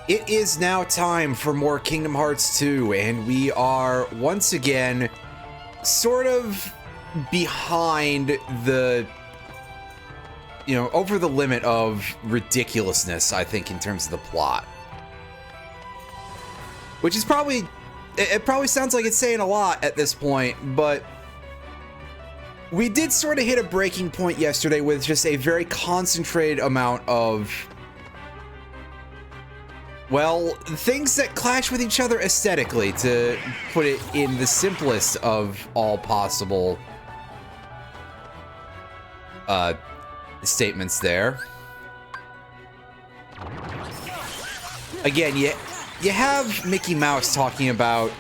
It is now time for more Kingdom Hearts 2, and we are once again sort of behind the, over the limit of ridiculousness, I think, in terms of the plot. Which is probably, it probably sounds like it's saying a lot at this point, but we did sort of hit a breaking point yesterday with just a very concentrated amount of, well, things that clash with each other aesthetically, to put it in the simplest of all possible statements there. Again, you have Mickey Mouse talking about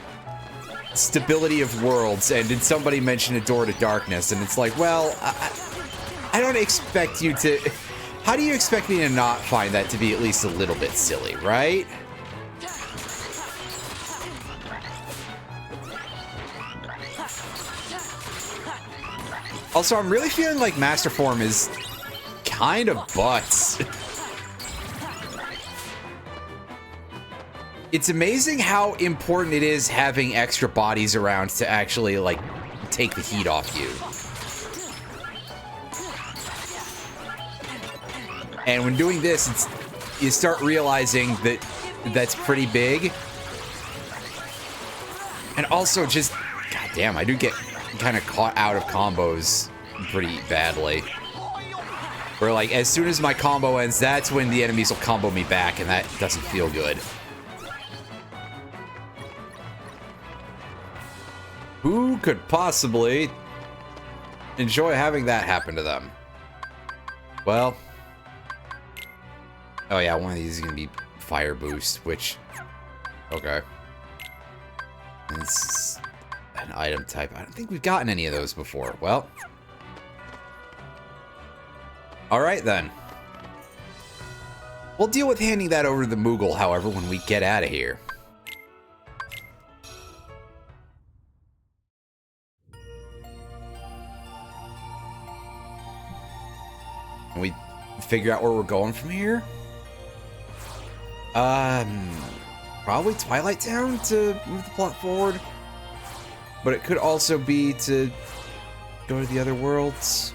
stability of worlds, and did somebody mention a door to darkness? And it's like, well, I don't expect you to... How do you expect me to not find that to be at least a little bit silly, right? Also, I'm really feeling like Master Form is kind of butts. It's amazing how important it is having extra bodies around to actually, like, take the heat off you. And when doing this, you start realizing that that's pretty big. And also just, goddamn, I do get kind of caught out of combos pretty badly. Where, like, as soon as my combo ends, that's when the enemies will combo me back, and that doesn't feel good. Who could possibly enjoy having that happen to them? Well... Oh yeah, one of these is gonna be fire boost, which... Okay. It's an item type. I don't think we've gotten any of those before. Well. Alright then. We'll deal with handing that over to the Moogle, however, when we get out of here. Can we figure out where we're going from here? Probably Twilight Town to move the plot forward. But it could also be to go to the other worlds.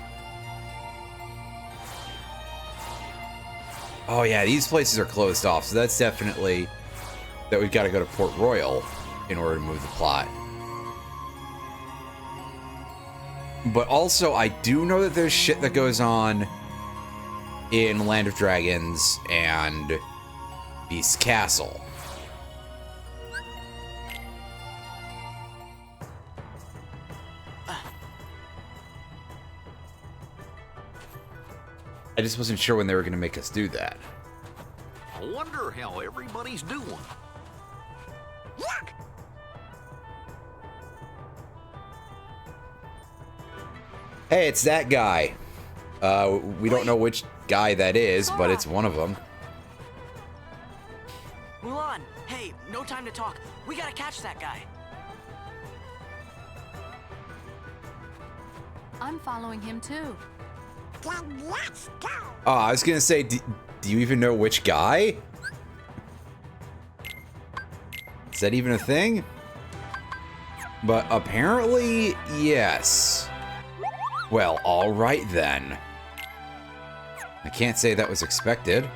Oh yeah, these places are closed off, so that's definitely that we've got to go to Port Royal in order to move the plot. But also, I do know that there's shit that goes on in Land of Dragons and Beast Castle. I just wasn't sure when they were going to make us do that. I wonder how everybody's doing. Look! Hey, it's that guy. We don't know which guy that is, but it's one of them. Mulan, hey, no time to talk. We gotta catch that guy. I'm following him too. Then let's go. Oh, I was gonna say, do you even know which guy? Is that even a thing? But apparently, yes. Well, alright then. I can't say that was expected.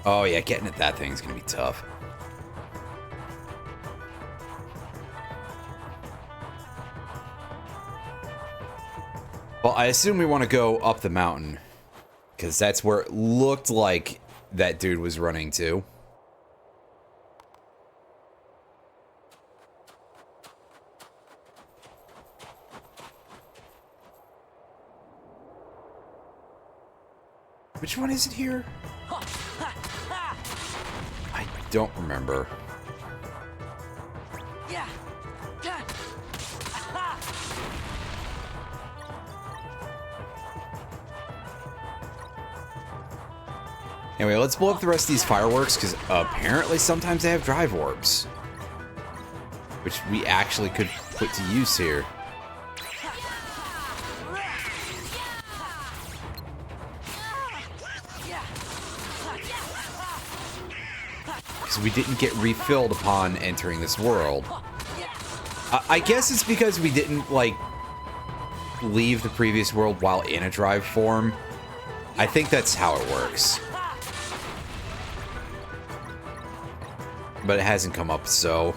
Oh yeah, getting at that thing is gonna be tough. Well, I assume we want to go up the mountain, because that's where it looked like that dude was running to. Which one is it here? I don't remember. Yeah. Anyway, let's blow up the rest of these fireworks, because apparently sometimes they have drive orbs. Which we actually could put to use here. Because we didn't get refilled upon entering this world. I guess it's because we didn't, like, leave the previous world while in a drive form. I think that's how it works. But it hasn't come up, so...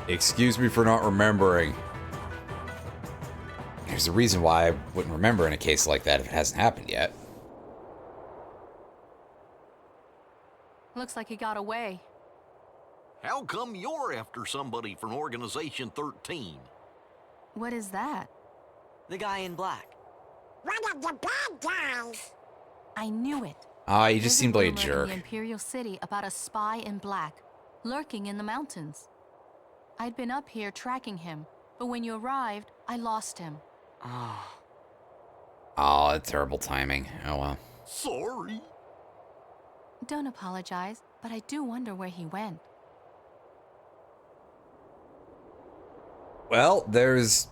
excuse me for not remembering. There's a reason why I wouldn't remember in a case like that if it hasn't happened yet. Looks like he got away. How come you're after somebody from Organization 13? What is that? The guy in black. One of the bad guys. I knew it. Ah, you just There's seemed like a rumor in jerk. the Imperial City about a spy in black, lurking in the mountains. I'd been up here tracking him, but when you arrived, I lost him. Oh. Oh, terrible timing. Oh well. Sorry. Don't apologize, but I do wonder where he went. Well, there's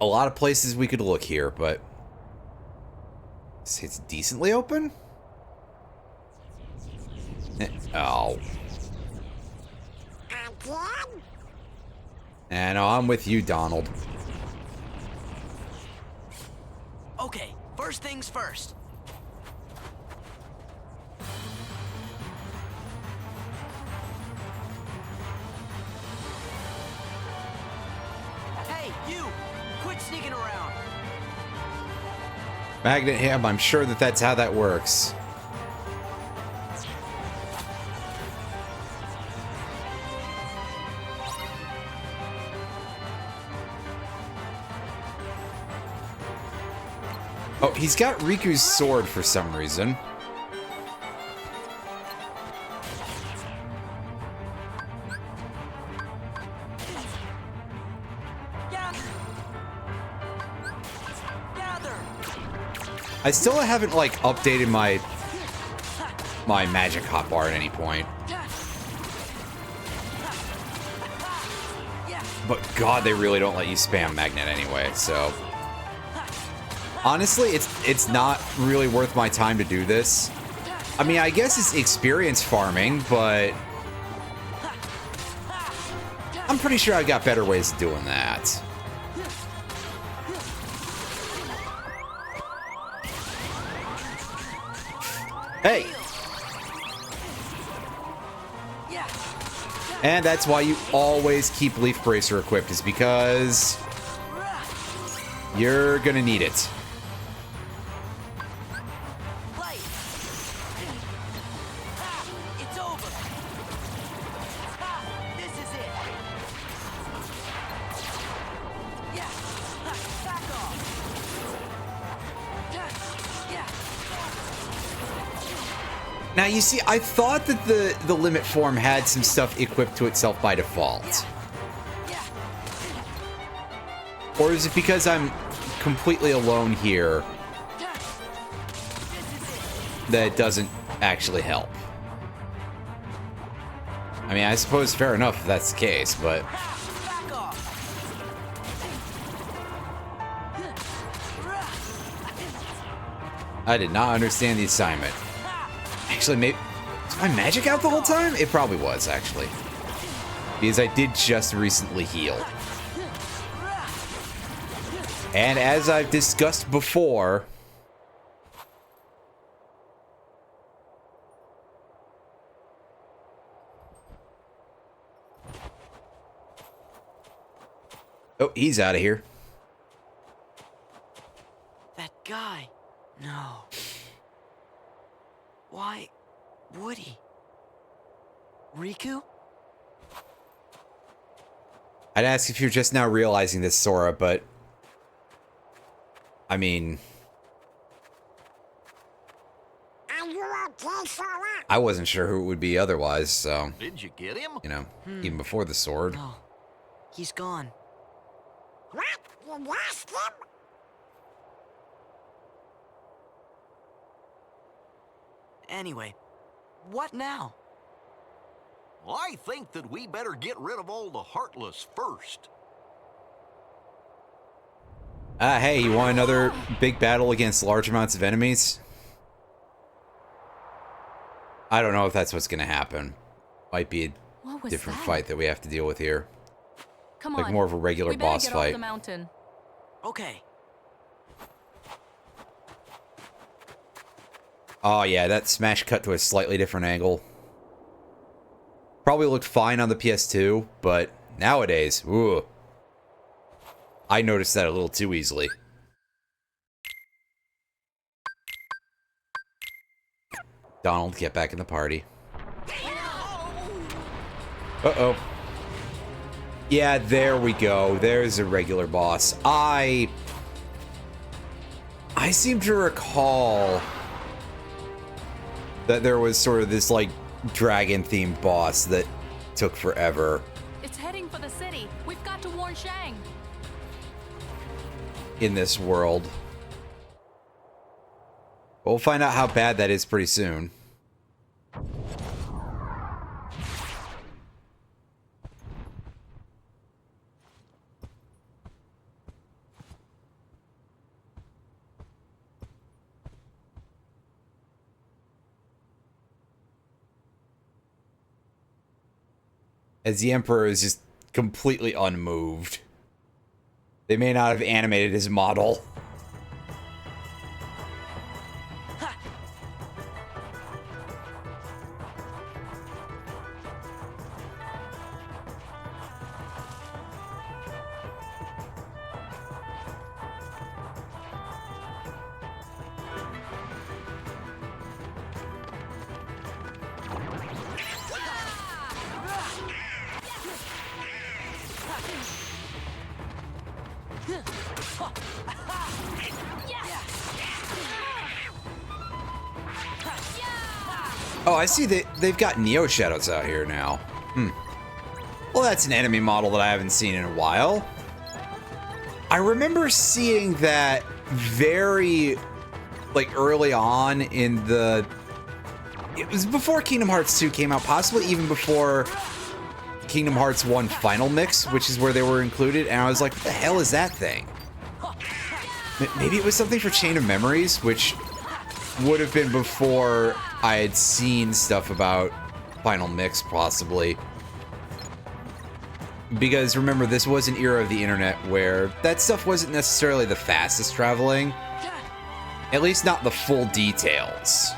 a lot of places we could look here, but it's decently open? Oh. Again? No, I'm with you, Donald. Okay, first things first. Hey, you! Quit sneaking around! Magnet Ham, I'm sure that that's how that works. Oh, he's got Riku's sword for some reason. I still haven't, like, updated my magic hotbar at any point. But God, they really don't let you spam magnet anyway, so... Honestly, it's not really worth my time to do this. I mean, I guess it's experience farming, but... I'm pretty sure I've got better ways of doing that. Hey! And that's why you always keep Leaf Bracer equipped, is because you're gonna need it. It's over. This is it. Yeah. Back off. Yeah. Now, you see, I thought that the limit form had some stuff equipped to itself by default. Or is it because I'm completely alone here that it doesn't actually help? I mean, I suppose fair enough if that's the case, but... Back off. I did not understand the assignment. Actually, maybe... Was my magic out the whole time? It probably was, actually. Because I did just recently heal. And as I've discussed before... Oh, he's out of here. That guy. No. Why would he? Riku? I'd ask if you're just now realizing this, Sora, but... I mean... Are you okay, Sora? I wasn't sure who it would be otherwise, so... Did you get him? You know, even before the sword. No. He's gone. What? You lost him? Anyway, what now? I think that we better get rid of all the Heartless first. Hey, you want another big battle against large amounts of enemies? I don't know if that's what's gonna happen. Might be What a was different that? fight that we have to deal with here. Come Like on. more of a regular we better boss get fight. Off the mountain. Okay. Oh yeah, that smash cut to a slightly different angle. Probably looked fine on the PS2, but nowadays, ooh. I noticed that a little too easily. Donald, get back in the party. Uh-oh. Yeah, there we go. There's a regular boss. I seem to recall that there was sort of this, like, dragon-themed boss that took forever It's heading for the city. We've got to warn Shang. in this world. We'll find out how bad that is pretty soon. As the Emperor is just completely unmoved. They may not have animated his model. Oh, I see they've got Neo Shadows out here now. Well, that's an enemy model that I haven't seen in a while. I remember seeing that very, like, early on in the... It was before Kingdom Hearts 2 came out, possibly even before Kingdom Hearts 1 Final Mix, which is where they were included, and I was like, what the hell is that thing? Maybe it was something for Chain of Memories, which would have been before I had seen stuff about Final Mix, possibly. Because remember, this was an era of the internet where that stuff wasn't necessarily the fastest traveling. At least not the full details.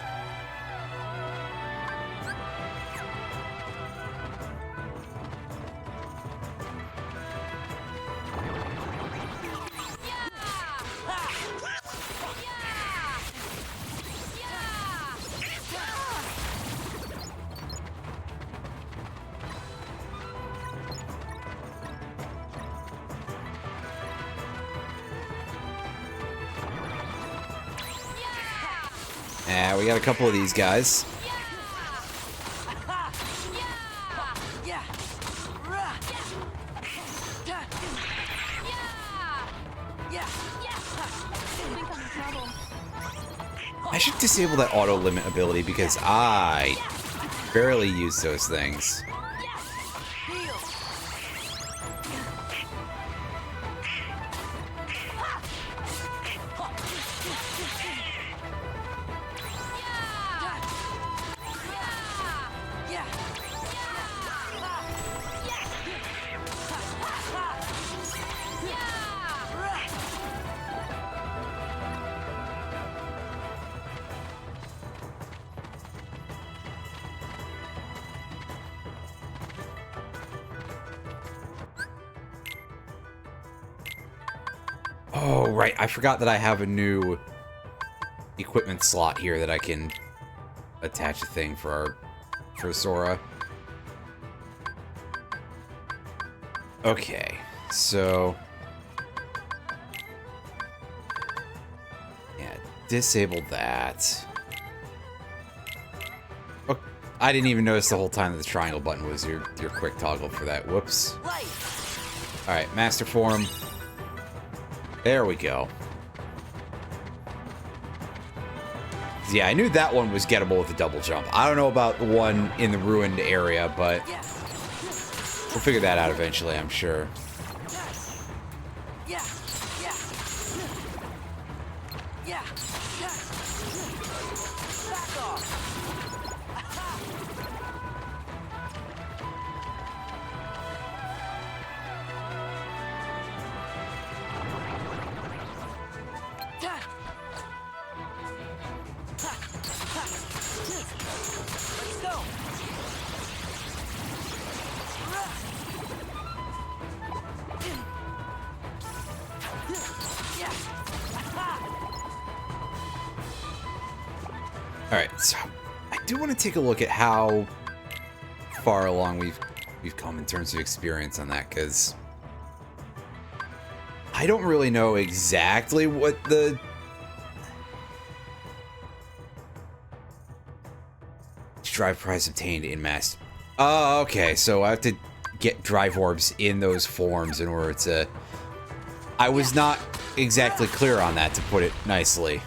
We got a couple of these guys. I should disable that auto limit ability because I barely use those things. Oh, right. I forgot that I have a new equipment slot here that I can attach a thing for Sora. Okay, so... yeah, disable that. Oh, I didn't even notice the whole time that the triangle button was your quick toggle for that. Whoops. Alright, master form. There we go. Yeah, I knew that one was gettable with a double jump. I don't know about the one in the ruined area, but Yeah. we'll figure that out eventually, I'm sure. Yeah. Yeah. Yeah. Yeah. Back off. Yeah. Let's go. Yeah. All right, so I do want to take a look at how far along we've come in terms of experience on that, because I don't really know exactly what the drive prize obtained in mass. Oh, okay, so I have to get drive orbs in those forms in order to. I was not exactly clear on that, to put it nicely.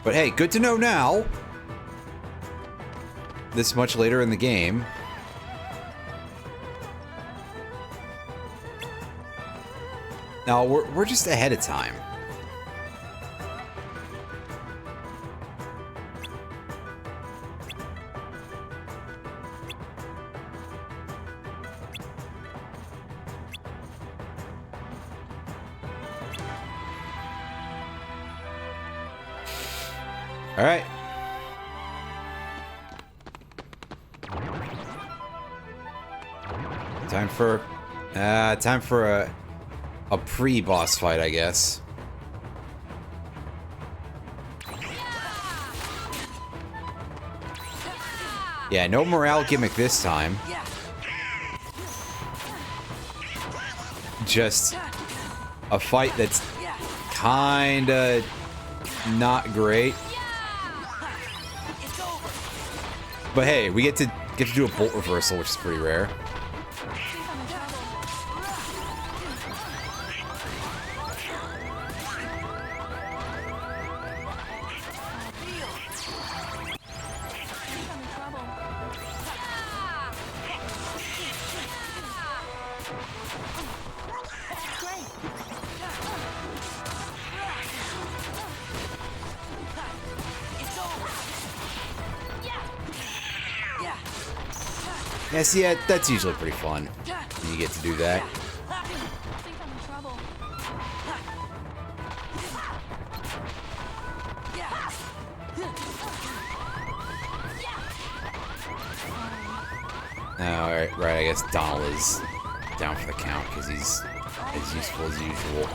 But hey, good to know now. This much later in the game. Now, we're just ahead of time. All right. Time for a pre-boss fight, I guess. Yeah, no morale gimmick this time. Yeah. Just a fight that's Yeah. kinda not great. It's over. But hey, we get to do a bolt reversal, which is pretty rare. It's over. Yeah. Yeah. Yeah, see, that's usually pretty fun when you get to do that. I think I'm in trouble. Yeah. Oh, right, I guess Donald is down for the count because he's as useful as usual.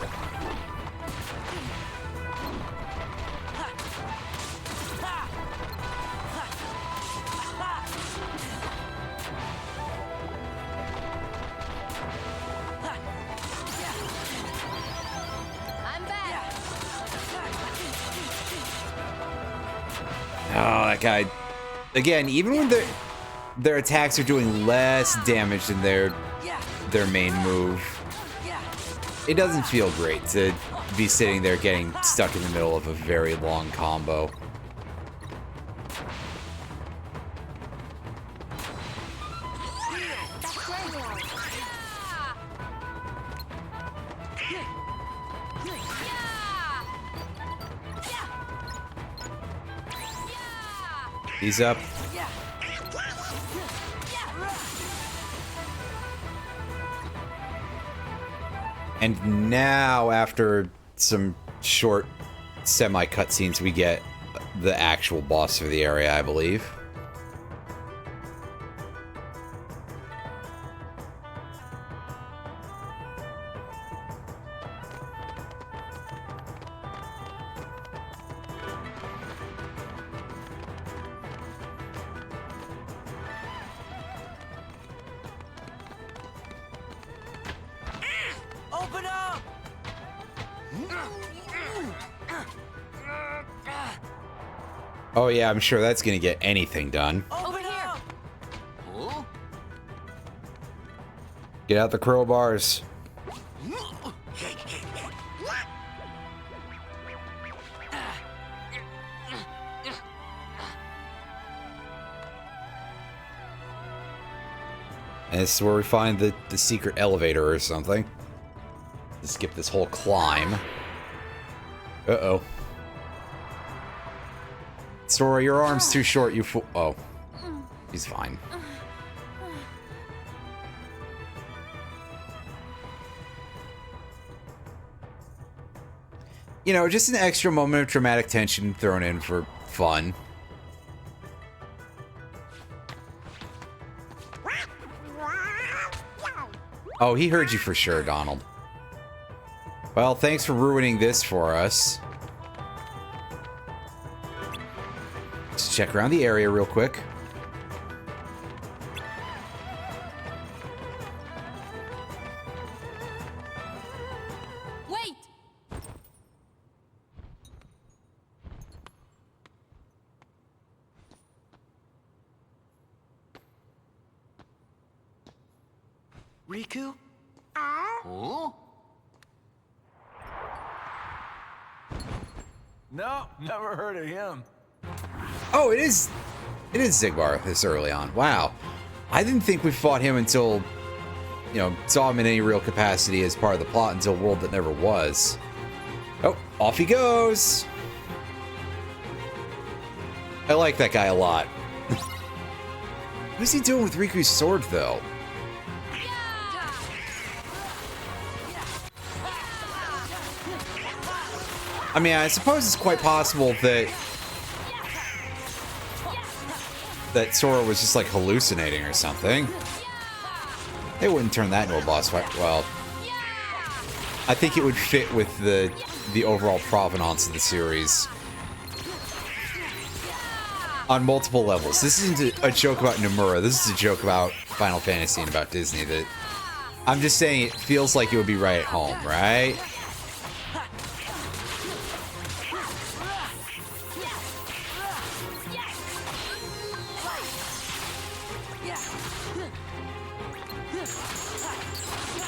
I'm back. Oh, that guy. Again, even when their attacks are doing less damage than their main move, Yeah. it doesn't feel great to be sitting there getting stuck in the middle of a very long combo. He's up. Yeah. And now, after some short semi-cutscenes, we get the actual boss for the area, I believe. Open up. Oh yeah, I'm sure that's gonna get anything done. Open up. Huh? Get out the crowbars. And this is where we find the secret elevator or something. To skip this whole climb. Uh-oh. Sora, your arm's too short, you fool. Oh. He's fine. You know, just an extra moment of dramatic tension thrown in for fun. Oh, he heard you for sure, Donald. Well, thanks for ruining this for us. Just check around the area real quick. Wait! Riku? Huh? No, never heard of him. Oh, it is Zigbar this early on. Wow. I didn't think we fought him until, you know, saw him in any real capacity as part of the plot until World That Never Was. Oh, off he goes. I like that guy a lot. What is he doing with Riku's sword, though? I mean, I suppose it's quite possible that Sora was just like hallucinating or something. They wouldn't turn that into a boss fight. Well, I think it would fit with the overall provenance of the series on multiple levels. This isn't a joke about Nomura. This is a joke about Final Fantasy and about Disney. That I'm just saying it feels like it would be right at home, right?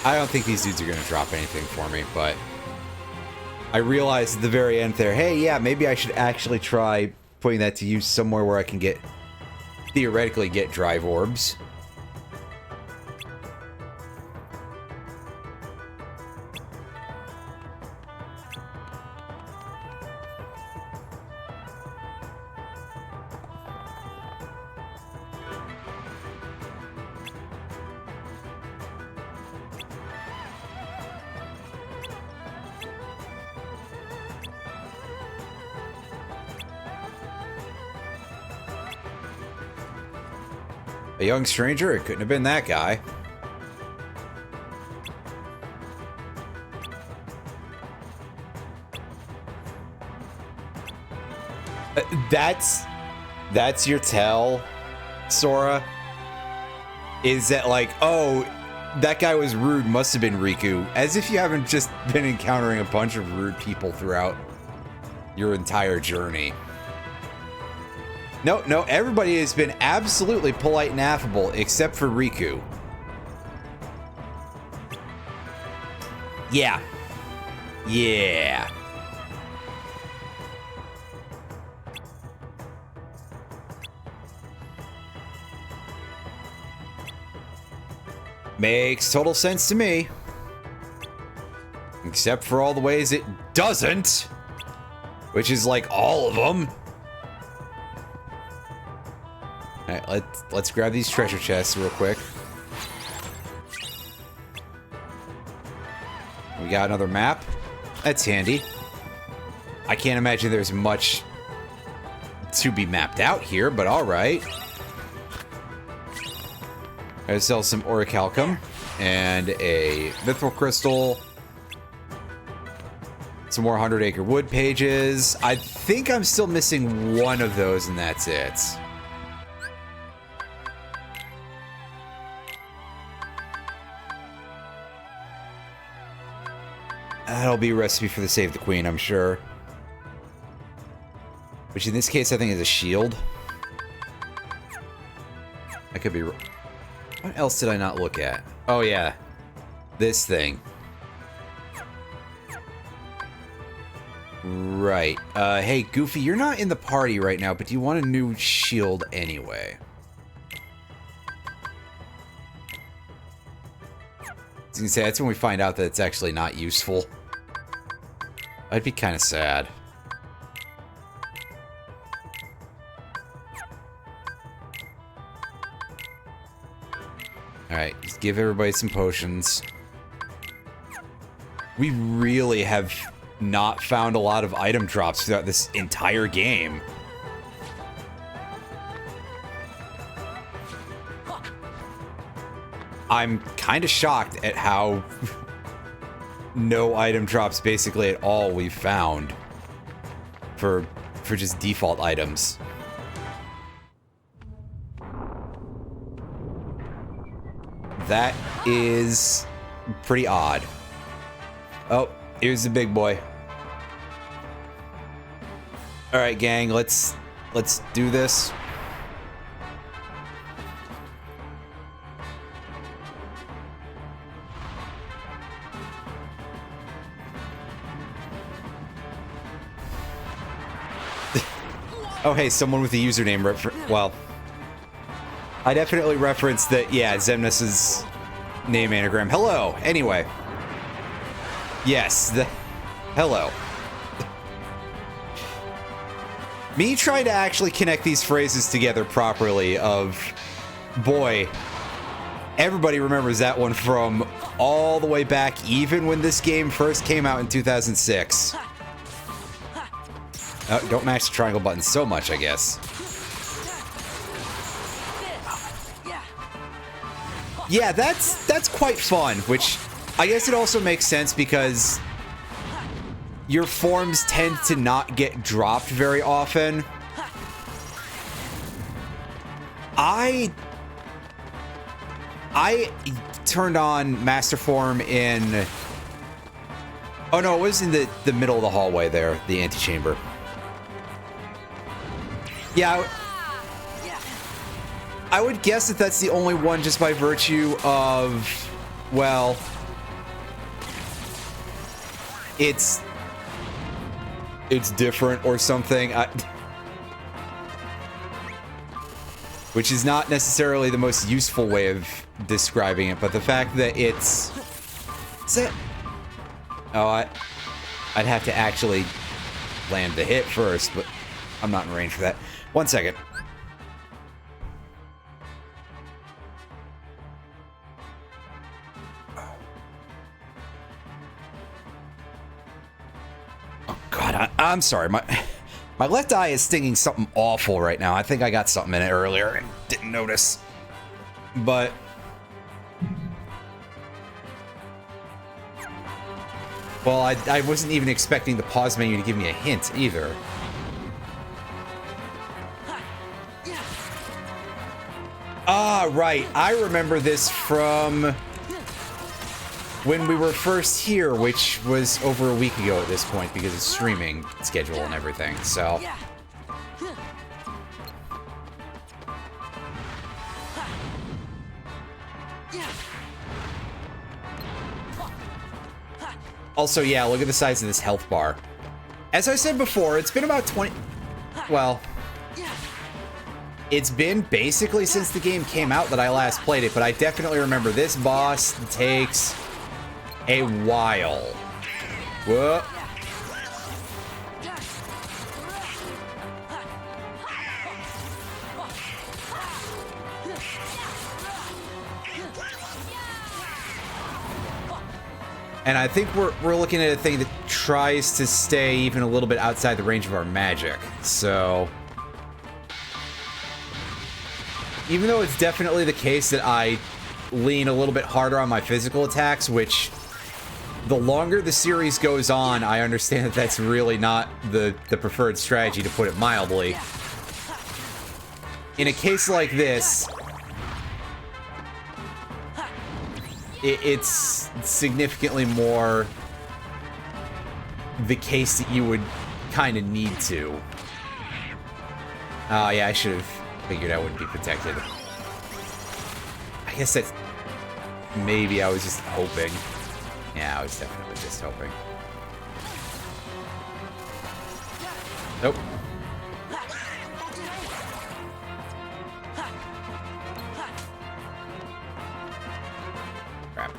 I don't think these dudes are going to drop anything for me, but I realized at the very end there, hey, yeah, maybe I should actually try putting that to use somewhere where I can theoretically get drive orbs. A young stranger? It couldn't have been that guy. That's your tell, Sora? Is that like, oh, that guy was rude, must have been Riku. As if you haven't just been encountering a bunch of rude people throughout your entire journey. No, everybody has been absolutely polite and affable, except for Riku. Yeah. Yeah. Makes total sense to me. Except for all the ways it doesn't. Which is like all of them. Alright, let's grab these treasure chests real quick. We got another map. That's handy. I can't imagine there's much to be mapped out here, but alright. I sell some orichalcum and a mithril crystal. Some more 100 Acre Wood pages. I think I'm still missing one of those, and that's it. That'll be a recipe for the Save the Queen, I'm sure. Which in this case, I think is a shield. I could be wrong. What else did I not look at? Oh, yeah. This thing. Right. Hey, Goofy, you're not in the party right now, but do you want a new shield anyway? was gonna say, that's when we find out that it's actually not useful. I'd be kind of sad. Alright, just give everybody some potions. We really have not found a lot of item drops throughout this entire game. I'm kind of shocked at how no item drops basically at all we've found for just default items. That is pretty odd. Oh, here's the big boy. All right, gang, let's do this. Oh, hey, someone with a username well, I definitely referenced that, yeah, Xemnas's name anagram. Hello, anyway. Yes, hello. Me trying to actually connect these phrases together properly of, boy, everybody remembers that one from all the way back, even when this game first came out in 2006. Don't mash the triangle button so much, I guess. Yeah, that's quite fun, which I guess it also makes sense because your forms tend to not get dropped very often. I turned on Master Form in... Oh no, it was in the middle of the hallway there, the antechamber. Yeah, I would guess that that's the only one just by virtue of, well, it's different or something. Which is not necessarily the most useful way of describing it, but the fact that it's... Is it? Oh, I'd have to actually land the hit first, but I'm not in range for that. 1 second. Oh God, I'm sorry. My left eye is stinging something awful right now. I think I got something in it earlier and didn't notice. But well, I wasn't even expecting the pause menu to give me a hint either. Ah, right. I remember this from when we were first here, which was over a week ago at this point because of streaming schedule and everything, so... Also, yeah, look at the size of this health bar. As I said before, it's been about 20... Well... It's been basically since the game came out that I last played it, but I definitely remember this boss takes a while. Whoa. And I think we're looking at a thing that tries to stay even a little bit outside the range of our magic, so... Even though it's definitely the case that I lean a little bit harder on my physical attacks, which the longer the series goes on, I understand that that's really not the preferred strategy, to put it mildly. In a case like this, it's significantly more the case that you would kind of need to. Oh, yeah, I should have figured I wouldn't be protected. I guess that's... Maybe I was just hoping. Yeah, I was definitely just hoping. Nope. Crap.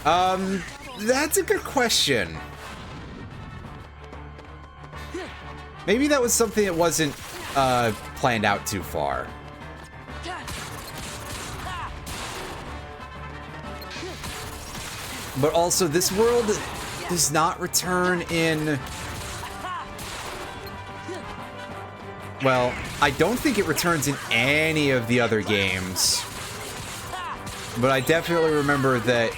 That's a good question. Maybe that was something that wasn't planned out too far. But also, this world does not return in... Well, I don't think it returns in any of the other games. But I definitely remember that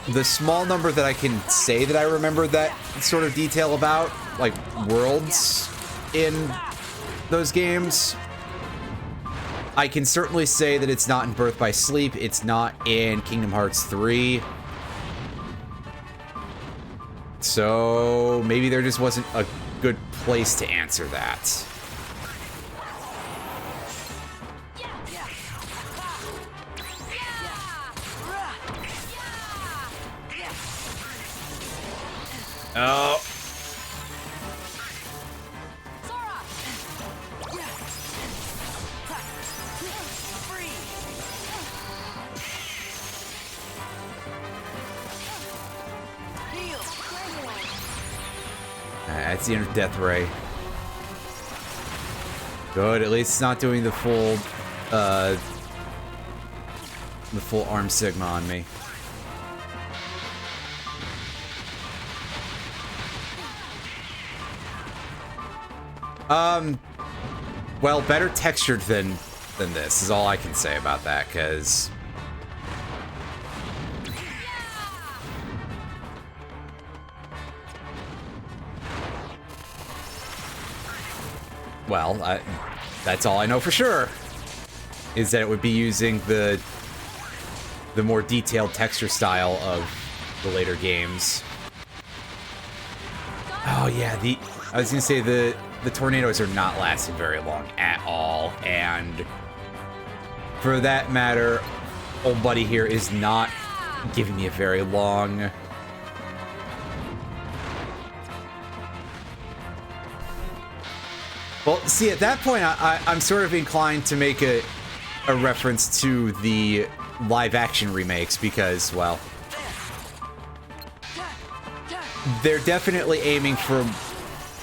the small number that I can say that I remember that sort of detail about, like worlds in those games, I can certainly say that it's not in Birth by Sleep, it's not in Kingdom Hearts 3. So maybe there just wasn't a good place to answer that. Oh. That's the end of Death Ray. Good, at least it's not doing the full arm sigma on me. Well, better textured than this is all I can say about that, because well, that's all I know for sure, is that it would be using the more detailed texture style of the later games. Oh yeah, I was gonna say the tornadoes are not lasting very long at all, and for that matter, old buddy here is not giving me a very long... Well, see, at that point, I'm sort of inclined to make a reference to the live-action remakes because, well, they're definitely aiming for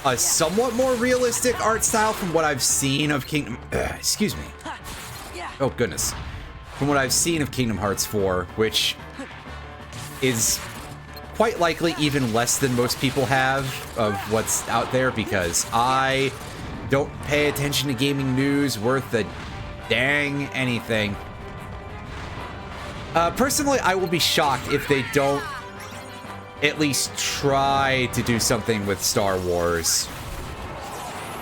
a somewhat more realistic art style from what I've seen of Kingdom... excuse me. Oh, goodness. From what I've seen of Kingdom Hearts 4, which is quite likely even less than most people have of what's out there, because I don't pay attention to gaming news worth a dang anything. Personally, I will be shocked if they don't at least try to do something with Star Wars.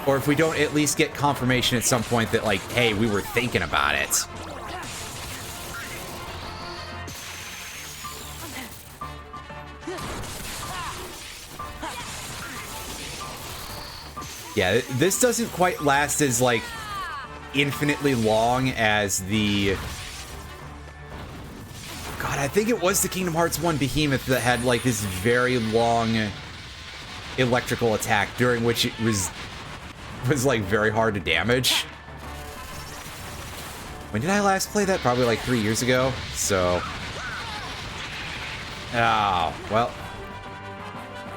Or if we don't at least get confirmation at some point that, like, hey, we were thinking about it. Yeah, this doesn't quite last as, like, infinitely long as the... God, I think it was the Kingdom Hearts 1 Behemoth that had, like, this very long electrical attack during which it was like, very hard to damage. When did I last play that? Probably, like, 3 years ago, so... Oh, well.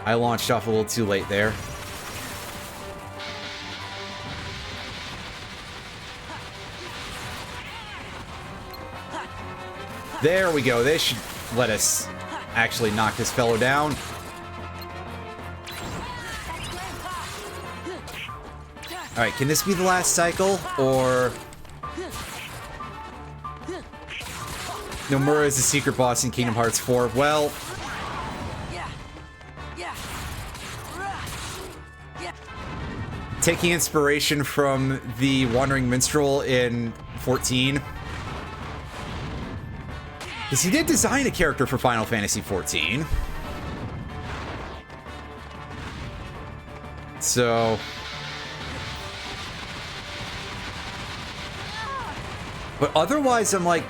I launched off a little too late there. There we go. This should let us actually knock this fellow down. Alright, can this be the last cycle? Or... Nomura is the secret boss in Kingdom Hearts 4. Well... Taking inspiration from the Wandering Minstrel in 14... Because he did design a character for Final Fantasy XIV. So... But otherwise, I'm like,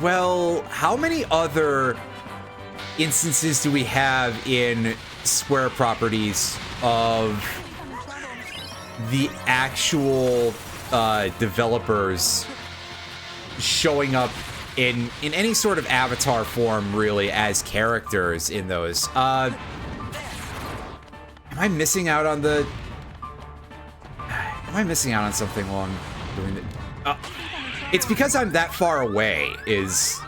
well, how many other instances do we have in Square properties of the actual developers showing up in any sort of avatar form, really, as characters in those. Am I missing out on the... Am I missing out on something while I'm doing the... it's because I'm that far away, is...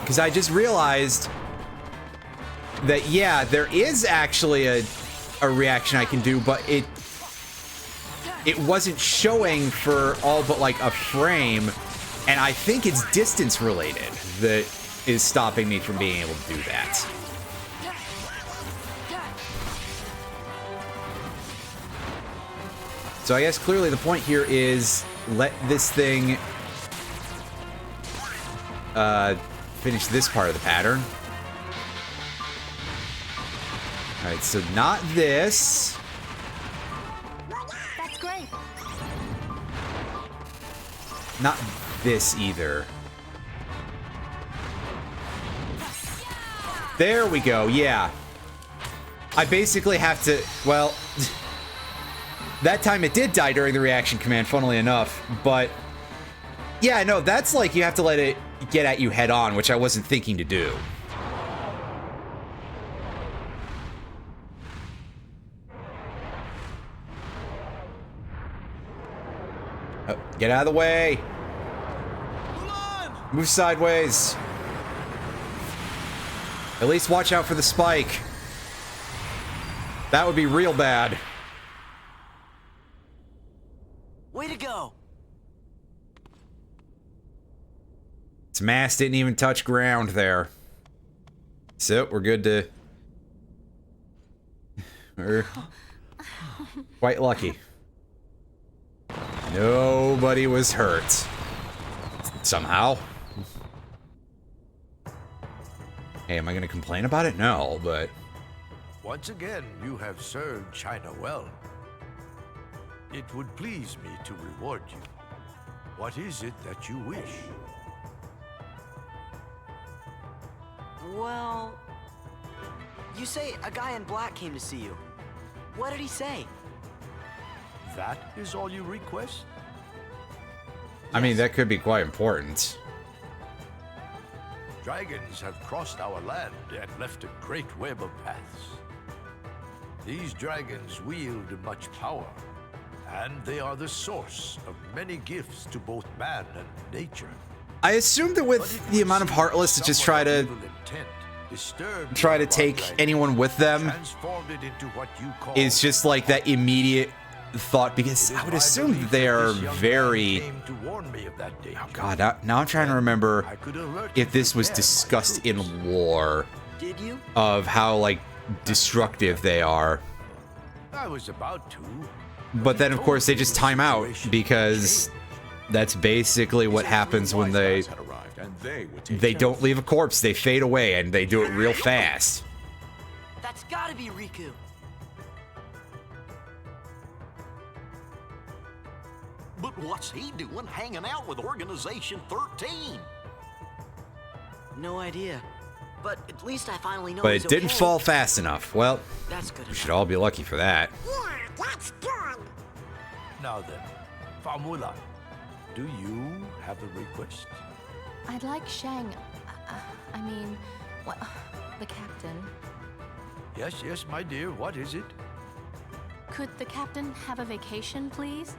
Because I just realized that, yeah, there is actually a reaction I can do, but it wasn't showing for all but like a frame, and I think it's distance related that is stopping me from being able to do that. So I guess clearly the point here is let this thing finish this part of the pattern. Alright, so not this. That's great. Not this either. There we go, yeah. I basically have to, well, that time it did die during the reaction command, funnily enough, but yeah, no, that's like you have to let it get at you head on, which I wasn't thinking to do. Oh, get out of the way. Move sideways. At least watch out for the spike. That would be real bad. Way to go. Its mass didn't even touch ground there. So, we're good to... We're quite lucky. Nobody was hurt. Somehow. Hey, am I gonna complain about it? No, but... Once again, you have served China well. It would please me to reward you. What is it that you wish? Well, you say a guy in black came to see you. What did he say? That is all you request? I mean, that could be quite important. Dragons have crossed our land and left a great web of paths. These dragons wield much power, and they are the source of many gifts to both man and nature. I assume that with the amount of Heartless to just try to take anyone with them is just like that immediate thought, because I would assume that they are very... Oh god, now I'm trying to remember if this was discussed in lore. Did you? Of how, like, destructive they are. I was about to. But then, of course, they just time out, because that's basically what happens when they don't leave a corpse. They fade away, and they do it real fast. That's gotta be Riku. But what's he doing hanging out with Organization 13? No idea. But at least I finally know But he's it didn't okay. fall fast enough. Well, That's good we should enough. all be lucky for that. Yeah, that's good. Now then, Famula, do you have a request? I'd like Shang. I mean, what, the captain. Yes, yes, my dear, what is it? Could the captain have a vacation, please?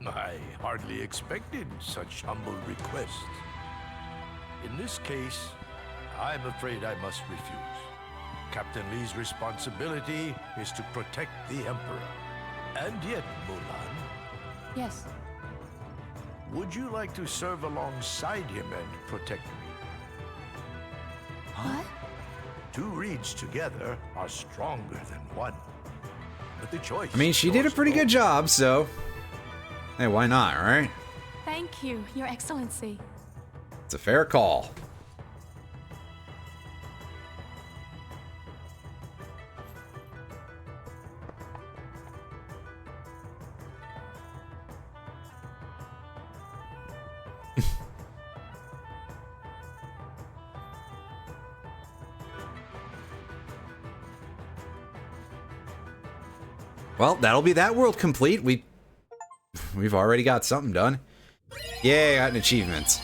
I hardly expected such humble requests. In this case, I'm afraid I must refuse. Captain Lee's responsibility is to protect the Emperor. And yet, Mulan, Yes. would you like to serve alongside him and protect me? What? Two reeds together are stronger than one. But the choice... I mean, she did a pretty good job, so... Hey, why not, right? Thank you, Your Excellency. It's a fair call. Well, that'll be that world complete. We've already got something done. Yay, got an achievement.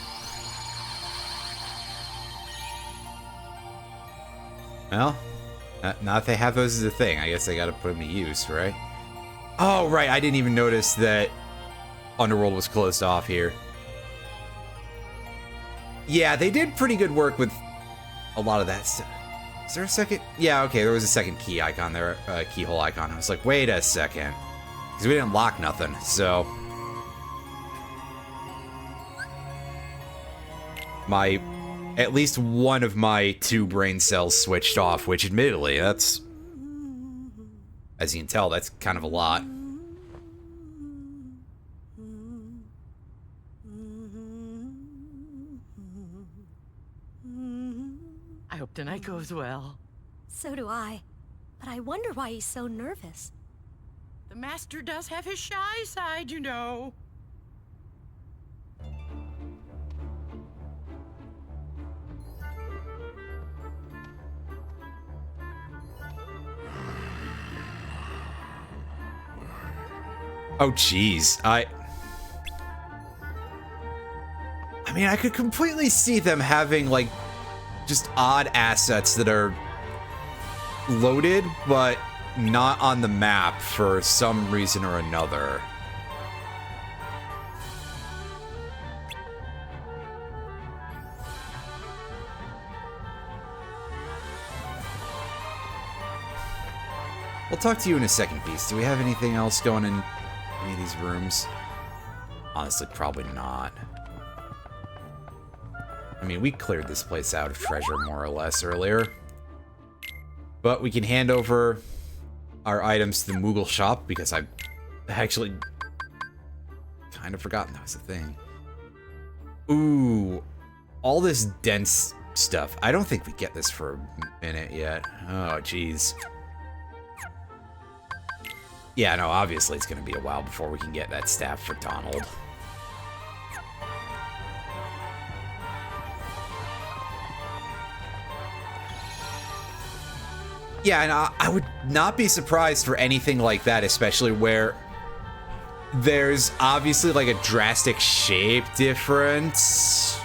Well, now that they have those as a thing, I guess they gotta put them to use, right? Oh, right, I didn't even notice that Underworld was closed off here. Yeah, they did pretty good work with a lot of that stuff. Is there a second? Yeah, okay, there was a second key icon there, keyhole icon. I was like, wait a second. Because we didn't lock nothing, so... At least one of my 2 brain cells switched off, which admittedly, that's... As you can tell, that's kind of a lot. I hope tonight goes well. So do I. But I wonder why he's so nervous. The master does have his shy side, you know. Oh, jeez. I mean, I could completely see them having, like, just odd assets that are loaded, but not on the map for some reason or another. We'll talk to you in a second, Beast. Do we have anything else going in any of these rooms? Honestly, probably not. I mean, we cleared this place out of treasure more or less earlier. But we can hand over our items to the Moogle shop because I actually kind of forgotten that was a thing. Ooh, all this dense stuff. I don't think we get this for a minute yet. Oh, jeez. Yeah, no, obviously it's going to be a while before we can get that staff for Donald. Yeah, and I would not be surprised for anything like that, especially where there's obviously like a drastic shape difference.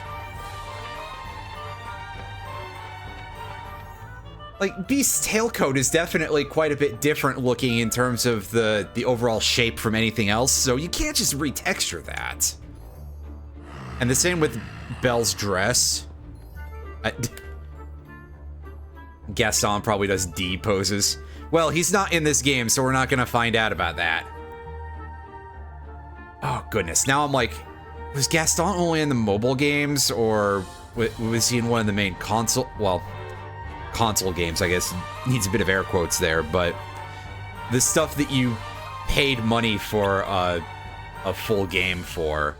Like, Beast's tailcoat is definitely quite a bit different looking in terms of the overall shape from anything else, so you can't just retexture that. And the same with Belle's dress. Gaston probably does D poses. Well, he's not in this game, so we're not gonna find out about that. Oh, goodness. Now I'm like, was Gaston only in the mobile games, or was he in one of the main console... Well... console games, I guess, needs a bit of air quotes there, but the stuff that you paid money for a full game for.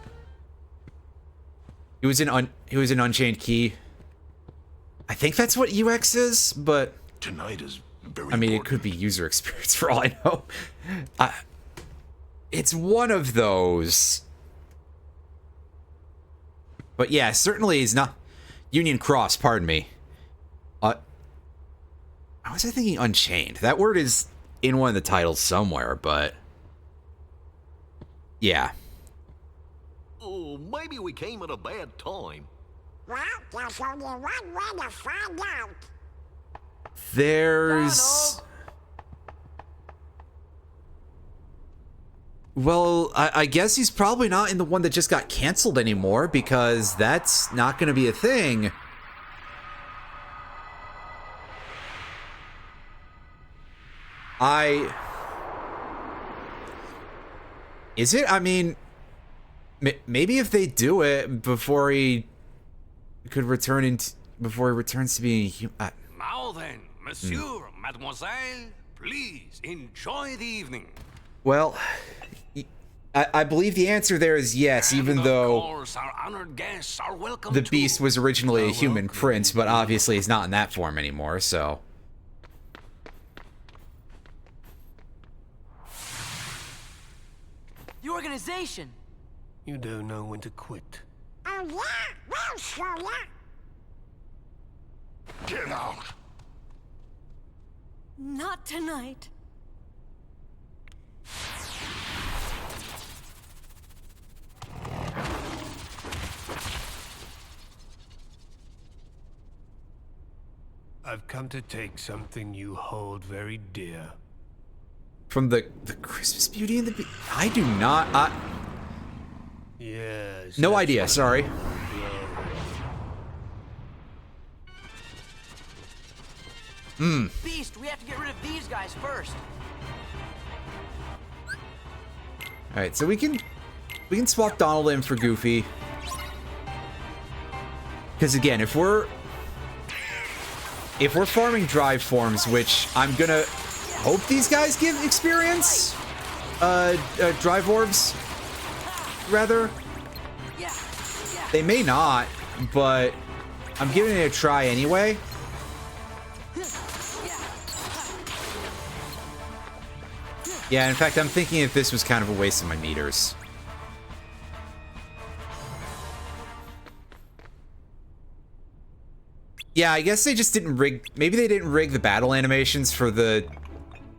He was in Unchained Key. I think that's what UX is, but Tonight is very I mean, important. it could be user experience for all I know. It's one of those. But yeah, certainly he's not Union Cross, pardon me. How was I thinking Unchained? That word is in one of the titles somewhere, but... Yeah. Oh, maybe we came at a bad time. Well, there's only one way to find out. There's... Well, I guess he's probably not in the one that just got canceled anymore, because that's not going to be a thing. Is it? I mean, maybe if they do it before he could return before he returns to being human. Now then, monsieur, mademoiselle, please enjoy the evening. Well, I believe the answer there is yes, even though of course, our honored guests are welcome the too. Beast was originally a human prince, but obviously he's not in that form anymore, so... The organization! You don't know when to quit. Oh yeah, we'll show ya. Get out! Not tonight. I've come to take something you hold very dear. From the Christmas Beauty and the Beast? I do not. Yes. No that's idea. what Sorry. Beast, we have to get rid of these guys first. All right, so we can swap Donald in for Goofy. Because again, if we're farming drive forms, which I'm gonna hope these guys give experience, drive orbs, rather. They may not, but I'm giving it a try anyway. Yeah, in fact, I'm thinking if this was kind of a waste of my meters. Yeah, I guess they just didn't rig... Maybe they didn't rig the battle animations for the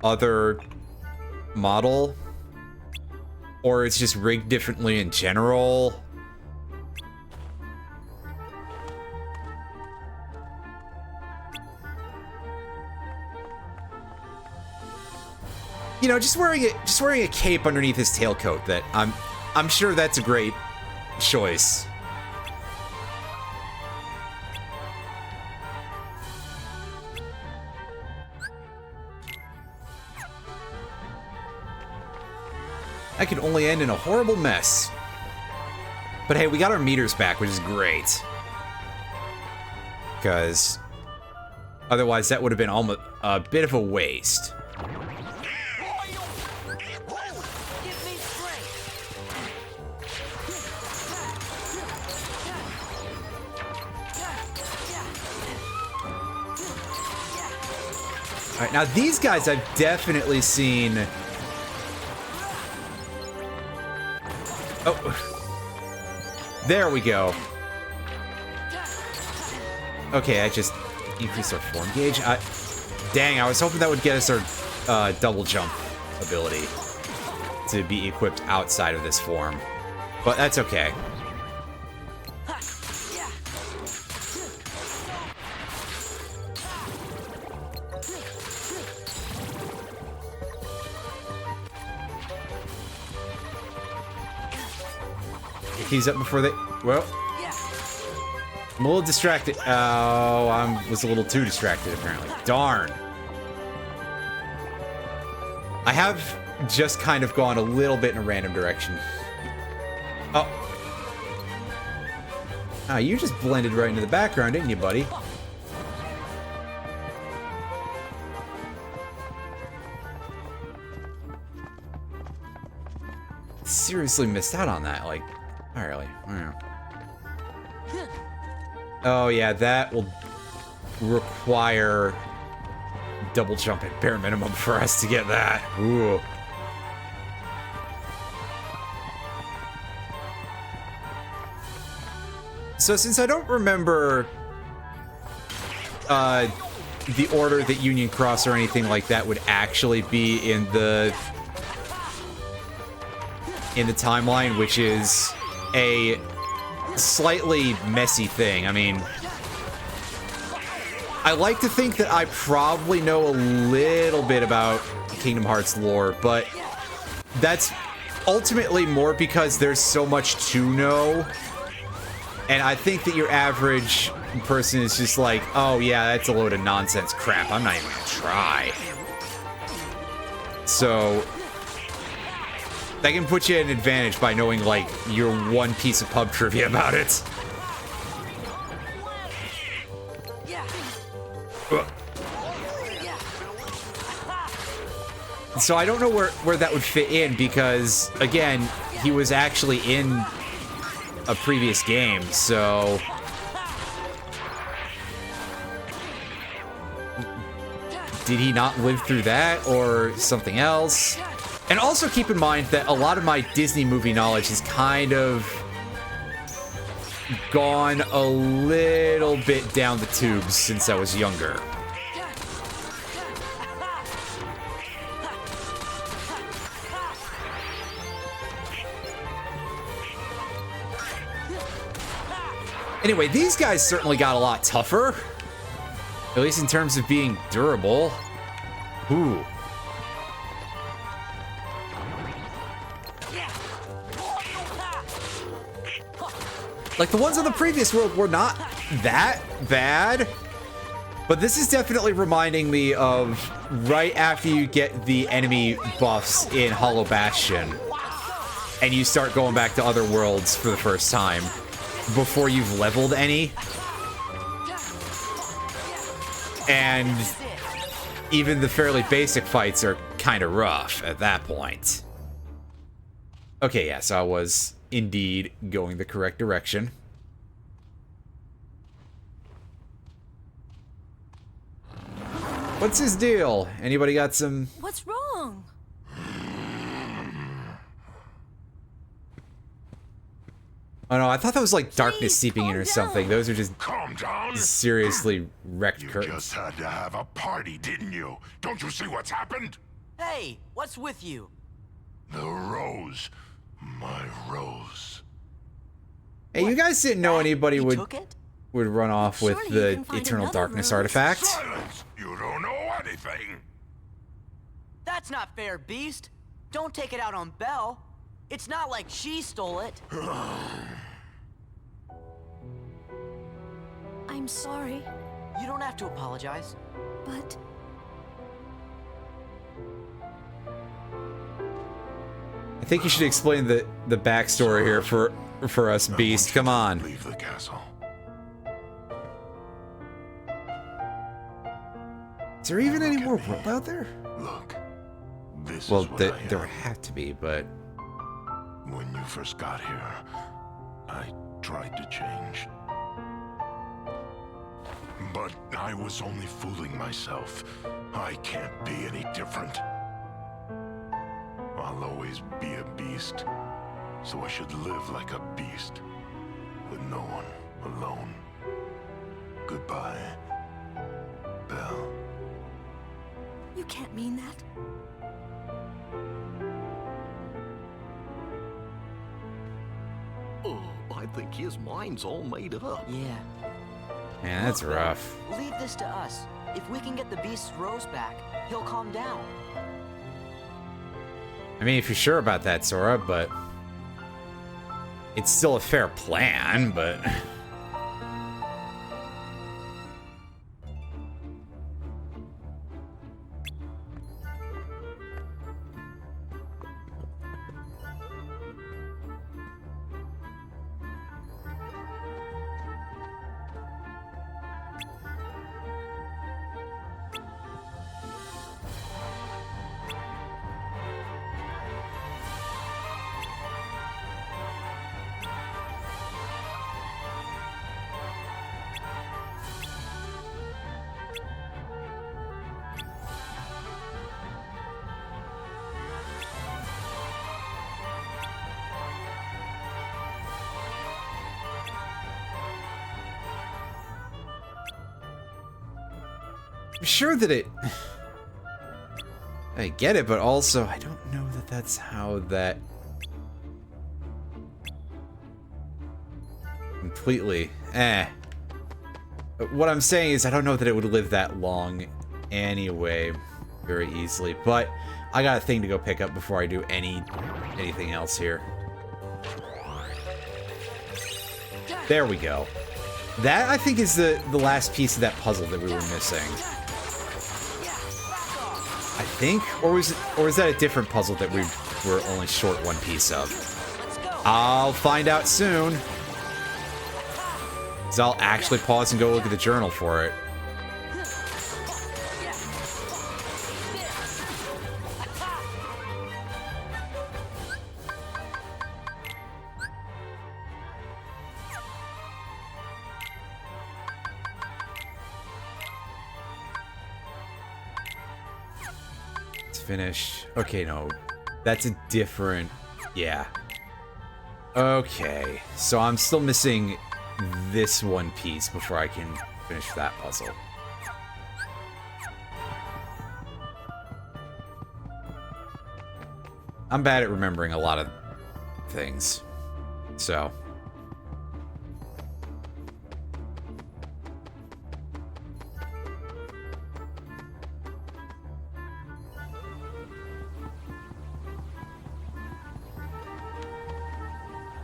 other model. Or it's just rigged differently in general. You know, just wearing a cape underneath his tailcoat. That I'm sure that's a great choice. That could only end in a horrible mess. But hey, we got our meters back, which is great. Because otherwise that would have been almost a bit of a waste. All right, now these guys I've definitely seen. Oh, there we go. Okay, I just increased our form gauge. Dang, I was hoping that would get us our double jump ability to be equipped outside of this form, but that's okay. He's up before they... Well... I'm a little distracted. Oh, I was a little too distracted, apparently. Darn. I have just kind of gone a little bit in a random direction. Oh. Ah, you just blended right into the background, didn't you, buddy? Seriously missed out on that, like... Not really. Oh yeah, that will require double jump at bare minimum for us to get that. Ooh. So since I don't remember the order that Union Cross or anything like that would actually be in the timeline, which is a slightly messy thing. I mean, I like to think that I probably know a little bit about Kingdom Hearts lore, but that's ultimately more because there's so much to know. And I think that your average person is just like, oh yeah, that's a load of nonsense crap. I'm not even gonna try. So that can put you at an advantage by knowing, like, your one piece of pub trivia about it. So I don't know where that would fit in because, again, he was actually in a previous game, so... Did he not live through that or something else? And also keep in mind that a lot of my Disney movie knowledge has kind of gone a little bit down the tubes since I was younger. Anyway, these guys certainly got a lot tougher. At least in terms of being durable. Ooh. Like, the ones in the previous world were not that bad. But this is definitely reminding me of right after you get the enemy buffs in Hollow Bastion. And you start going back to other worlds for the first time. Before you've leveled any. And even the fairly basic fights are kind of rough at that point. Okay, yeah, so I was indeed going the correct direction. What's his deal? Anybody got some... What's wrong? Oh no, I thought that was like darkness Please, seeping in calm or something. down. Those are just Calm down. seriously wrecked You curtains. just had to have a party, didn't you? Don't you see what's happened? Hey, what's with you? The rose. My rose. Hey, you guys didn't know anybody You would took it? run off with Surely you the can find Eternal another Darkness rose. artifact? Silence! You don't know anything. That's not fair, Beast. Don't take it out on Belle. It's not like she stole it. I'm sorry, You don't have to apologize. but I think you should explain the backstory here for us, I Beast. want you Come to on. Leave the castle. Is there even any Look at more me. world out there? Look. This Well, is what there I am. have to be, but... When you first got here, I tried to change. But I was only fooling myself. I can't be any different. I'll always be a beast. So I should live like a beast. With no one alone. Goodbye, Belle. you can't mean that. Oh, I think his mind's all made up. Yeah. Man, that's Look, rough. Leave this to us. If we can get the Beast's rose back, he'll calm down. I mean, if you're sure about that, Sora, but... It's still a fair plan, but... I'm sure that it... I get it, but also I don't know that that's how that... Completely. What I'm saying is I don't know that it would live that long anyway very easily, but I got a thing to go pick up before I do anything else here. There we go. That, I think, is the last piece of that puzzle that we were missing. I think? Or is that a different puzzle that we were only short one piece of? I'll find out soon. 'Cause I'll actually pause and go look at the journal for it. Finish. Okay, no. That's a different... Yeah. Okay. So I'm still missing this one piece before I can finish that puzzle. I'm bad at remembering a lot of things. So...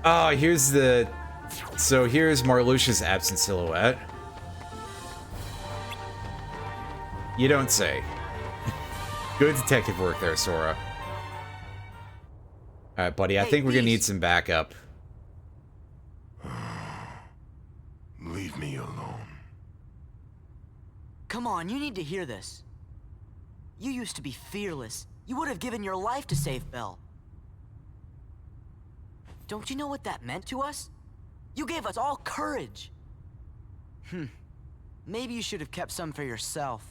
Oh, here's the... So here's Marluxia's absent silhouette. You don't say. Good detective work there, Sora. Alright, buddy, I think we're gonna need some backup. Leave me alone. Come on, you need to hear this. You used to be fearless. You would have given your life to save Belle. Don't you know what that meant to us? You gave us all courage. Maybe you should have kept some for yourself.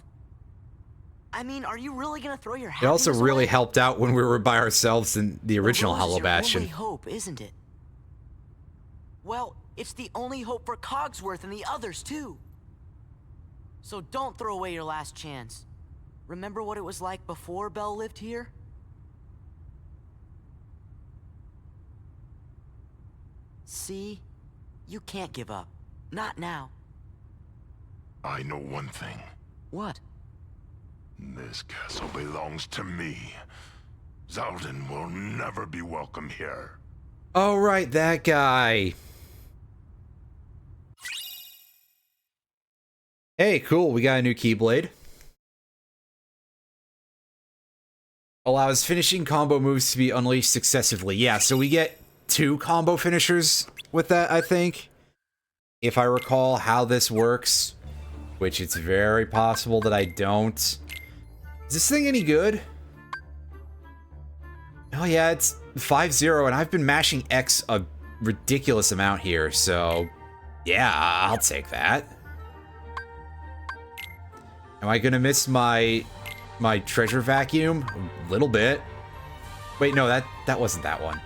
I mean, are you really gonna throw your It happiness also really away? helped out when we were by ourselves in the original The rose is Hollow your Bastion. only hope, isn't it? Well, it's the only hope for Cogsworth and the others, too. So don't throw away your last chance. Remember what it was like before Belle lived here? See? You can't give up. Not now. I know one thing. What? This castle belongs to me. Xaldin will never be welcome here. Oh, right, that guy. Hey, cool, we got a new Keyblade. Allows finishing combo moves to be unleashed successively. Yeah, so we get 2 combo finishers with that, I think. If I recall how this works, which it's very possible that I don't. Is this thing any good? Oh yeah, it's 5-0, and I've been mashing X a ridiculous amount here, so yeah, I'll take that. Am I gonna miss my treasure vacuum? A little bit. Wait, no, that wasn't that one.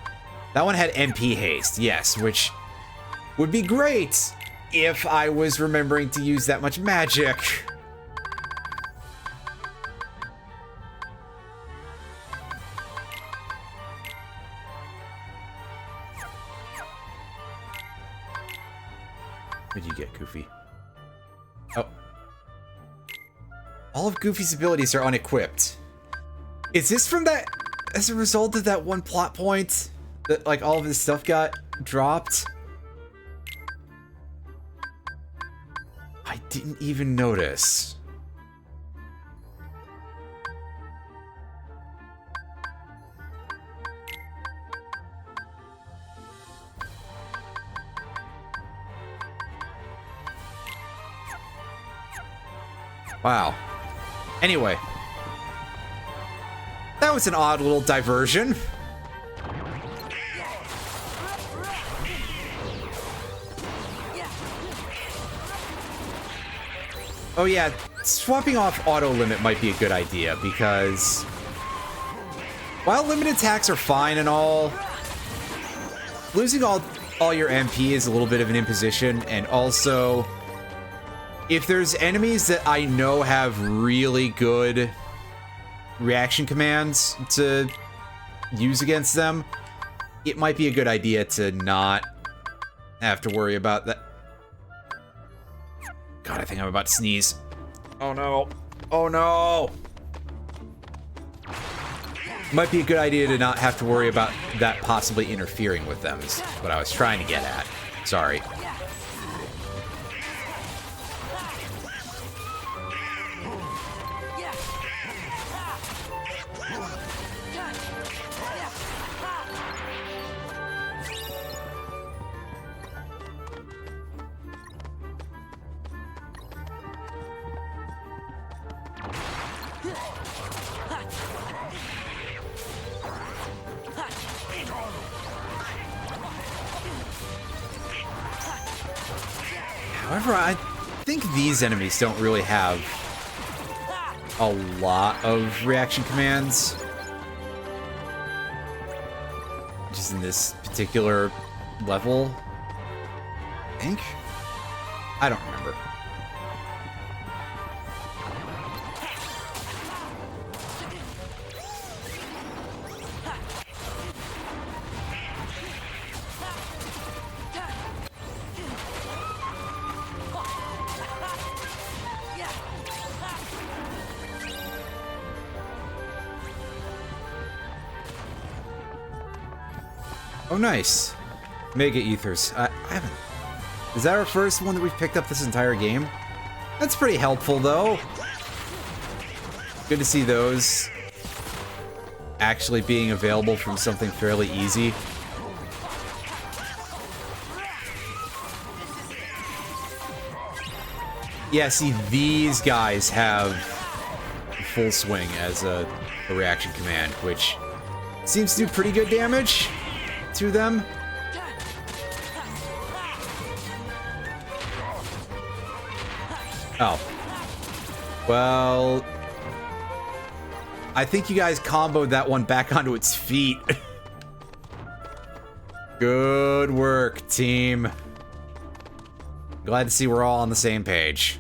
That one had MP haste, yes, which would be great if I was remembering to use that much magic. What'd you get, Goofy? Oh. All of Goofy's abilities are unequipped. Is this from that... as a result of that one plot point? That, like, all of his stuff got dropped? I didn't even notice. Wow. Anyway. That was an odd little diversion. Oh yeah, swapping off auto limit might be a good idea, because while limited attacks are fine and all, losing all your MP is a little bit of an imposition, and also if there's enemies that I know have really good reaction commands to use against them, it might be a good idea to not have to worry about that. God, I think I'm about to sneeze. Oh no. Oh no! Might be a good idea to not have to worry about that possibly interfering with them, is what I was trying to get at. Sorry. However, I think these enemies don't really have a lot of reaction commands. Just in this particular level, I think? I don't remember. Oh, nice. Mega Ethers. I haven't... Is that our first one that we've picked up this entire game? That's pretty helpful, though. Good to see those actually being available from something fairly easy. Yeah, see, these guys have full swing as a reaction command, which seems to do pretty good damage to them. Oh. Well, I think you guys comboed that one back onto its feet. Good work, team. Glad to see we're all on the same page.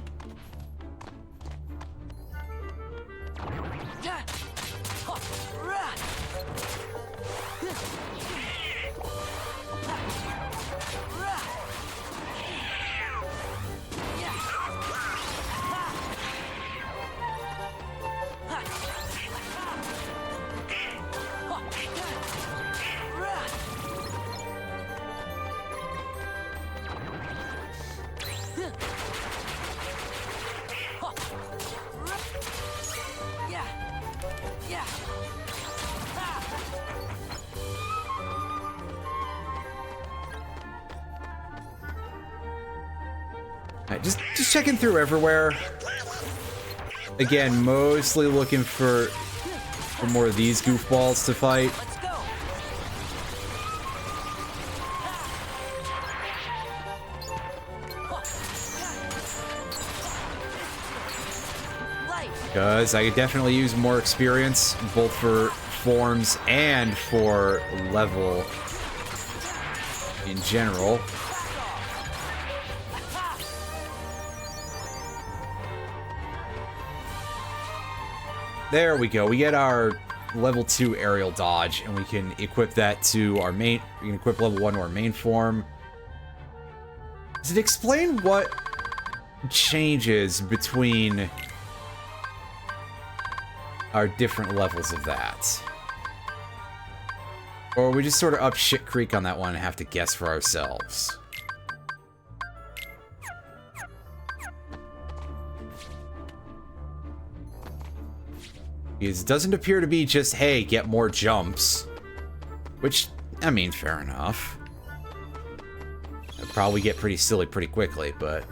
Just checking through everywhere. Again, mostly looking for more of these goofballs to fight. Because I could definitely use more experience, both for forms and for level in general. There we go. We get our level 2 aerial dodge, and we can equip that to our main... We can equip level 1 to our main form. Does it explain what changes between our different levels of that? Or we just sort of up shit creek on that one and have to guess for ourselves? It doesn't appear to be just, hey, get more jumps. Which, I mean, fair enough. I'd probably get pretty silly pretty quickly, but...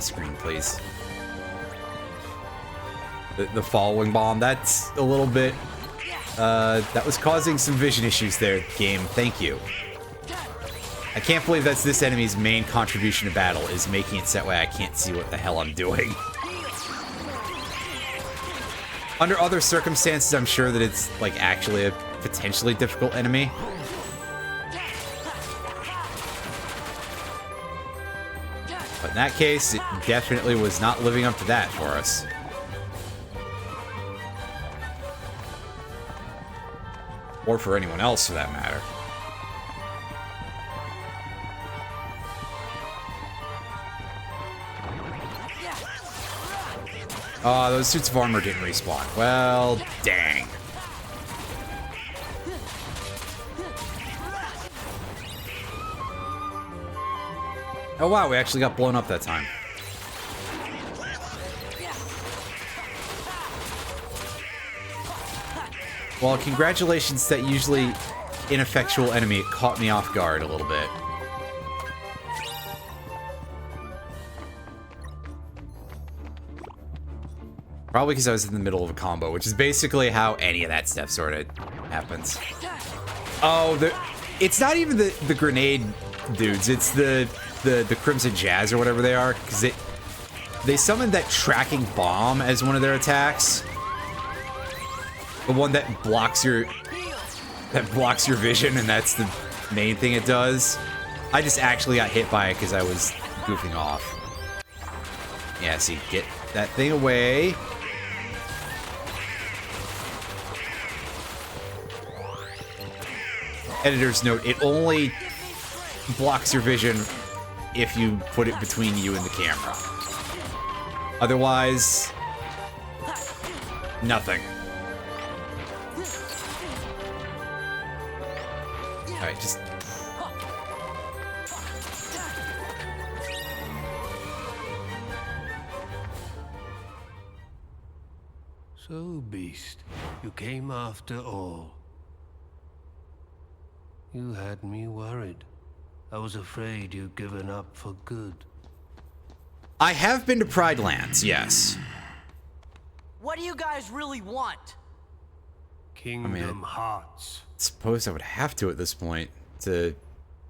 screen, please. The following bomb, that's a little bit, that was causing some vision issues there, game. Thank you. I can't believe that's this enemy's main contribution to battle, is making it so that way I can't see what the hell I'm doing. Under other circumstances, I'm sure that it's, like, actually a potentially difficult enemy. But in that case, it definitely was not living up to that for us. Or for anyone else, for that matter. Oh, those suits of armor didn't respawn. Well, dang. Oh wow, we actually got blown up that time. Well, congratulations to that usually ineffectual enemy. It caught me off guard a little bit. Probably because I was in the middle of a combo, which is basically how any of that stuff sort of happens. Oh, it's not even the grenade dudes. It's the Crimson Jazz or whatever they are, because they summoned that tracking bomb as one of their attacks. The one that blocks your vision, and that's the main thing it does. I just actually got hit by it because I was goofing off. Yeah, see, get that thing away. Editor's note, it only blocks your vision if you put it between you and the camera. Otherwise, nothing. Alright, just... So, Beast, you came after all. You had me worried. I was afraid you'd given up for good. I have been to Pride Lands, yes. What do you guys really want? Kingdom Hearts. I suppose I would have to at this point to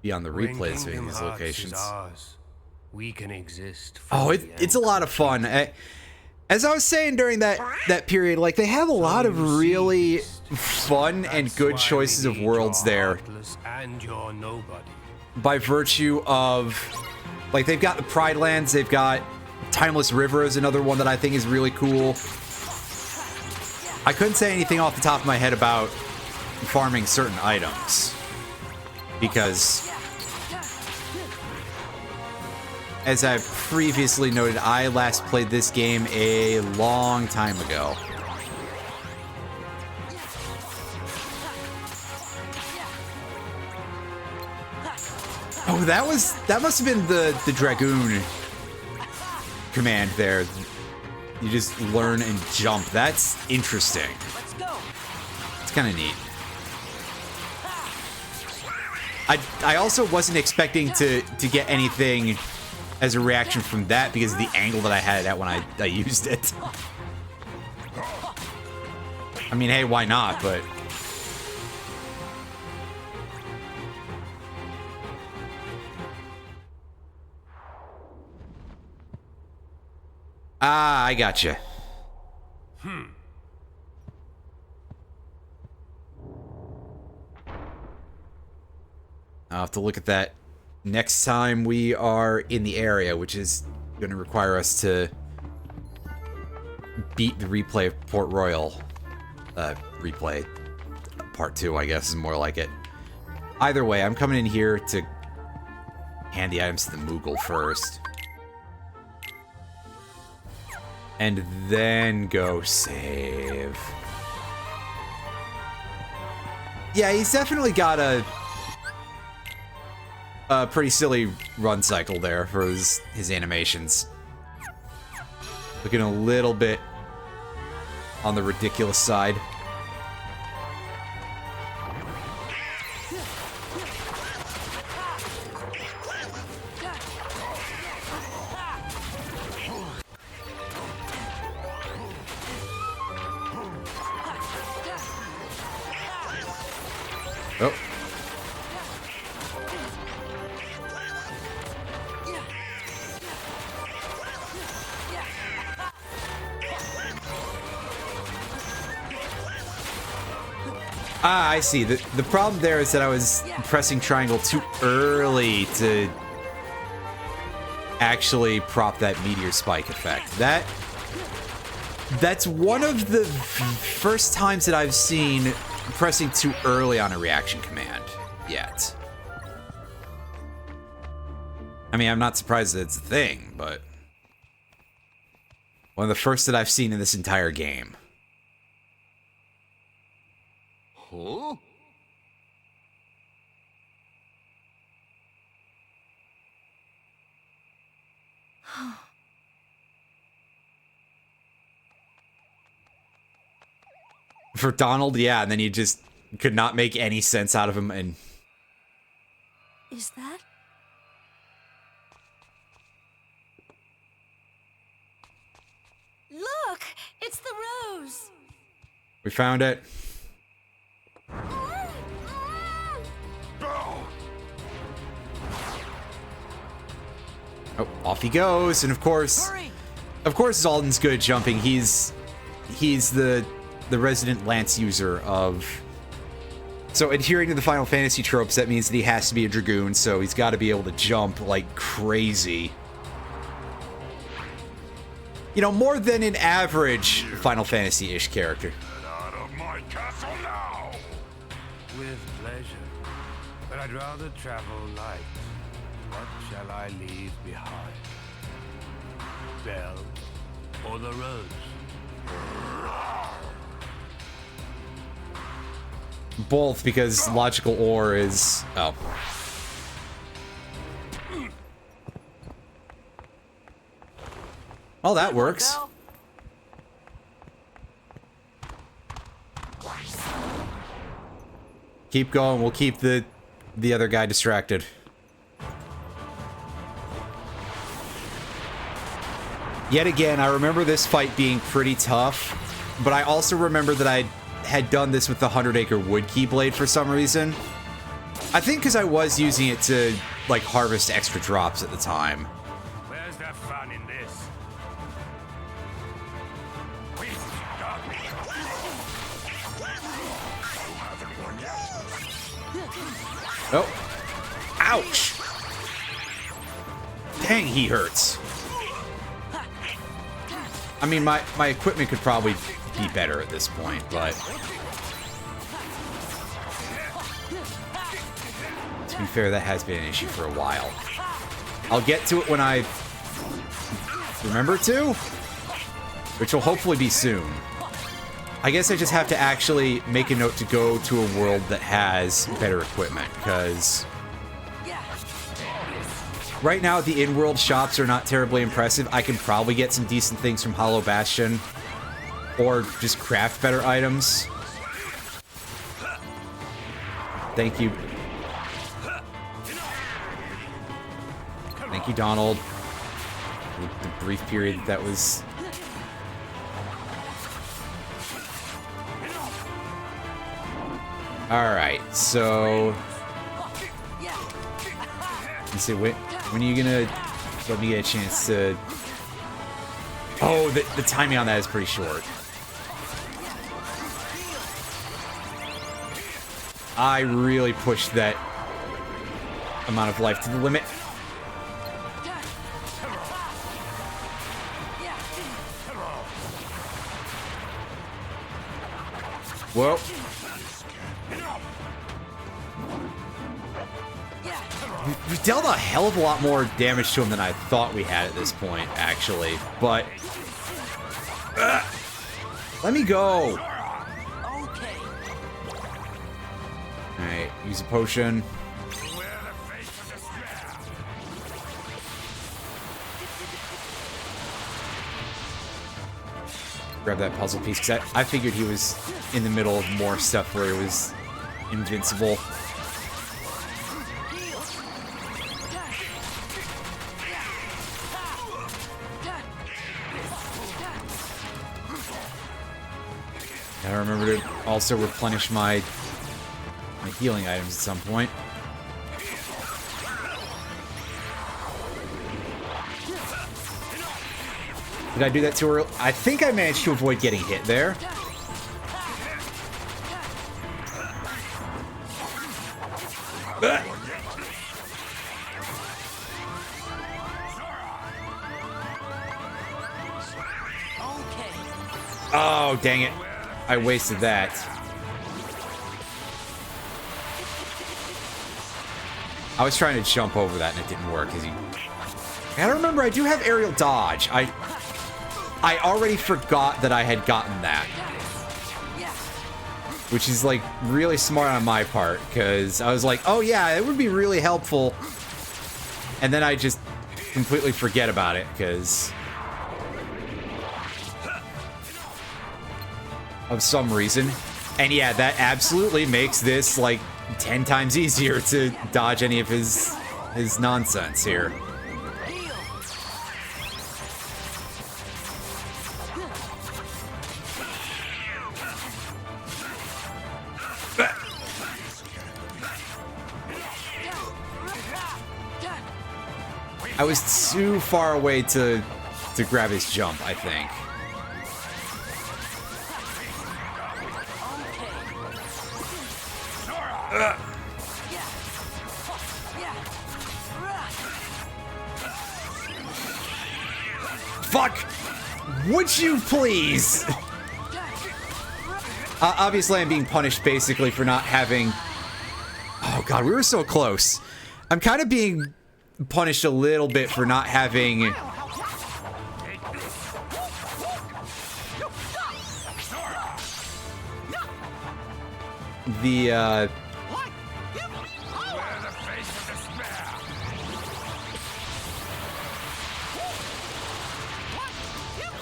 be on the replays of these locations. Ours, we can exist. Oh, it's a lot of fun. As I was saying during that period, like, they have a lot of really fun and good choices of worlds there. And you're nobody. By virtue of, like, they've got the Pride Lands, they've got Timeless River is another one that I think is really cool. I couldn't say anything off the top of my head about farming certain items, because, as I've previously noted, I last played this game a long time ago. Oh, that must have been the Dragoon command there. You just learn and jump. That's interesting. Let's go. It's kind of neat. I also wasn't expecting to get anything as a reaction from that because of the angle that I had it at when I used it. I mean, hey, why not? But I gotcha. I'll have to look at that next time we are in the area, which is going to require us to beat the replay of Port Royal. Replay part 2, I guess, is more like it. Either way, I'm coming in here to hand the items to the Moogle first. And then go save. Yeah, he's definitely got a pretty silly run cycle there for his animations. Looking a little bit on the ridiculous side. Oh. Ah, I see. The problem there is that I was pressing triangle too early to actually prop that meteor spike effect. That's one of the first times that I've seen pressing too early on a reaction command yet. I mean, I'm not surprised that it's a thing, but one of the first that I've seen in this entire game. Huh? For Donald, yeah, and then you just could not make any sense out of him, and... Is that? Look! It's the rose! We found it. Oh, off he goes, and of course, Hurry! Of course, Xaldin's good at jumping. He's the resident lance user of. So adhering to the Final Fantasy tropes, that means that he has to be a dragoon. So he's got to be able to jump like crazy. You know, more than an average Final Fantasy-ish character. Get out of my castle now! With pleasure. But I'd rather travel light. What shall I leave behind? Bell or the rose? Both, because logical ore is... Oh. Oh, that works. Keep going. We'll keep the other guy distracted. Yet again, I remember this fight being pretty tough, but I also remember that I had done this with the 100-acre wood keyblade for some reason. I think because I was using it to, like, harvest extra drops at the time. Where's the fun in this? Oh. Ouch! Dang, he hurts. I mean, my equipment could probably be better at this point, but... To be fair, that has been an issue for a while. I'll get to it when I remember to, which will hopefully be soon. I guess I just have to actually make a note to go to a world that has better equipment, because right now the in-world shops are not terribly impressive. I can probably get some decent things from Hollow Bastion, or just craft better items. Thank you. Thank you, Donald. The brief period that was... Alright, so... Let's see, when are you gonna let me get a chance to... Oh, the timing on that is pretty short. I really pushed that amount of life to the limit. Whoa. We dealt a hell of a lot more damage to him than I thought we had at this point, actually. But... let me go! Alright, use a potion. Grab that puzzle piece, because I figured he was in the middle of more stuff where it was invincible. I remember to also replenish my healing items at some point. Did I do that too early? I think I managed to avoid getting hit there. Oh, dang it. I wasted that. I was trying to jump over that and it didn't work. I gotta remember, I do have aerial dodge. I already forgot that I had gotten that. Which is, like, really smart on my part, because I was like, oh yeah, it would be really helpful. And then I just completely forget about it, because... of some reason. And yeah, that absolutely makes this, like, 10 times easier to dodge any of his nonsense here. I was too far away to to grab his jump, I think. Fuck! Would you please? Obviously, I'm being punished basically for not having... Oh god, we were so close. I'm kind of being punished a little bit for not having... the,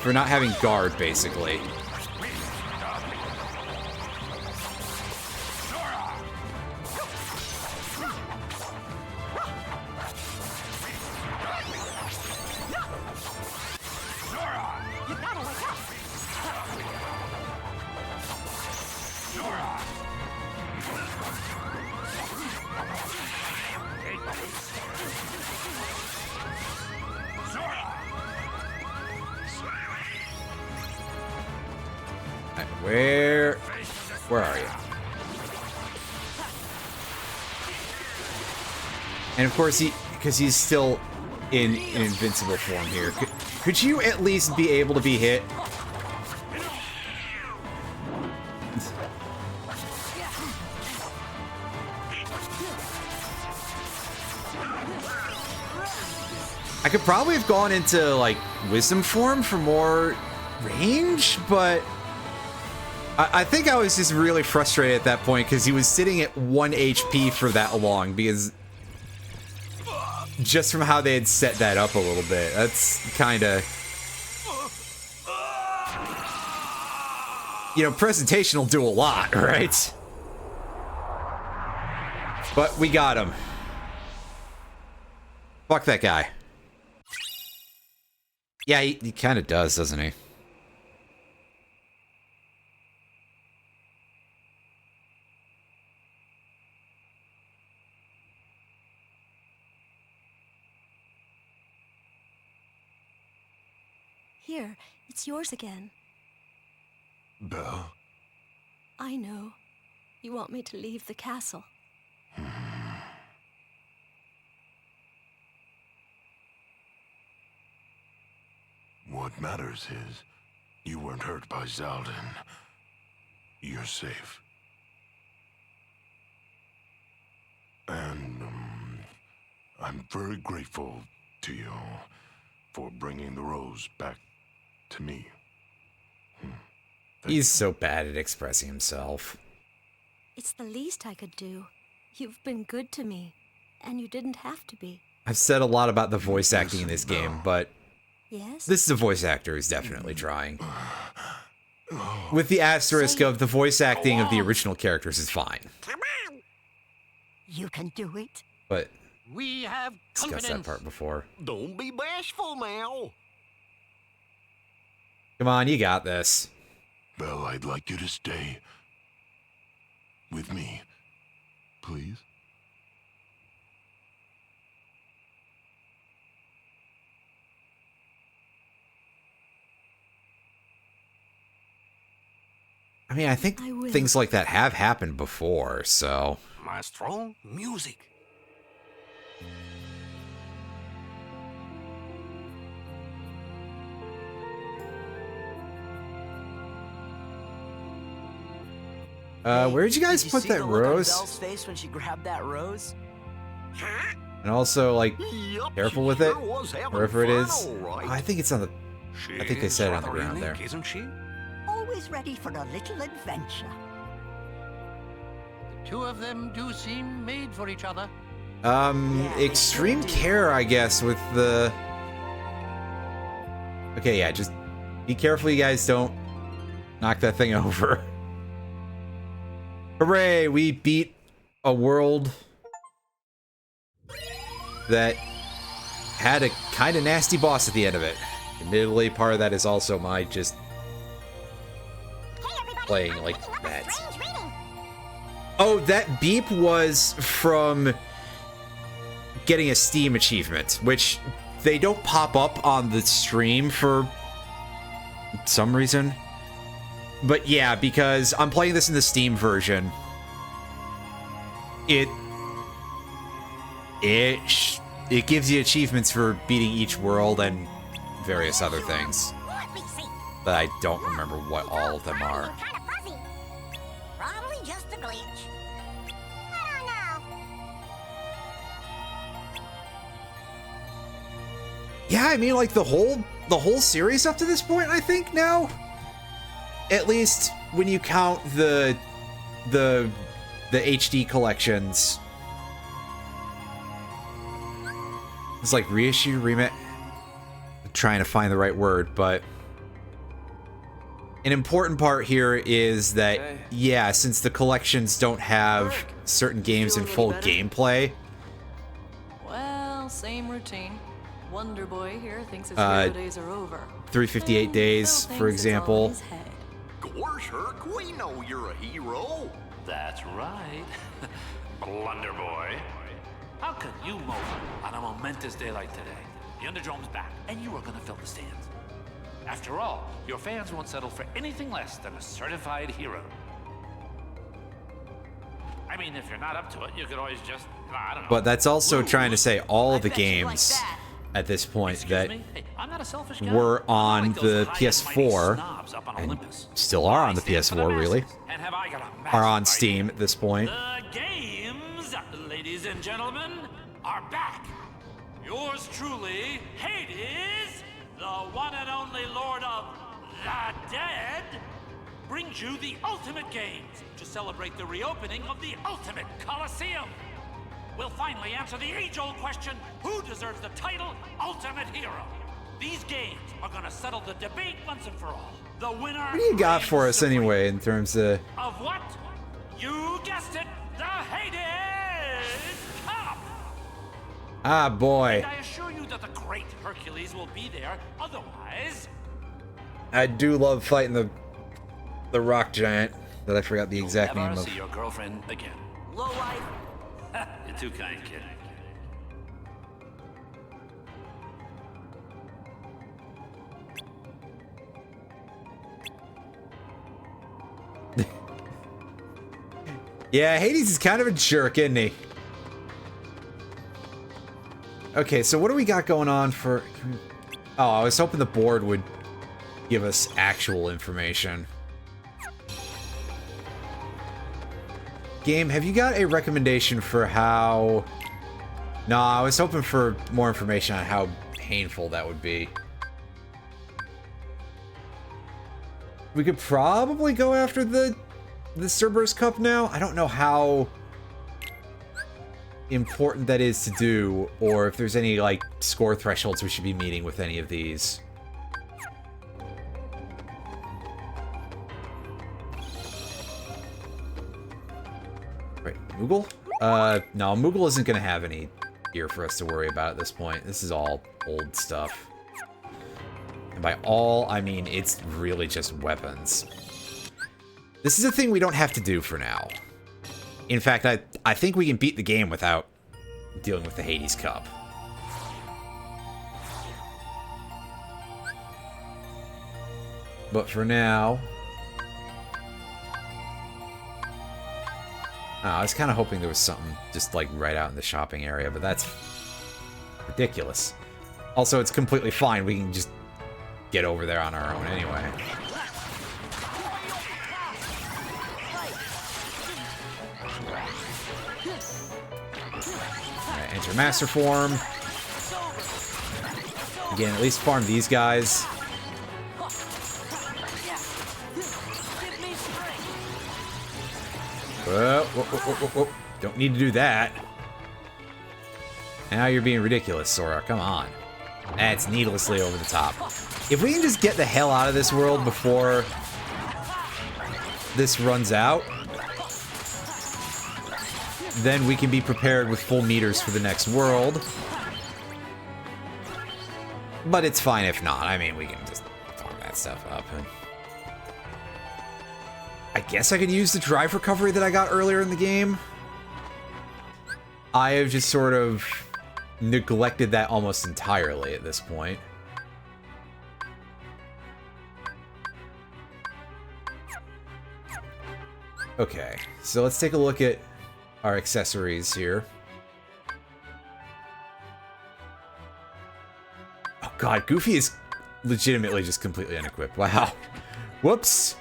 for not having guard, basically. Where are you? And of course, because he's still in invincible form here. Could you at least be able to be hit? I could probably have gone into, like, wisdom form for more range, but I think I was just really frustrated at that point because he was sitting at 1 HP for that long, because just from how they had set that up a little bit, that's kind of... You know, presentation will do a lot, right? But we got him. Fuck that guy. Yeah, he kind of does, doesn't he? Here, it's yours again. Belle? I know. You want me to leave the castle. What matters is you weren't hurt by Xaldin. You're safe. And, I'm very grateful to you for bringing the rose back to me. He's so bad at expressing himself. It's the least I could do. You've been good to me, and you didn't have to be. I've said a lot about the voice acting in this game, but Yes? this is a voice actor who's definitely trying. With the asterisk of the voice acting of the original characters is fine. Come on. You can do it. But We have discussed that part before. Don't be bashful now. Come on, you got this. Belle, I'd like you to stay with me, please. I mean, I think things like that have happened before, so... Maestro, music. Where did you guys put that rose? Belle's face when she grabbed that rose? And also, like, Yup, careful she with sure it, was having wherever it fun, is. all right. I think it's on the... I think they said it on the rather ground there. unique, isn't she? Always ready for a little adventure. Two of them do seem made for each other. Extreme care, I guess, with the... Okay, yeah, just be careful you guys don't knock that thing over. Hooray, we beat a world that had a kind of nasty boss at the end of it. Admittedly, part of that is also my just playing like that. Oh, that beep was from getting a Steam achievement, which they don't pop up on the stream for some reason. But yeah, because I'm playing this in the Steam version, it gives you achievements for beating each world and various other things. But I don't remember what all of them are. Probably just a glitch. I don't know. Yeah, I mean, like the whole series up to this point, I think now. At least when you count the HD collections. It's like reissue, remake. I'm trying to find the right word, but an important part here is that, yeah, since the collections don't have certain games in full gameplay. Well, same routine. Wonder Boy here thinks his hero days are over. 358 days, for example. Gosh, Herc, we know you're a hero. That's right. Blunder Boy. How could you mope on a momentous day like today? The Underdrome's back, and you are gonna fill the stands. After all, your fans won't settle for anything less than a certified hero. I mean, if you're not up to it, you could always just, I don't know. But that's also trying to say all of the games at this point that were on the PS4 and still are on the PS4, really, are on Steam at this point. The games, ladies and gentlemen, are back. Yours truly, Hades, the one and only Lord of the Dead, brings you the Ultimate Games to celebrate the reopening of the Ultimate Coliseum. We'll finally answer the age-old question, who deserves the title Ultimate Hero? These games are gonna settle the debate once and for all. The winner. What do you got for us anyway in terms of what? You guessed it, the Hades Cup. Ah, boy. And I assure you that the great Hercules will be there. Otherwise, I do love fighting the rock giant that I forgot the exact name of. See your girlfriend again. Low life. You're too kind, kid. Yeah, Hades is kind of a jerk, isn't he? Okay, so what do we got going on for... Oh, I was hoping the board would give us actual information. Game, have you got a recommendation for how... No, I was hoping for more information on how painful that would be. We could probably go after the Cerberus Cup now. I don't know how important that is to do, or if there's any, like, score thresholds we should be meeting with any of these. Right, Moogle? No, Moogle isn't gonna have any gear for us to worry about at this point. This is all old stuff. And by all, I mean it's really just weapons. This is a thing we don't have to do for now. In fact, I think we can beat the game without dealing with the Hades Cup. But for now... Oh, I was kind of hoping there was something just like right out in the shopping area, but that's ridiculous. Also, it's completely fine. We can just get over there on our own anyway. Alright, enter Master Form. Again, at least farm these guys. Whoa, whoa, whoa, whoa, whoa. Don't need to do that. Now you're being ridiculous, Sora. Come on. That's needlessly over the top. If we can just get the hell out of this world before this runs out, then we can be prepared with full meters for the next world. But it's fine if not. I mean, we can just farm that stuff up. I guess I could use the drive recovery that I got earlier in the game. I have just sort of neglected that almost entirely at this point. Okay, so let's take a look at our accessories here. Oh god, Goofy is legitimately just completely unequipped. Wow. Whoops.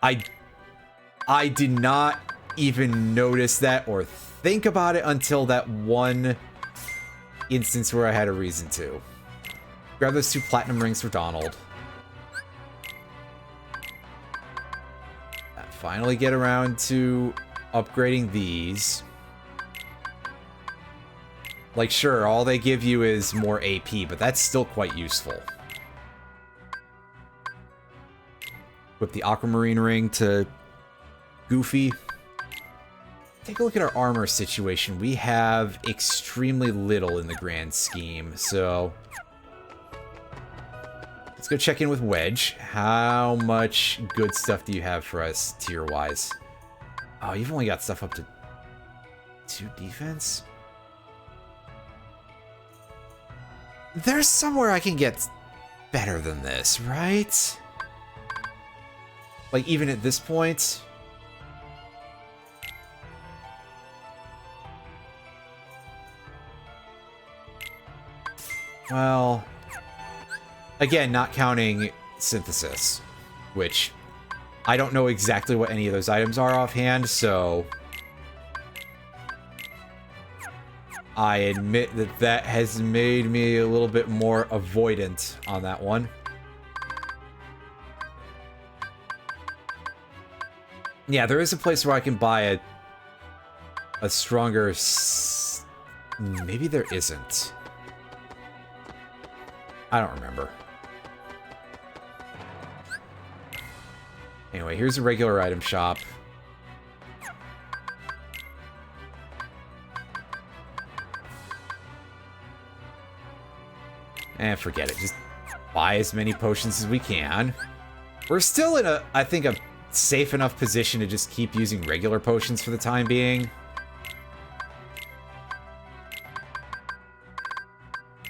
I did not even notice that or think about it until that one instance where I had a reason to. Grab those 2 platinum rings for Donald. Finally get around to upgrading these. Like, sure, all they give you is more AP, but that's still quite useful. Equip the Aquamarine ring to Goofy. Take a look at our armor situation. We have extremely little in the grand scheme, so let's go check in with Wedge. How much good stuff do you have for us tier-wise? Oh, you've only got stuff up to 2 defense? There's somewhere I can get better than this, right? Like, even at this point? Well, again, not counting synthesis, which I don't know exactly what any of those items are offhand, so I admit that that has made me a little bit more avoidant on that one. Yeah, there is a place where I can buy a stronger maybe there isn't. I don't remember. Anyway, here's a regular item shop. And forget it. Just buy as many potions as we can. We're still in I think, a safe enough position to just keep using regular potions for the time being.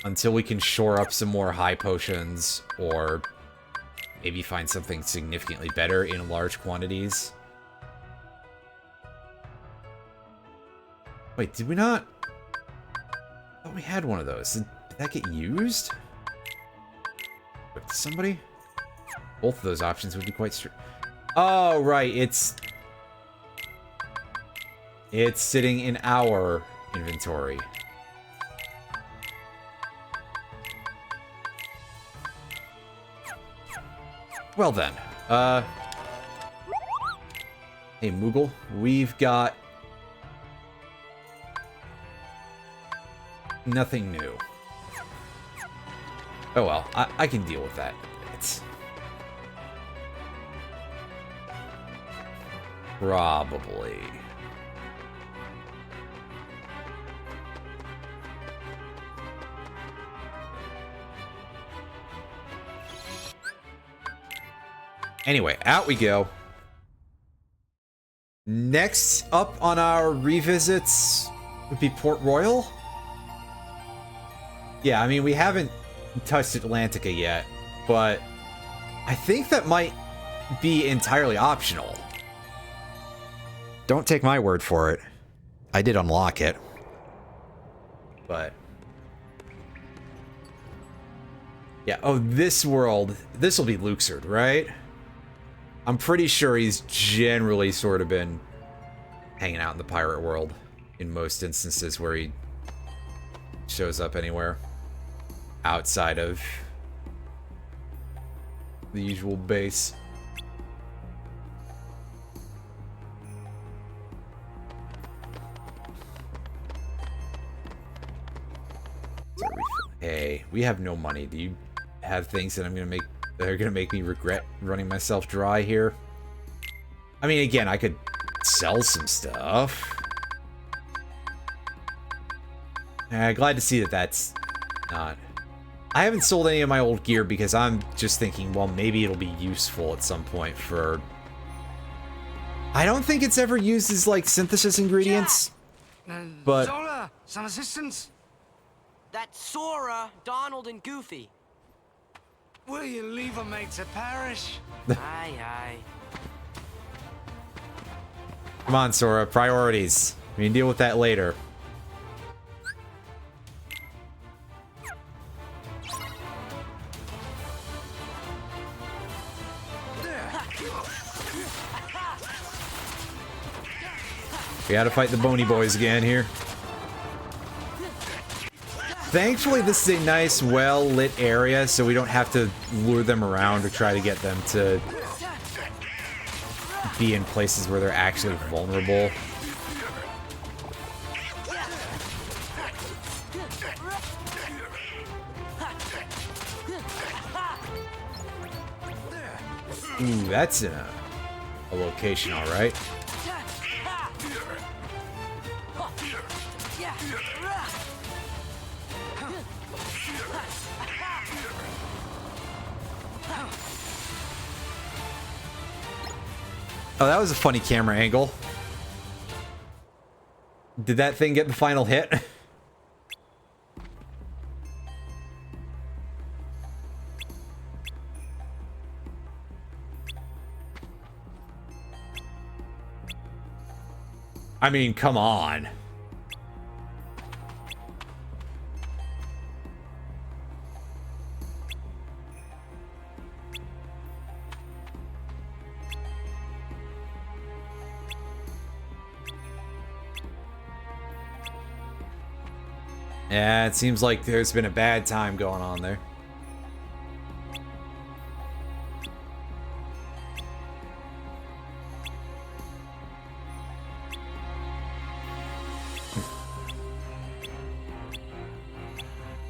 Until we can shore up some more high potions, or maybe find something significantly better in large quantities. Wait, did we not? I thought we had one of those. Did that get used? Wait, somebody? Both of those options would be quite oh, right, it's sitting in our inventory. Well then, hey Moogle, we've got nothing new. Oh well, I can deal with that. It's probably anyway, out we go. Next up on our revisits would be Port Royal. Yeah, I mean, we haven't touched Atlantica yet, but I think that might be entirely optional. Don't take my word for it. I did unlock it. But yeah, oh, this world, this will be Luxord, right? I'm pretty sure he's generally sort of been hanging out in the pirate world in most instances where he shows up anywhere outside of the usual base. Hey, we have no money. Do you have things that are gonna make me regret running myself dry here? I mean, again, I could sell some stuff. Glad to see that that's not. I haven't sold any of my old gear because I'm just thinking, well, maybe it'll be useful at some point for. I don't think it's ever used as like synthesis ingredients. But Zola, some assistance? That's Sora, Donald, and Goofy. Will you leave a mate to perish? Aye, aye. Come on, Sora. Priorities. We can deal with that later. We gotta fight the bony boys again here. Thankfully, this is a nice, well-lit area, so we don't have to lure them around or try to get them to be in places where they're actually vulnerable. Ooh, that's in a location, all right. Oh, that was a funny camera angle. Did that thing get the final hit? I mean, come on. Yeah, it seems like there's been a bad time going on there.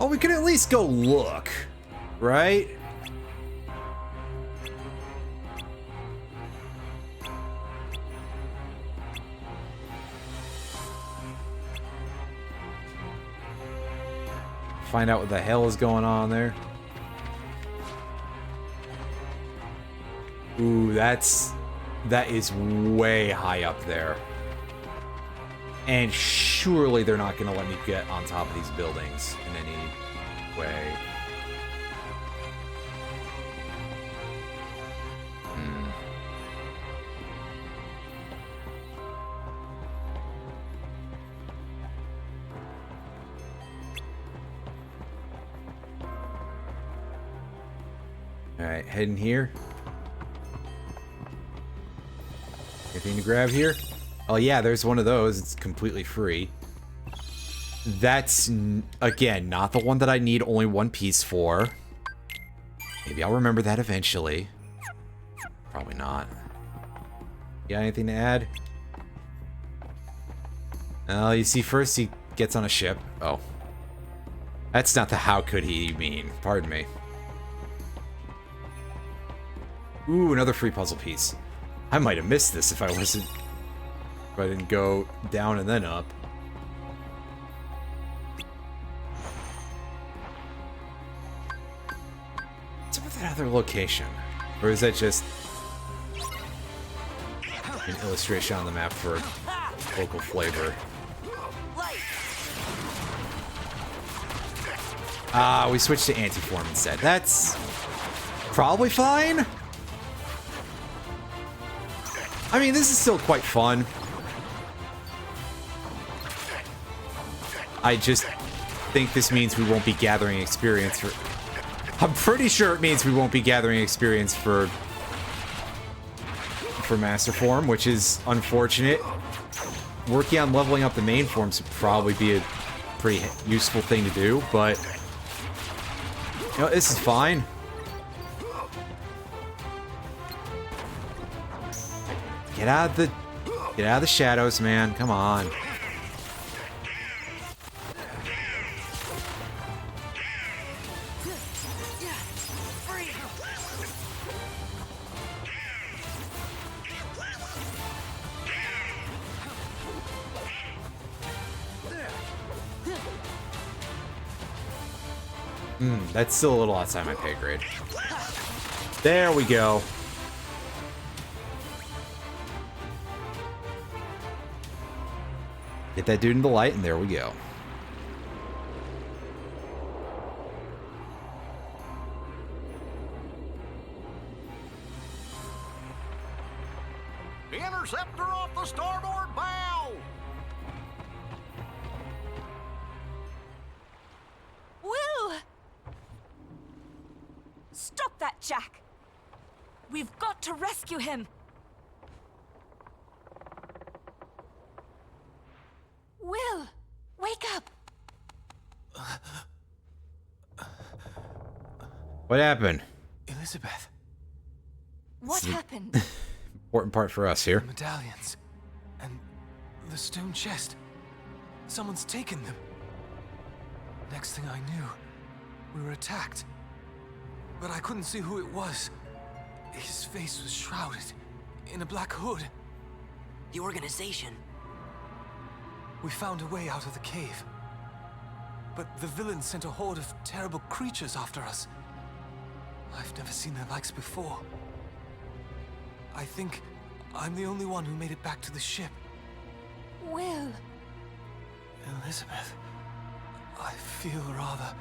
Oh, we could at least go look, right? Find out what the hell is going on there. Ooh, that is way high up there. And surely they're not going to let me get on top of these buildings in any way. Alright, heading here. Anything to grab here? Oh yeah, there's one of those. It's completely free. That's, again, not the one that I need only one piece for. Maybe I'll remember that eventually. Probably not. You got anything to add? Oh, you see, first he gets on a ship. Oh. That's not the how could he mean. Pardon me. Ooh, another free puzzle piece. I might have missed this if I didn't go down and then up. What's up with that other location? Or is that just an illustration on the map for local flavor? Ah, we switched to anti-form instead. That's probably fine. I mean, this is still quite fun. I just think this means we won't be gathering experience for... I'm pretty sure it means we won't be gathering experience for Master Form, which is unfortunate. Working on leveling up the main forms would probably be a pretty useful thing to do, but... You know, this is fine. Get out of the shadows, man. Come on. That's still a little outside my pay grade. There we go. Get that dude in the light, and there we go. interceptor off the starboard bow! Will! Stop that, Jack! We've got to rescue him! Will! Wake up! What happened? Elizabeth. What happened? Important part for us here. The medallions. And the stone chest. Someone's taken them. Next thing I knew, we were attacked. But I couldn't see who it was. His face was shrouded in a black hood. The organization. We found a way out of the cave. But the villains sent a horde of terrible creatures after us. I've never seen their likes before. I think I'm the only one who made it back to the ship. Will. Elizabeth, I feel rather...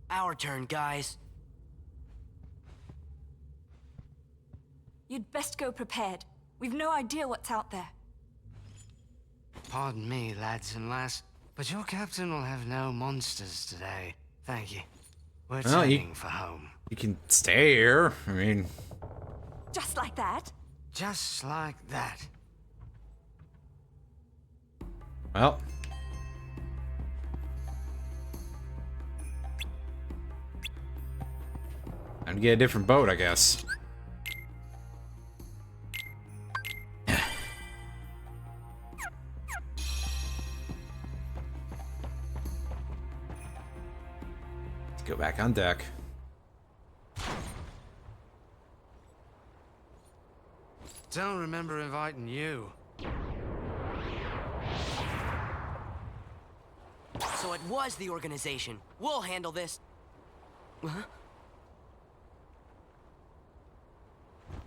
Our turn, guys. You'd best go prepared. We've no idea what's out there. Pardon me, lads and lass, but your captain will have no monsters today. Thank you. We're turning for home. You can stay here. I mean... Just like that? Just like that. Well... time to get a different boat, I guess. Let's go back on deck. Don't remember inviting you. So it was the organization. We'll handle this. Huh?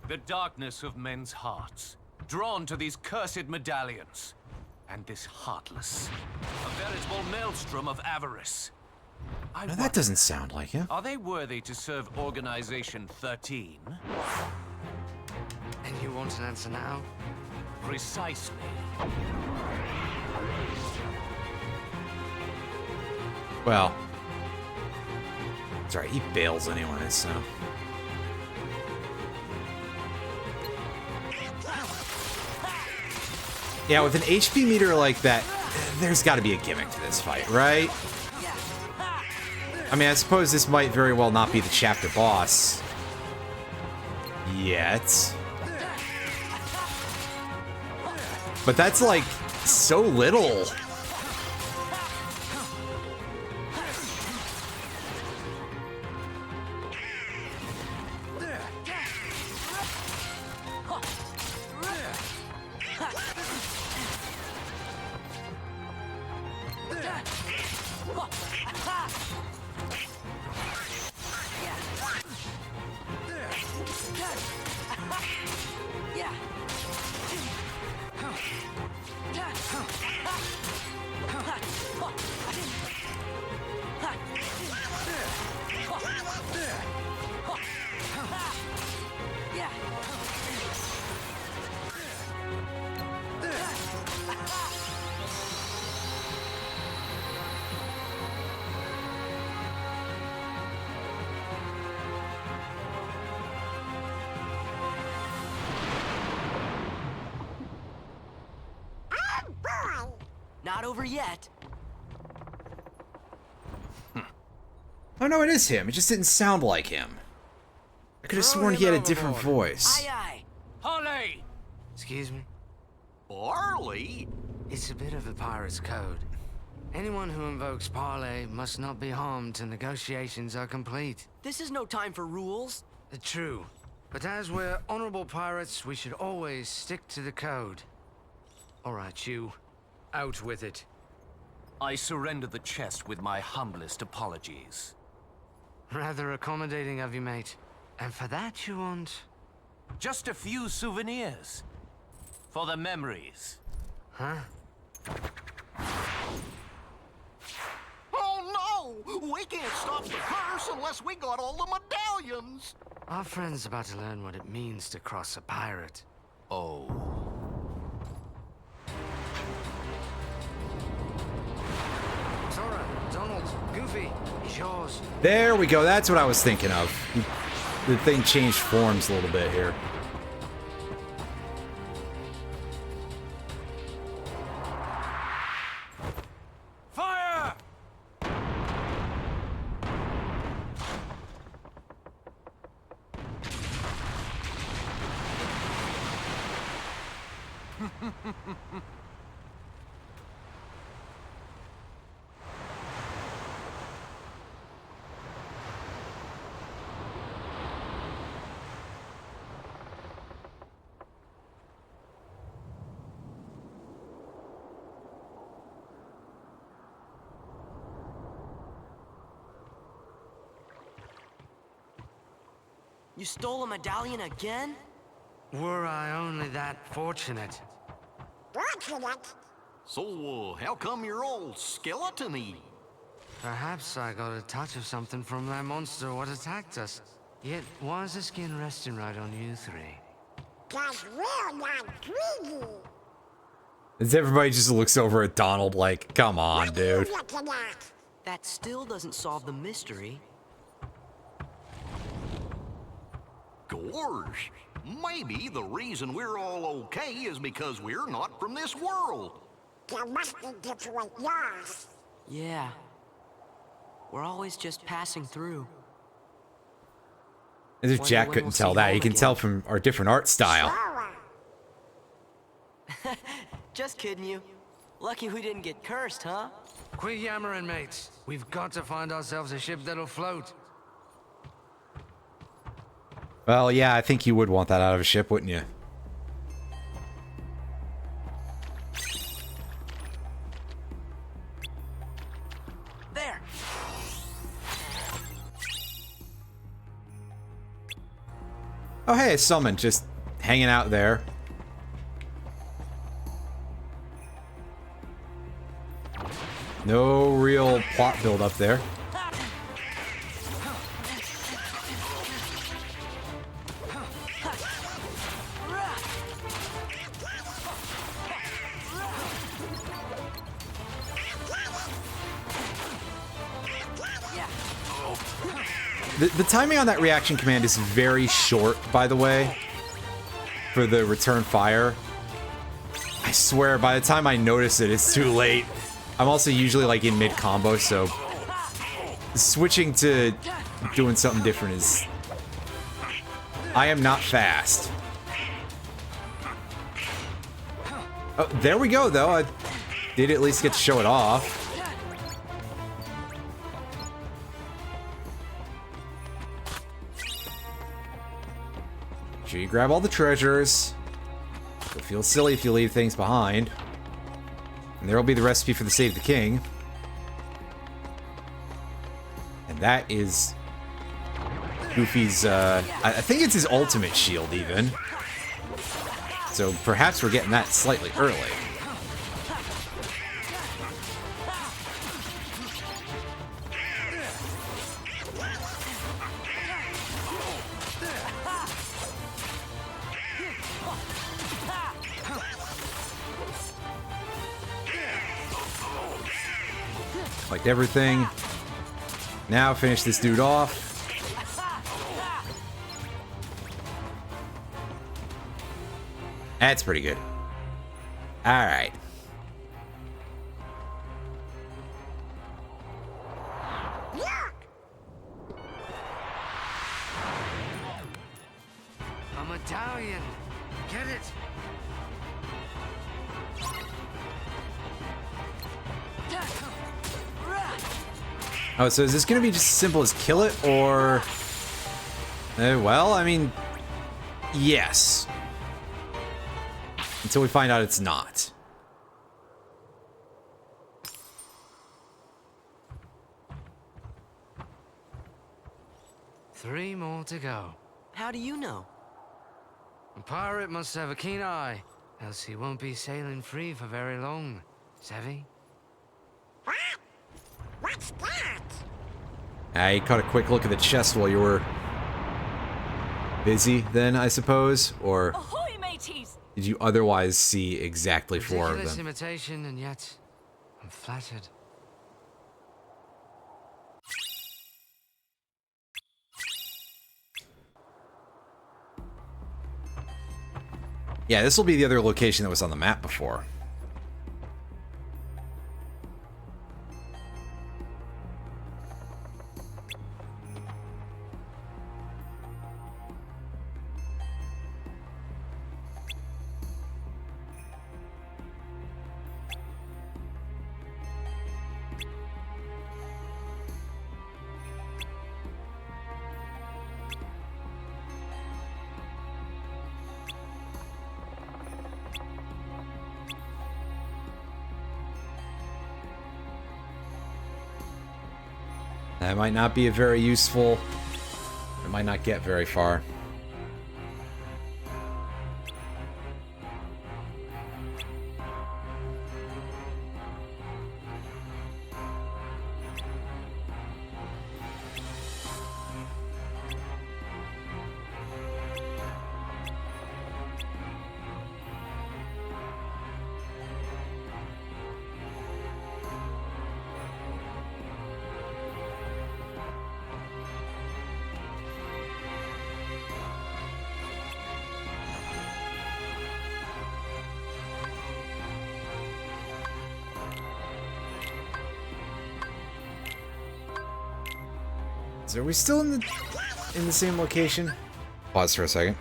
The darkness of men's hearts, drawn to these cursed medallions, and this heartless, a veritable maelstrom of avarice. No, that doesn't sound like him. Are they worthy to serve Organization 13? And you want an answer now? Precisely. Well, it's alright, he bails anyway, so... Yeah, with an HP meter like that, there's got to be a gimmick to this fight, right? I mean, I suppose this might very well not be the chapter boss yet. But that's like so little. Not over yet. Oh no, it is him. It just didn't sound like him. I could have sworn he had a different voice. Aye, aye. Harley! Excuse me? Barley? It's a bit of a pirate's code. Anyone who invokes parley must not be harmed till negotiations are complete. This is no time for rules. True. But as we're honorable pirates, we should always stick to the code. All right, you. Out with it. I surrender the chest with my humblest apologies. Rather accommodating of you, mate. And for that you want... Just a few souvenirs. For the memories. Huh? Oh no! We We can't stop the curse unless we got all the medallions. Our friend's about to learn what it means to cross a pirate. Oh. Sora, Donald, Goofy, it's yours. There we go. That's what I was thinking of. The thing changed forms a little bit here. Fire! You stole a medallion again? Were I only that fortunate. Fortunate? So, how come you're all skeleton-y? Perhaps I got a touch of something from that monster what attacked us. Yet, why is the skin resting right on you three? 'Cause we're not greedy. As everybody just looks over at Donald like, come on, dude. Looking at? That still doesn't solve the mystery. Gorge, maybe the reason we're all okay is because we're not from this world. There must be different laws. Yeah. We're always just passing through. As if Wonder Jack when couldn't we'll tell see that. home You can again. tell from our different art style. Sora. Just kidding you. Lucky we didn't get cursed, huh? Quit yammering, mates. We've got to find ourselves a ship that'll float. Well, yeah, I think you would want that out of a ship, wouldn't you? There. Oh, hey, a summon just hanging out there. No real plot build up there. The timing on that reaction command is very short, by the way, for the return fire. I swear, by the time I notice it, it's too late. I'm also usually like in mid-combo, so switching to doing something different is... I am not fast. Oh, there we go, though. I did at least get to show it off. Sure you grab all the treasures. You'll feel silly if you leave things behind. And there'll be the recipe for the Save the King. And that is Goofy's, I think it's his ultimate shield, even. So perhaps we're getting that slightly early. Like everything. Now finish this dude off. That's pretty good. All right. A medallion. Get it. Oh, so is this gonna be just as simple as kill it, or... well, I mean... yes. Until we find out it's not. Three more to go. How do you know? A pirate must have a keen eye, else he won't be sailing free for very long. Savvy? What? What's that? I caught a quick look at the chest while you were busy then, I suppose? Or Ahoy, mateys! did you otherwise see exactly 4 of Ridiculous them? imitation, and yet I'm flattered. Yeah, this will be the other location that was on the map before. That might not be a very useful... It might not get very far. Are we still in the same location? Pause for a second.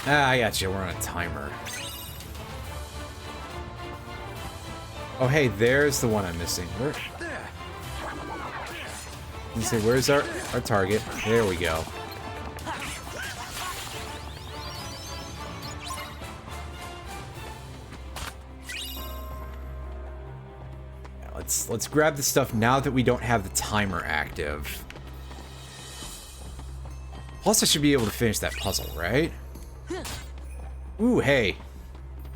Ah, I got you. We're on a timer. Oh, hey, there's the one I'm missing. Where? You say, where's our target? There we go. Let's grab the stuff now that we don't have the timer active. Plus, I should be able to finish that puzzle, right? Ooh, hey.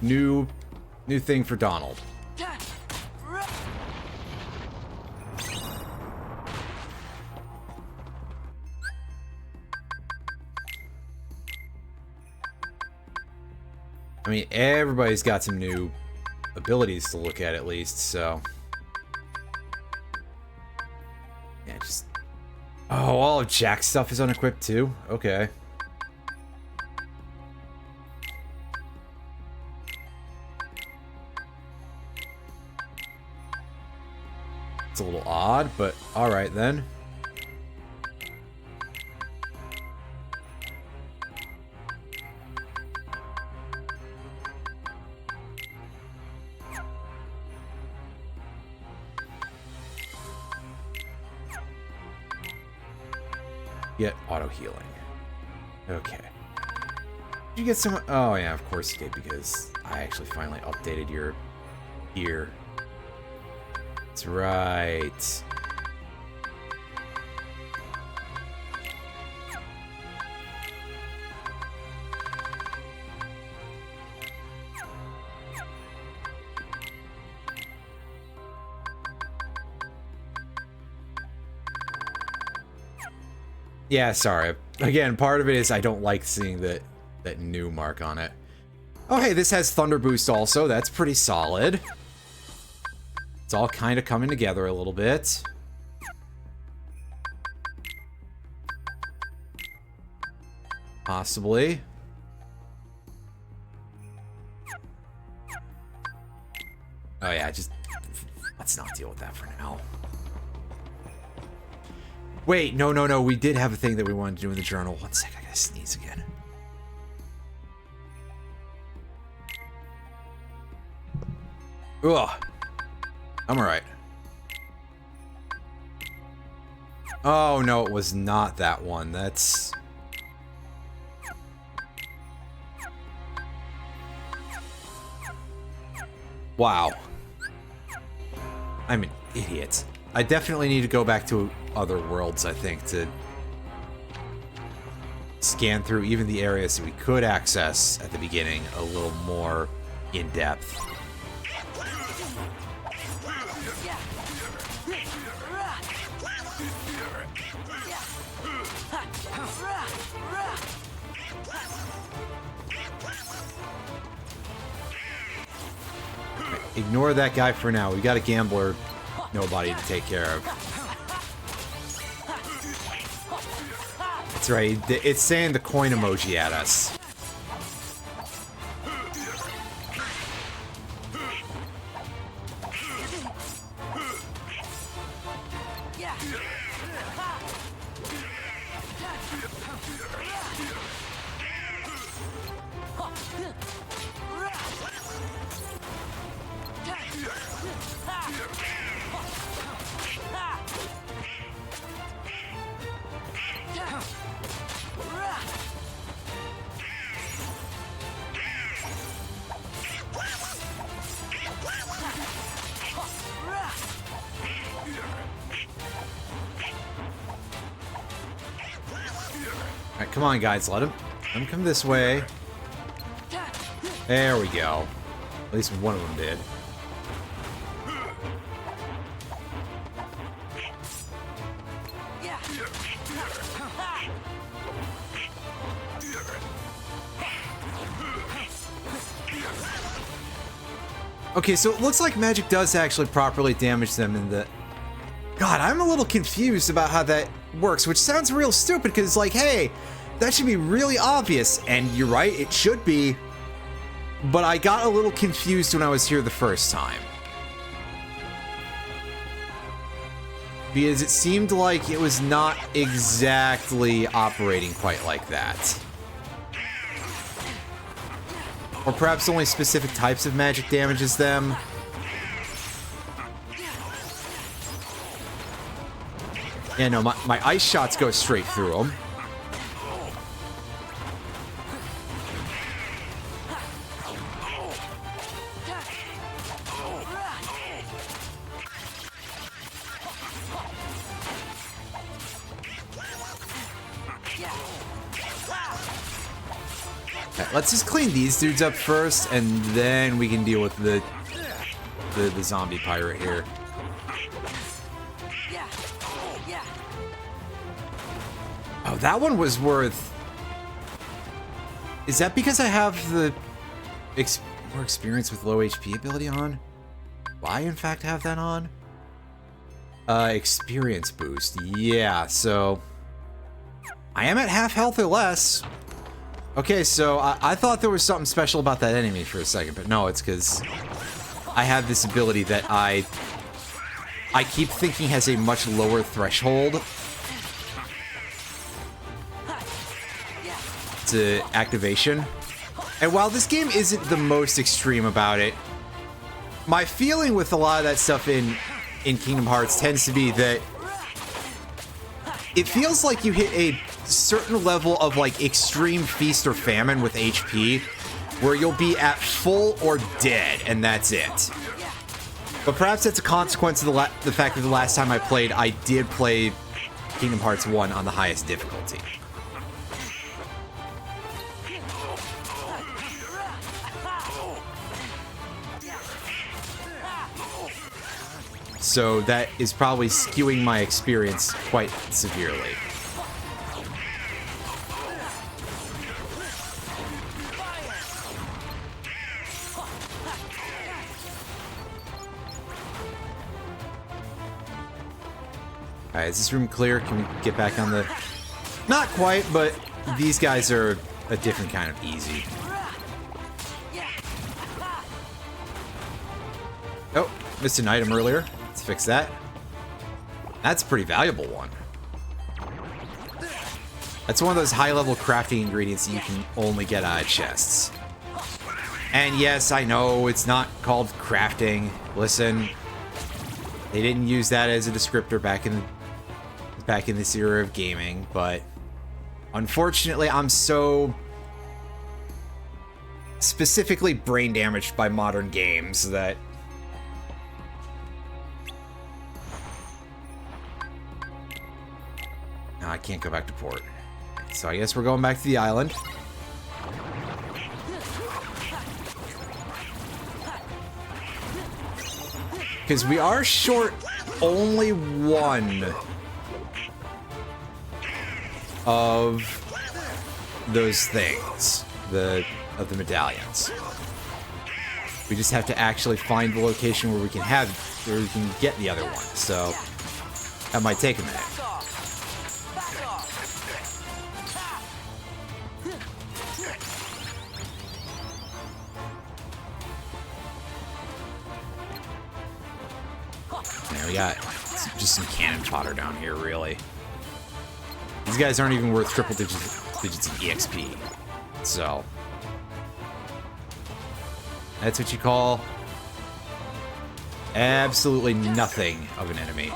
New thing for Donald. I mean, everybody's got some new abilities to look at least, so... Yeah, just... Oh, all of Jack's stuff is unequipped too? Okay. It's a little odd, but alright then. Get auto healing. Okay. Did you get some? Oh yeah, of course you did, because I actually finally updated your gear. That's right. Yeah, sorry. Again, part of it is I don't like seeing that new mark on it. Oh, hey, this has Thunder Boost also. That's pretty solid. It's all kind of coming together a little bit. Possibly. Oh, yeah, just... Let's not deal with that for now. Wait, no. We did have a thing that we wanted to do in the journal. One sec, I gotta sneeze again. Ugh. I'm alright. Oh, no, it was not that one. That's... Wow. I'm an idiot. I definitely need to go back to other worlds, I think, to scan through even the areas that we could access at the beginning a little more in depth. Ignore that guy for now. We got a gambler nobody to take care of. That's right. It's saying the coin emoji at us. Alright, come on, guys. Let him come this way. There we go. At least one of them did. Okay, so it looks like magic does actually properly damage them in the... God, I'm a little confused about how that works, which sounds real stupid because, like, hey, that should be really obvious. And you're right, it should be. But I got a little confused when I was here the first time. Because it seemed like it was not exactly operating quite like that. Or perhaps only specific types of magic damages them. Yeah, no, my ice shots go straight through them. Okay, let's just clean these dudes up first, and then we can deal with the zombie pirate here. Oh, that one was worth... Is that because I have the more experience with low HP ability on? Do I, in fact, have that on? Experience boost. Yeah, so... I am at half health or less. Okay, so I thought there was something special about that enemy for a second, but no, it's because I have this ability that I keep thinking has a much lower threshold to activation. And while this game isn't the most extreme about it, my feeling with a lot of that stuff in Kingdom Hearts tends to be that it feels like you hit a certain level of like extreme feast or famine with HP where you'll be at full or dead, and that's it. But perhaps that's a consequence of the fact that the last time I played, I did play Kingdom Hearts 1 on the highest difficulty. So that is probably skewing my experience quite severely. Alright, is this room clear? Can we get back on the... Not quite, but these guys are a different kind of easy. Oh, missed an item earlier. Let's fix that. That's a pretty valuable one. That's one of those high-level crafting ingredients that you can only get out of chests. And yes, I know it's not called crafting. Listen, they didn't use that as a descriptor back in this era of gaming, but unfortunately, I'm so specifically brain damaged by modern games that I can't go back to port. So I guess we're going back to the island. Because we are short only one of those things, of the medallions. We just have to actually find the location where we can get the other one. So that might take a minute. We got just some cannon fodder down here, really. These guys aren't even worth triple digits of EXP. So that's what you call absolutely nothing of an enemy.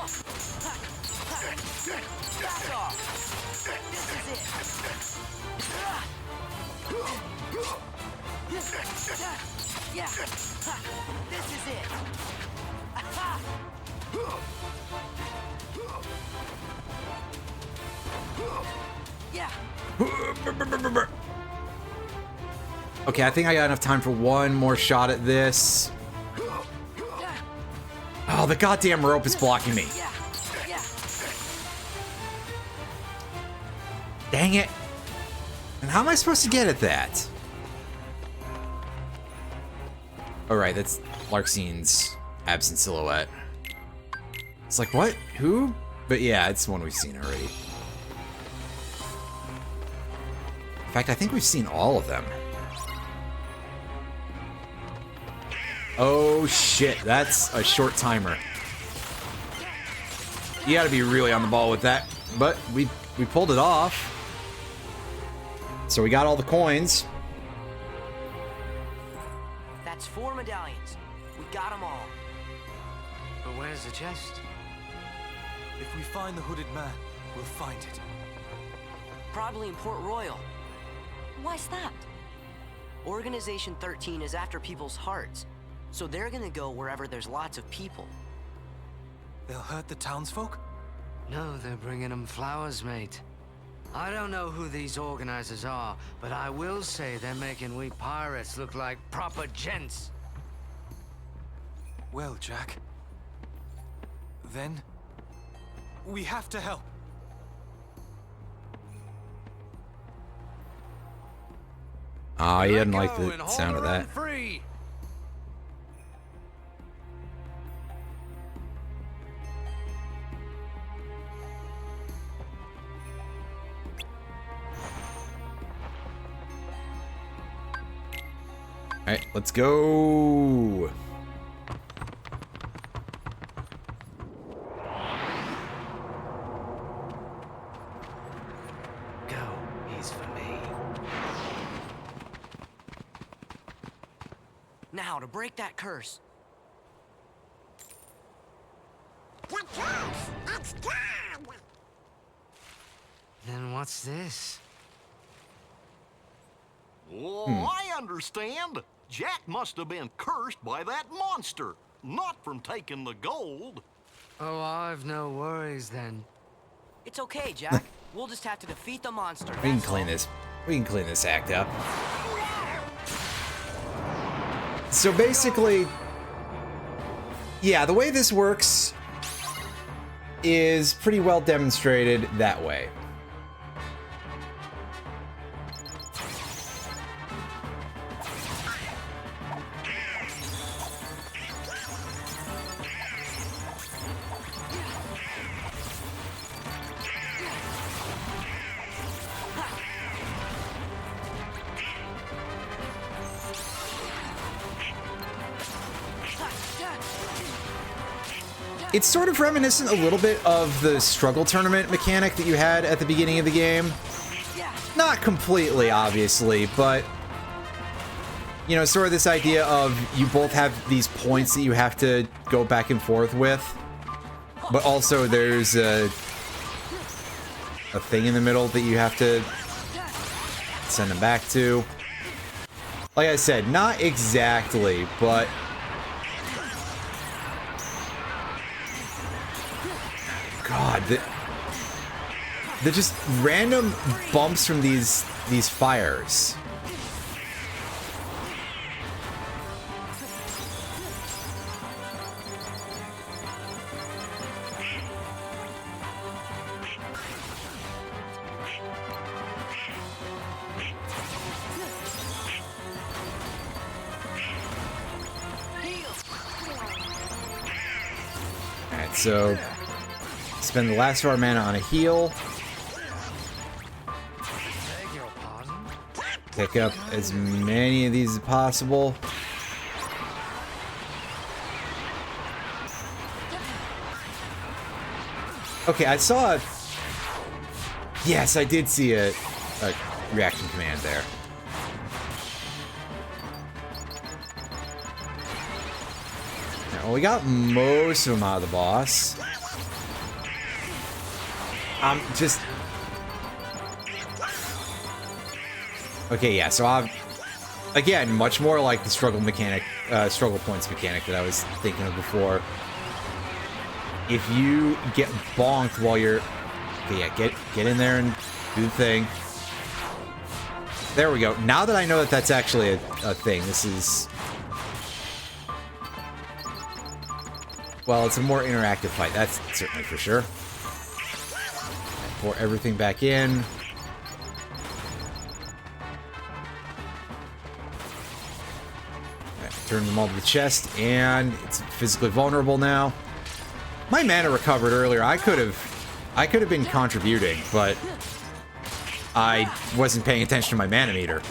Okay, I think I got enough time for one more shot at this. Oh, the goddamn rope is blocking me. Dang it. And how am I supposed to get at that? Alright, that's Larxine's absent silhouette. It's like, what? Who? But yeah, it's one we've seen already. In fact, I think we've seen all of them. Oh shit, that's a short timer. You gotta be really on the ball with that. But we pulled it off. So we got all the coins. That's 4 medallions. We got them all. But where's the chest? If we find the hooded man, we'll find it. Probably in Port Royal. Why's that? Organization 13 is after people's hearts. So they're gonna go wherever there's lots of people. They'll hurt the townsfolk? No, they're bringing them flowers, mate. I don't know who these organizers are, but I will say they're making we pirates look like proper gents. Well, Jack. Then we have to help. Ah, he didn't like the sound of that. Free. Alright, let's go. Go, he's for me. Now, to break that curse. The curse! It's gone! Then what's this? Oh, I understand. Jack must have been cursed by that monster, not from taking the gold. Oh, I've no worries then. It's okay, Jack. We'll just have to defeat the monster. We can clean this. We can clean this act up. So basically, yeah, the way this works is pretty well demonstrated that way. It's sort of reminiscent a little bit of the struggle tournament mechanic that you had at the beginning of the game. Not completely, obviously, but you know, sort of this idea of you both have these points that you have to go back and forth with, but also there's a thing in the middle that you have to send them back to. Like I said, not exactly, but God, the just random bumps from these fires. so spend the last of our mana on a heal. Pick up as many of these as possible. Okay, I saw a... Yes, I did see a reaction command there. Well, we got most of them out of the boss. Just... Okay, yeah, so again, much more like the struggle mechanic, struggle points mechanic that I was thinking of before. If you get bonked while you're... Okay, yeah, get in there and do the thing. There we go. Now that I know that that's actually a thing, this is... Well, it's a more interactive fight, that's certainly for sure. Pour everything back in. Turn them all to the chest, and it's physically vulnerable now. My mana recovered earlier. I could have been contributing, but I wasn't paying attention to my mana meter.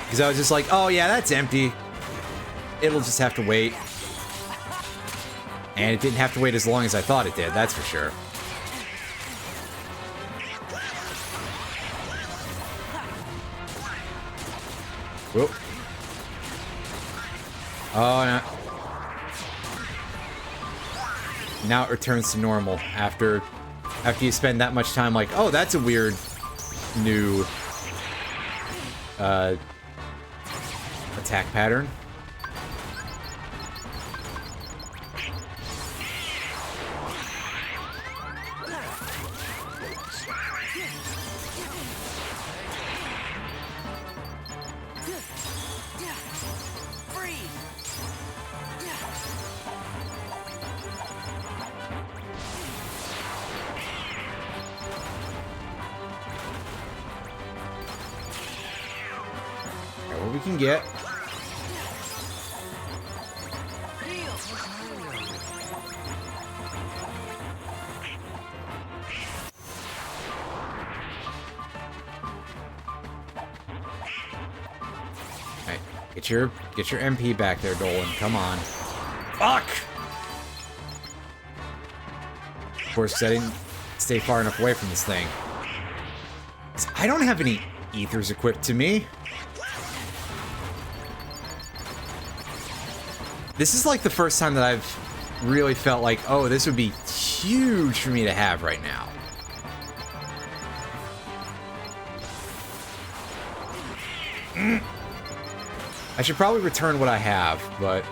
Because I was just like, oh yeah, that's empty. It'll just have to wait. And it didn't have to wait as long as I thought it did, that's for sure. Whoop. Oh, no. Now it returns to normal after you spend that much time like, oh, that's a weird new attack pattern. We can get. Alright, get your MP back there, Dolan. Come on. Fuck! Of course, I didn't stay far enough away from this thing. I don't have any ethers equipped to me. This is like the first time that I've really felt like, oh, this would be huge for me to have right now. I should probably return what I have, but...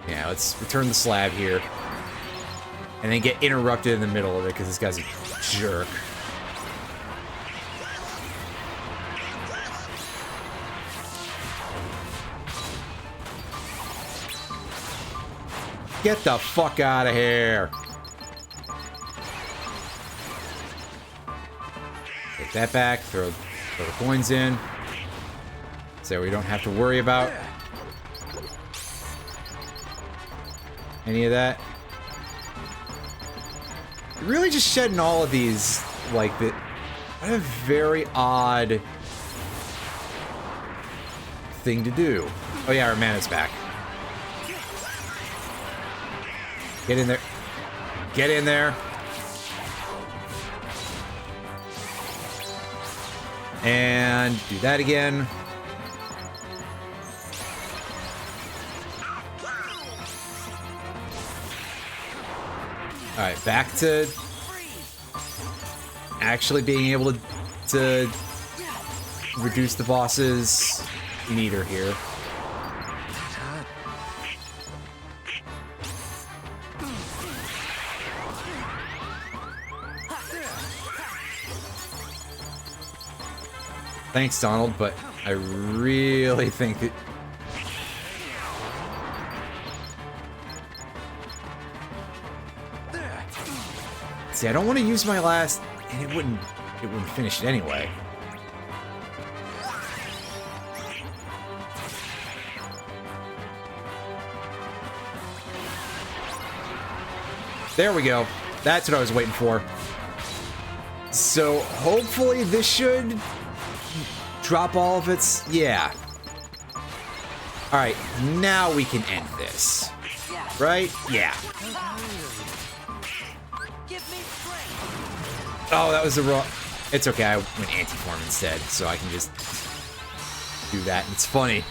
Yeah, let's return the slab here. And then get interrupted in the middle of it, because this guy's a jerk. Get the fuck out of here. Take that back, throw the coins in. So we don't have to worry about any of that. Really just shedding all of these, like, what a very odd thing to do. Oh yeah, our mana's back. Get in there. Get in there. And do that again. Alright, back to actually being able to reduce the boss's meter here. Thanks, Donald, but I really think that... See, I don't want to use my last... And it wouldn't finish it anyway. There we go. That's what I was waiting for. So hopefully this should drop all of its... Yeah. Alright, now we can end this. Right? Yeah. Oh, that was the wrong... It's okay, I went anti-form instead, so I can just do that. It's funny.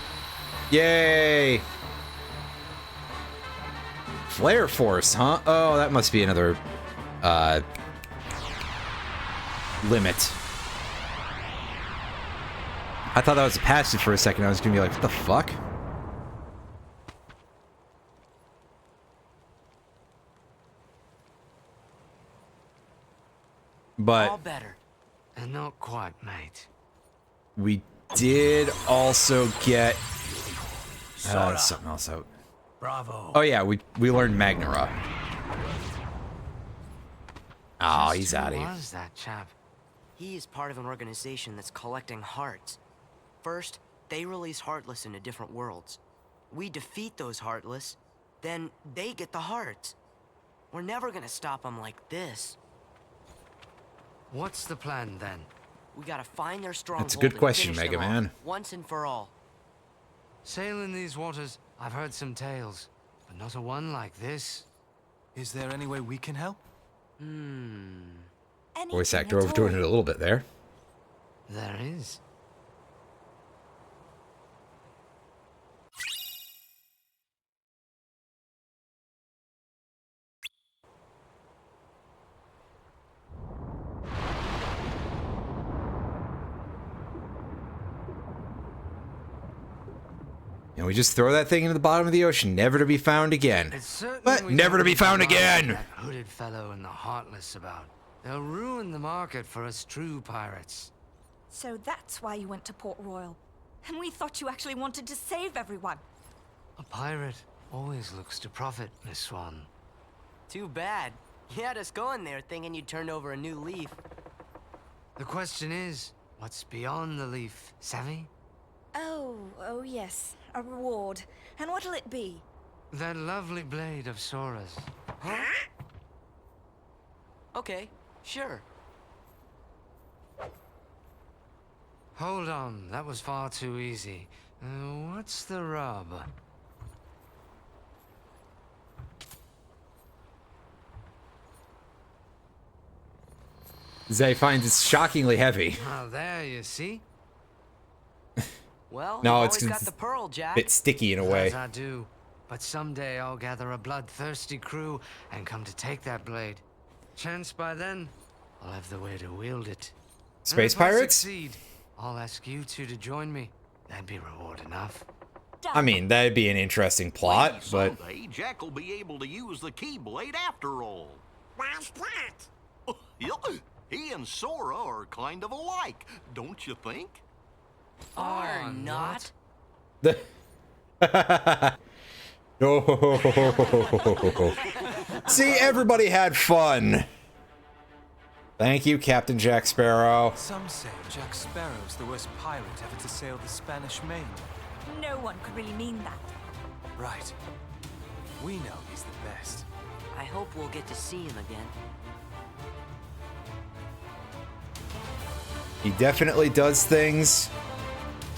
Yay! Flare Force, huh? Oh, that must be another, limit. I thought that was a passive for a second. I was gonna be like, what the fuck? But... All better. And not quite, mate. We did also get Sora. something else out. Bravo. Oh yeah, we learned Magnera. Oh, he's out of here. Who was that chap? He is part of an organization that's collecting hearts. First, they release Heartless into different worlds. We defeat those Heartless, then they get the hearts. We're never gonna stop them like this. What's the plan, then? We gotta find their stronghold. That's a good and question, finish Mega them Man. off, once and for all. Sailing these waters, I've heard some tales, but not a one like this. Is there any way we can help? Voice actor overdoing it a little bit there. There is. And we just throw that thing into the bottom of the ocean, never to be found again. But never to be found again! That hooded fellow and the Heartless about. They'll ruin the market for us true pirates. So that's why you went to Port Royal. And we thought you actually wanted to save everyone. A pirate always looks to profit, Miss Swan. Too bad. You had us going there thinking you'd turned over a new leaf. The question is, what's beyond the leaf, savvy? Oh yes. A reward. And what'll it be? That lovely blade of Sora's. Huh? Okay, sure. Hold on, that was far too easy. What's the rub? Zay finds it's shockingly heavy. Oh, there you see. Well, No, you it's always got the pearl, Jack. a bit sticky in a way. As I do. But someday I'll gather a bloodthirsty crew and come to take that blade. Chance by then, I'll have the way to wield it. Space And if I pirates? succeed, I'll ask you two to join me. That'd be reward enough. I mean, that'd be an interesting plot, but... Someday, Jack will be able to use the Keyblade after all. Why's that? He and Sora are kind of alike, don't you think? Are not. No. See, everybody had fun. Thank you, Captain Jack Sparrow. Some say Jack Sparrow's the worst pirate ever to sail the Spanish Main. No one could really mean that. Right. We know he's the best. I hope we'll get to see him again. He definitely does things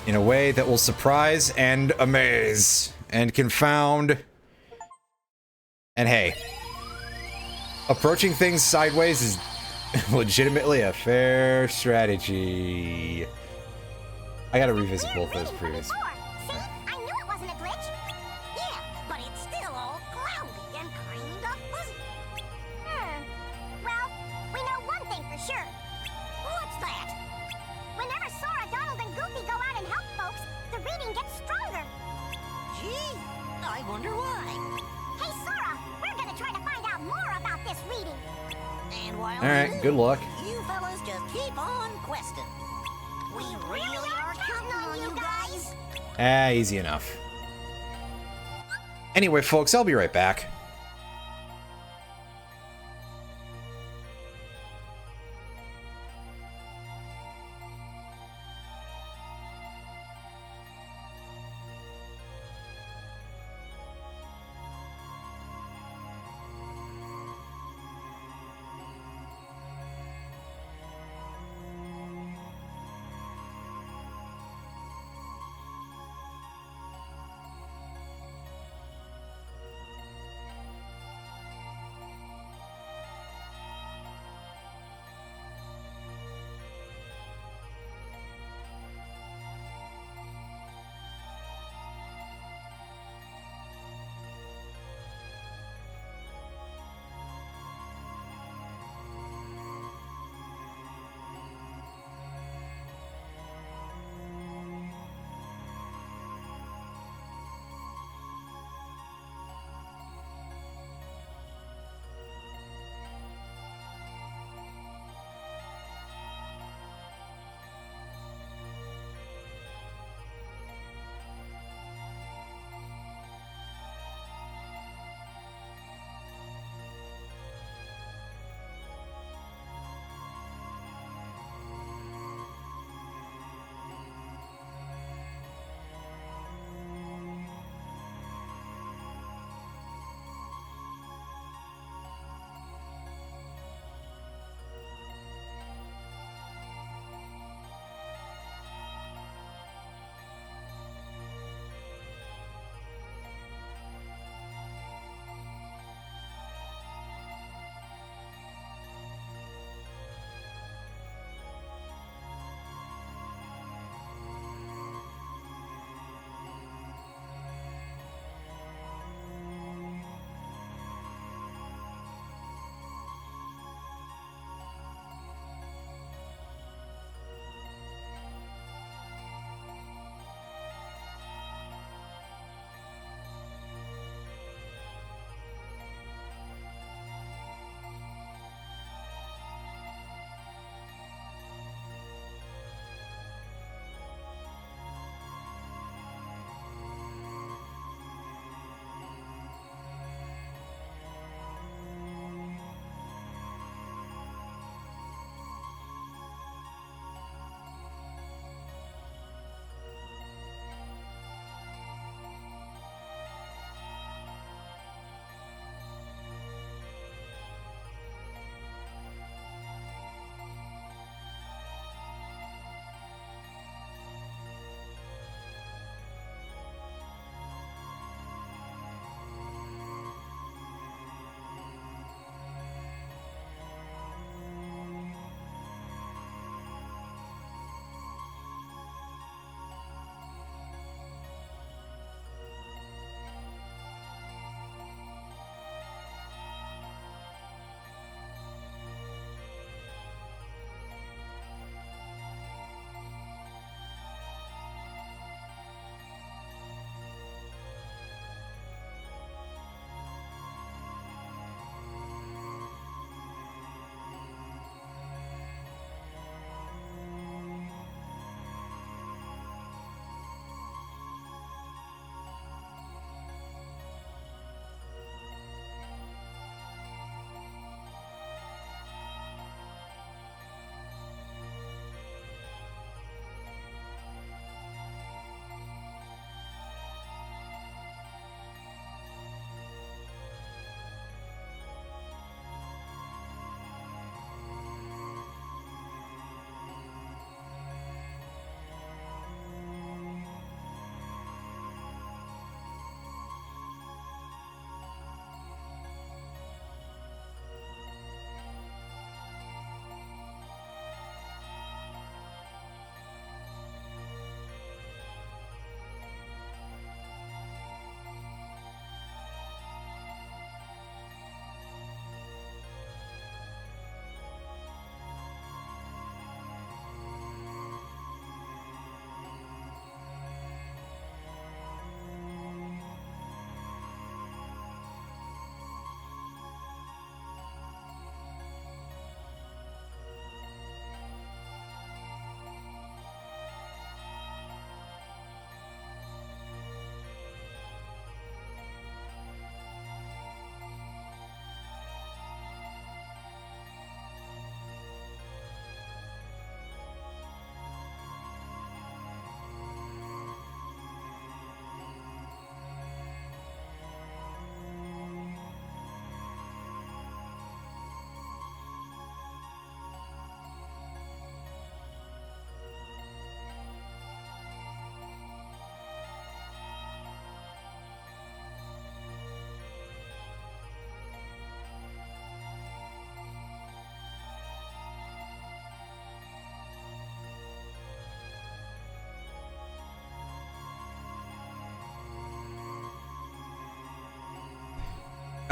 in a way that will surprise and amaze and confound. And hey, approaching things sideways is legitimately a fair strategy. I gotta revisit both those previous. See? I knew it wasn't a glitch. Yeah, but it's still all cloudy and kind of fuzzy. Well, we know one thing for sure. What's that? Whenever Sora, Donald, and Goofy go out and help folks, the reading gets stronger. Gee, I wonder why. Hey, Sora, we're gonna try to find out more about this reading. And while All right, good luck. you fellas just keep on questing. We really are counting on you guys. Easy enough. Anyway, folks, I'll be right back.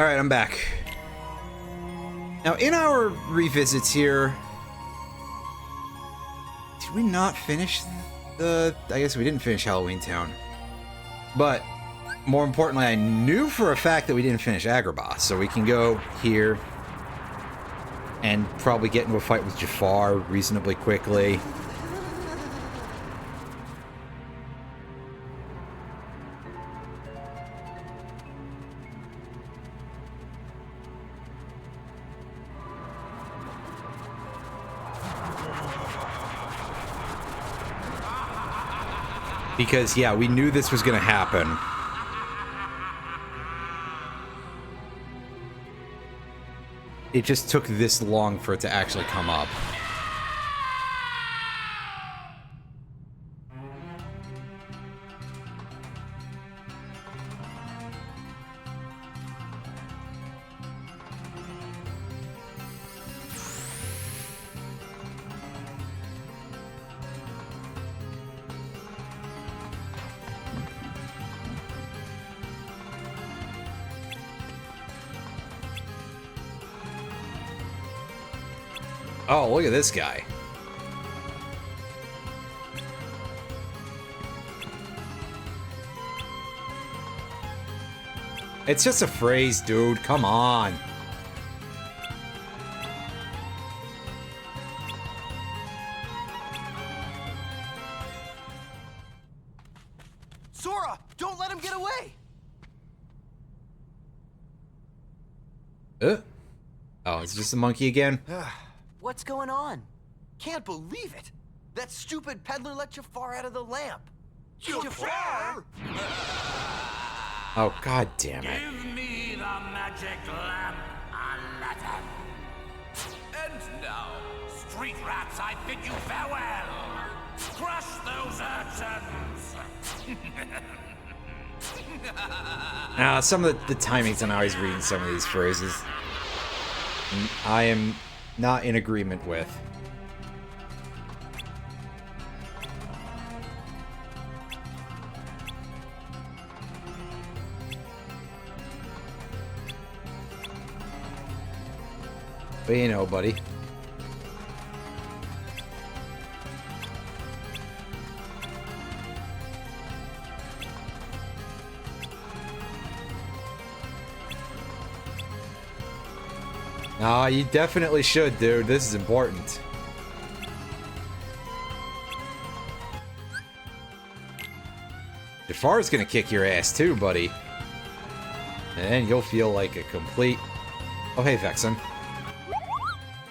Alright, I'm back. Now, in our revisits here... Did we not finish the... I guess we didn't finish Halloween Town. But, more importantly, I knew for a fact that we didn't finish Agrabah, so we can go here and probably get into a fight with Jafar reasonably quickly. Because, yeah, we knew this was going to happen. It just took this long for it to actually come up. Oh, look at this guy. It's just a phrase, dude. Come on. Sora, don't let him get away. Oh, it's just a monkey again? What's going on? Can't believe it. That stupid peddler let Jafar out of the lamp. Jafar? Oh, god damn it. Give me the magic lamp, Aladdin. And now, street rats, I bid you farewell. Crush those urchins. Some of the timings on how he's reading some of these phrases, I am not in agreement with. But you know, buddy. Ah, you definitely should, dude. This is important. Jafar's gonna kick your ass too, buddy. And you'll feel like a complete... Oh, hey, Vexen.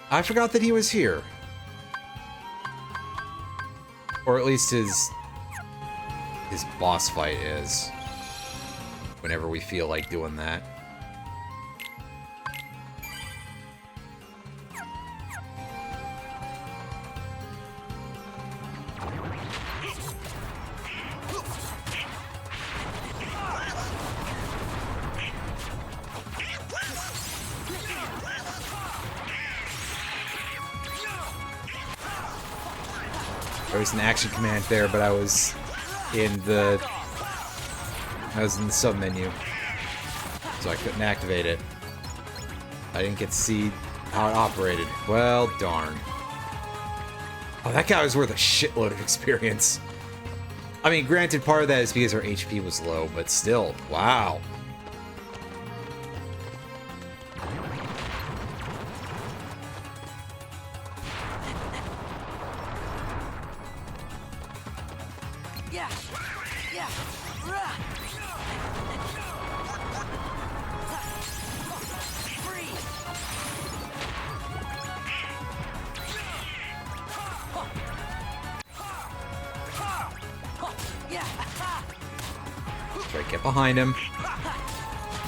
I forgot that he was here. Or at least his boss fight is. Whenever we feel like doing that. There was an action command there, but I was in the sub menu, so I couldn't activate it. I didn't get to see how it operated. Well, darn. Oh, that guy was worth a shitload of experience. I mean, granted, part of that is because our HP was low, but still, wow. Right, get behind him.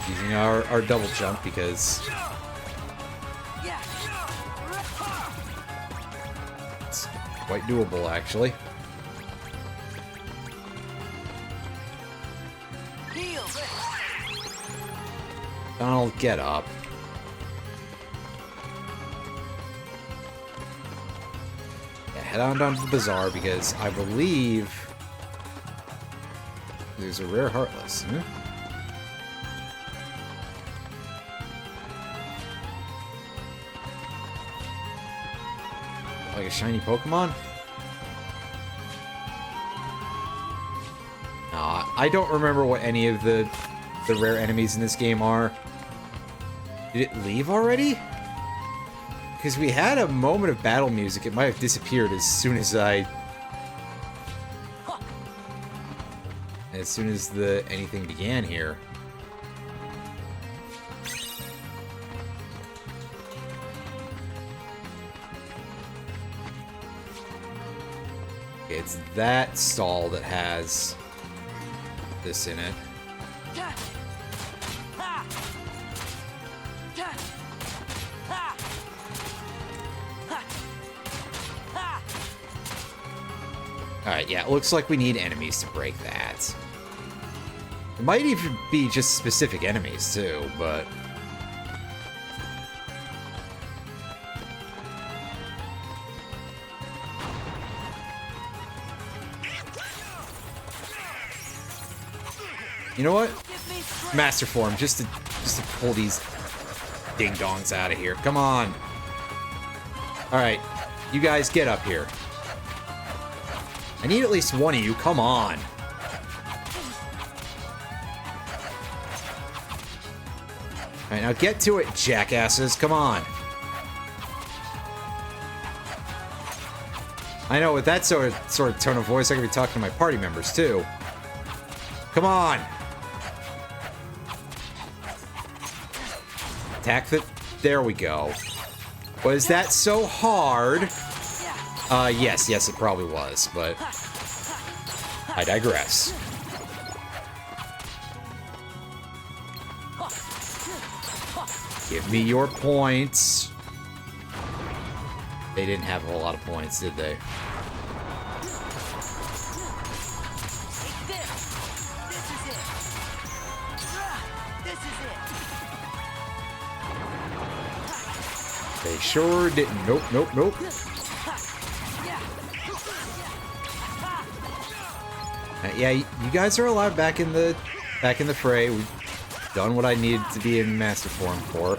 Using our double jump because it's quite doable, actually. Donald, get up. Yeah, head on down to the bazaar because I believe there's a rare Heartless. Like a shiny Pokemon? I don't remember what any of the rare enemies in this game are. Did it leave already? Because we had a moment of battle music. It might have disappeared as soon as anything began here. It's that stall that has this in it. Alright, yeah, it looks like we need enemies to break that. It might even be just specific enemies, too, but... You know what? Master Form, just to pull these ding-dongs out of here. Come on. Alright, you guys get up here. I need at least one of you, come on. Alright, now get to it, jackasses, come on. I know, with that sort of tone of voice, I can be talking to my party members, too. Come on! Attack the... There we go. Was that so hard? Yes, it probably was, but... I digress. Give me your points. They didn't have a whole lot of points, did they? They sure didn't. Nope. Yeah, you guys are allowed back in the fray. We've done what I needed to be in Master Form for.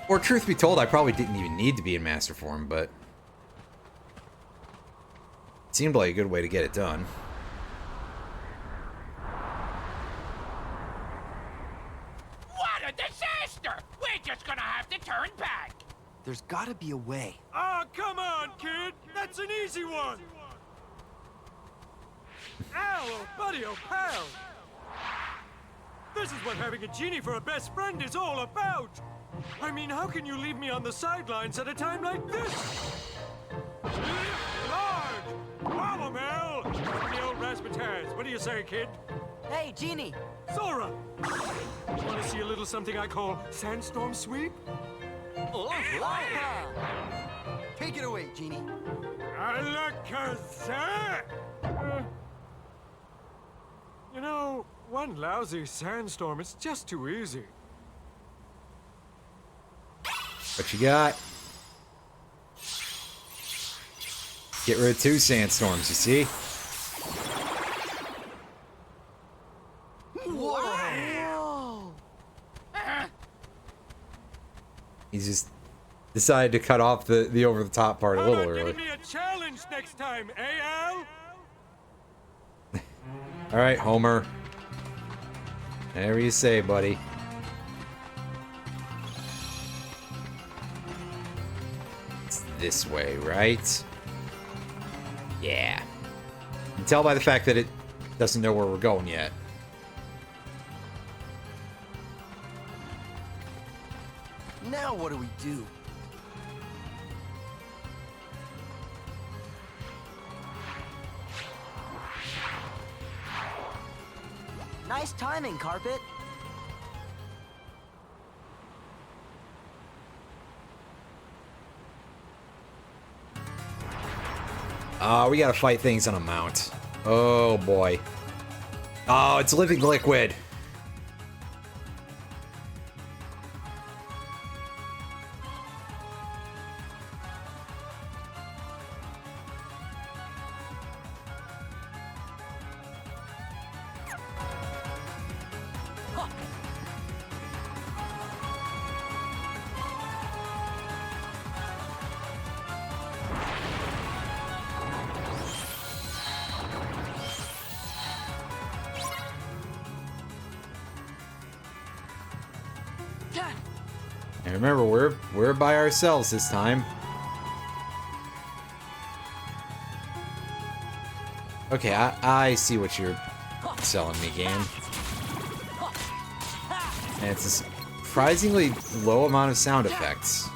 Or truth be told, I probably didn't even need to be in Master Form, but it seemed like a good way to get it done. What a disaster! We're just gonna have to turn back. There's gotta be a way. Oh, come on, kid! That's an easy one! Ow, oh buddy, oh pal! This is what having a genie for a best friend is all about! I mean, how can you leave me on the sidelines at a time like this? Large! Walamel! The old razzmatazz. What do you say, kid? Hey, Genie! Sora! Want to see a little something I call sandstorm sweep? Oh, take it away, Genie. Alakazam! You know, one lousy sandstorm is just too easy. What you got? Get rid of 2 sandstorms, you see? Whoa! He's just decided to cut off the over-the-top part a little early. Give me a challenge next time, eh, Al? All right, Homer. Whatever you say, buddy. It's this way, right? Yeah. You can tell by the fact that it doesn't know where we're going yet. Now what do we do? Nice timing, Carpet. We gotta fight things on a mount. Oh, boy. Oh, it's living liquid. And remember, we're by ourselves this time. Okay, I see what you're selling me, game. And it's a surprisingly low amount of sound effects.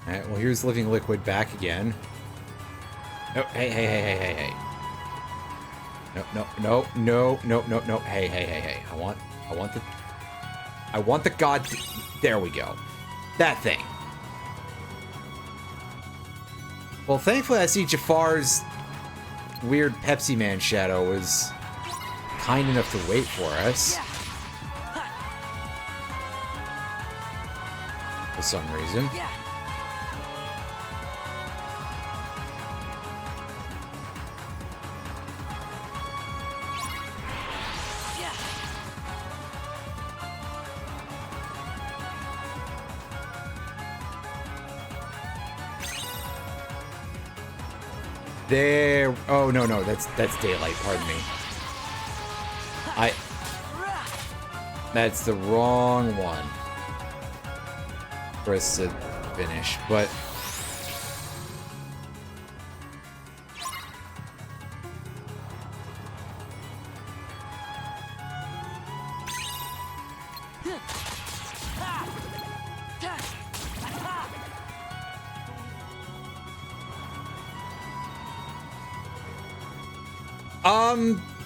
Alright, well here's Living Liquid back again. Oh, hey. No. Hey. I want the god... There we go. That thing. Well, thankfully I see Jafar's weird Pepsi Man shadow was kind enough to wait for us. For some reason. There. Oh no, that's daylight. Pardon me. That's the wrong one for us to finish, but.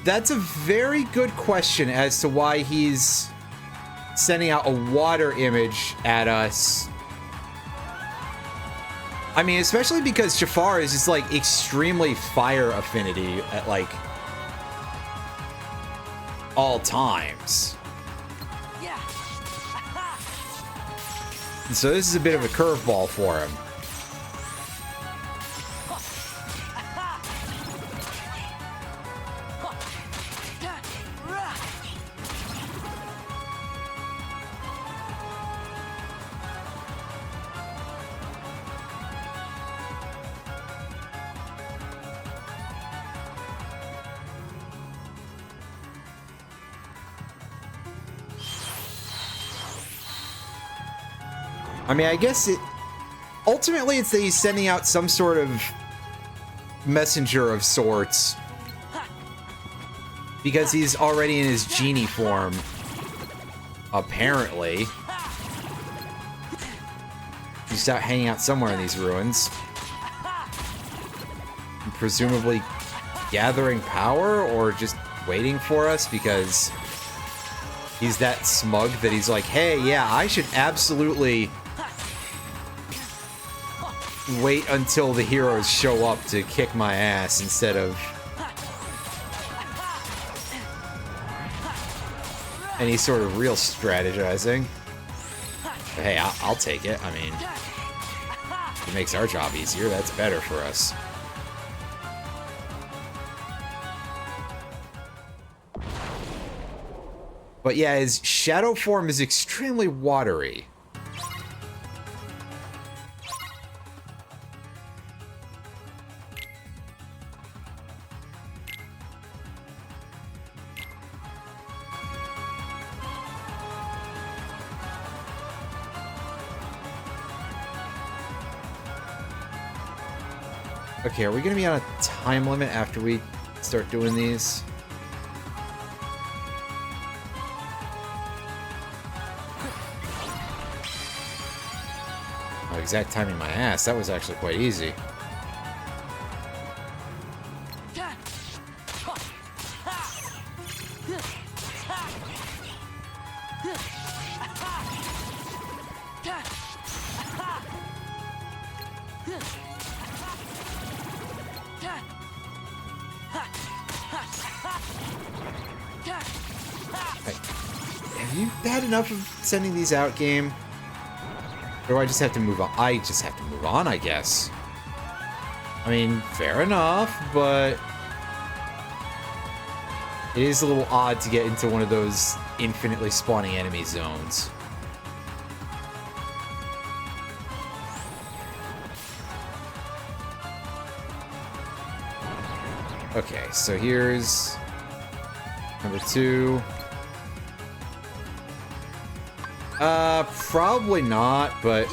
That's a very good question as to why he's sending out a water image at us. I mean, especially because Jafar is just like extremely fire affinity at like all times. And so this is a bit of a curveball for him. I mean, I guess ultimately it's that he's sending out some sort of messenger of sorts. Because he's already in his genie form. Apparently. He's out hanging out somewhere in these ruins. And presumably gathering power or just waiting for us because he's that smug that he's like, hey, yeah, I should absolutely wait until the heroes show up to kick my ass instead of any sort of real strategizing. But hey, I'll take it. I mean, if it makes our job easier, that's better for us. But yeah, his shadow form is extremely watery. Okay, are we gonna be on a time limit after we start doing these? exact timing my ass. That was actually quite easy. Have you had enough of sending these out, game? Or do I just have to move on? I just have to move on, I guess. I mean, fair enough, but it is a little odd to get into one of those infinitely spawning enemy zones. Okay, so here's number 2. Probably not, but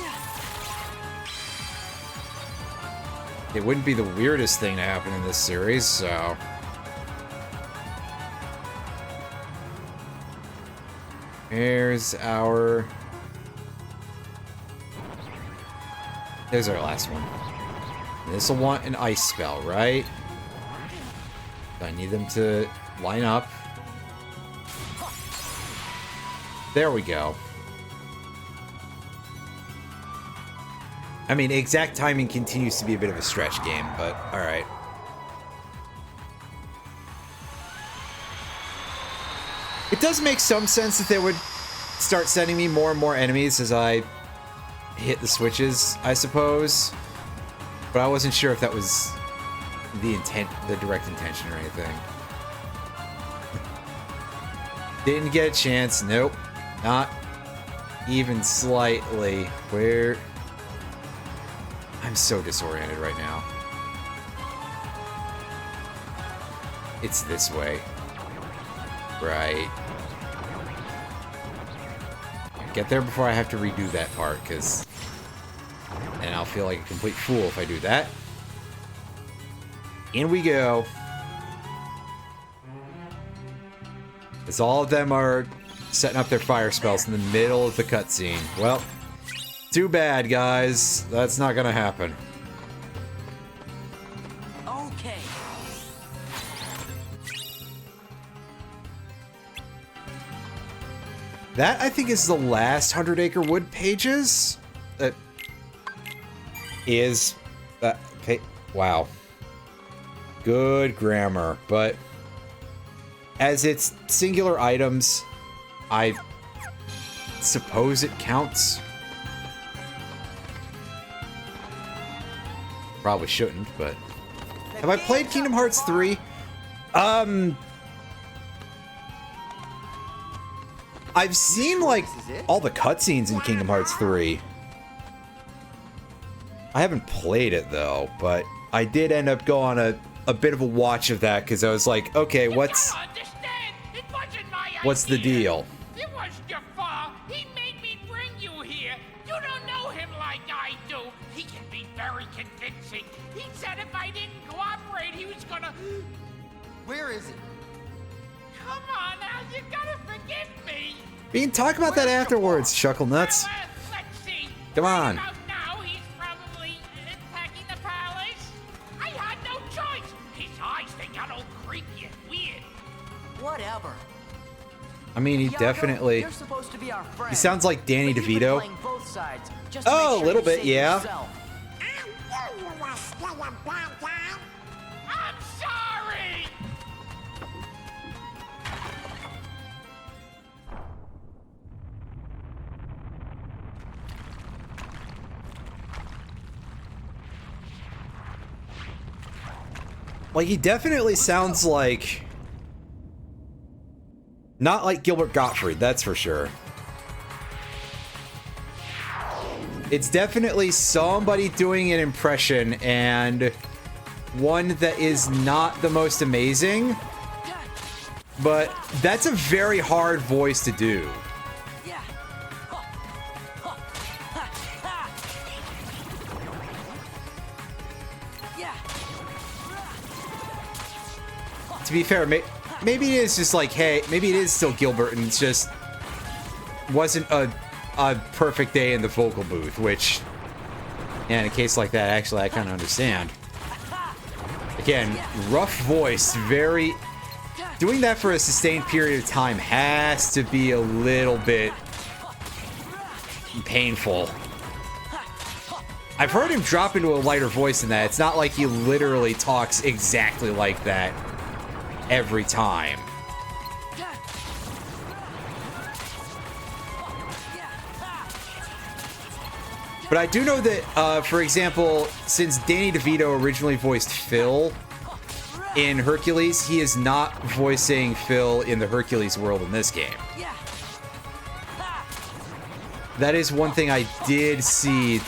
it wouldn't be the weirdest thing to happen in this series, so. There's our last one. This will want an ice spell, right? I need them to line up. There we go. I mean, exact timing continues to be a bit of a stretch game, but alright. It does make some sense that they would start sending me more and more enemies as I hit the switches, I suppose. But I wasn't sure if that was the intent, the direct intention or anything. Didn't get a chance. Nope. Not even slightly. Where? I'm so disoriented right now. It's this way. Right. Get there before I have to redo that part, because then I'll feel like a complete fool if I do that. In we go. As all of them are setting up their fire spells in the middle of the cutscene. Well, too bad, guys. That's not gonna happen. Okay. That, I think, is the last 100 Acre Wood pages. That is... wow. Good grammar, but as it's singular items, I suppose it counts. Probably shouldn't, but... Have I played Kingdom Hearts 3? I've seen, like, all the cutscenes in Kingdom Hearts 3. I haven't played it, though, but I did end up going on a bit of a watch of that, because I was like, okay, what's the deal? It was your fault. He made me bring you here. You don't know him like I do. He can be very convincing. He said if I didn't cooperate, he was gonna... Where is he? Come on now, you gotta forgive me. We can talk about that afterwards, Chuckle Nuts. Let's see. Come on. Right about now, he's probably attacking the palace. I had no choice. His eyes, they got all creepy and weird. Whatever. I mean, he definitely... You're supposed to be our friend. He sounds like Danny But you've been DeVito. playing both sides, just to Oh, make a sure little you bit, save yeah. yourself. I'm sorry. Like, he definitely sounds like... Not like Gilbert Gottfried, that's for sure. It's definitely somebody doing an impression, and one that is not the most amazing. But that's a very hard voice to do. To be fair, maybe it is just like, hey, maybe it is still Gilbert, and it's just wasn't a perfect day in the vocal booth, which Yeah, in a case like that, actually, I kind of understand. Again, rough voice, very... Doing that for a sustained period of time has to be a little bit painful. I've heard him drop into a lighter voice than that. It's not like he literally talks exactly like that every time. But I do know that, for example, since Danny DeVito originally voiced Phil in Hercules, he is not voicing Phil in the Hercules world in this game. That is one thing I did see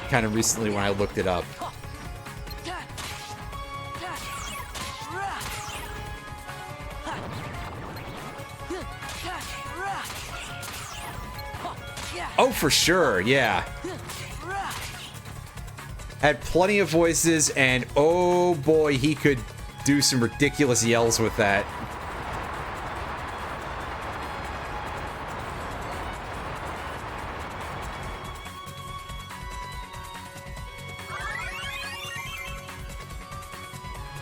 kind of recently when I looked it up. Oh, for sure, yeah. Had plenty of voices, and oh boy, he could do some ridiculous yells with that.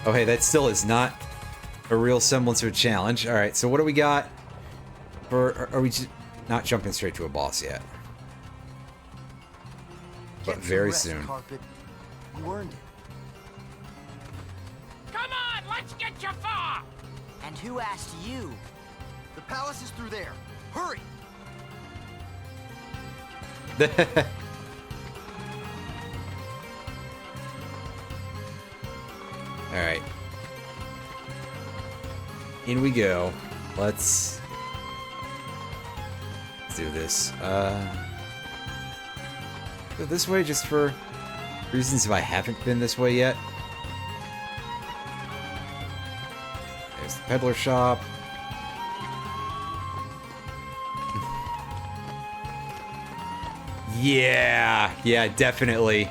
Oh, hey, that still is not a real semblance of a challenge. All right, so what do we got? Are we just not jumping straight to a boss yet? But very soon. Carpet. You earned it. Come on, let's get Jafar! And who asked you? The palace is through there. Hurry! Alright. In we go. Let's do this. Go this way just for reasons if I haven't been this way yet. There's the peddler shop. Yeah, definitely.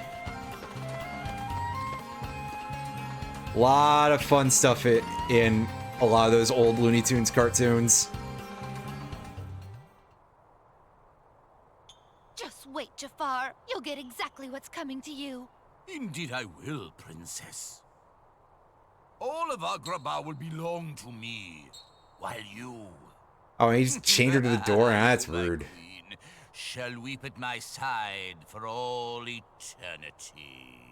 A lot of fun stuff in a lot of those old Looney Tunes cartoons. Just wait, Jafar. You'll get exactly what's coming to you. Indeed I will, Princess. All of Agrabah will belong to me, while you... Oh, and he just chained her to the door? That's rude. Shall weep at my side for all eternity.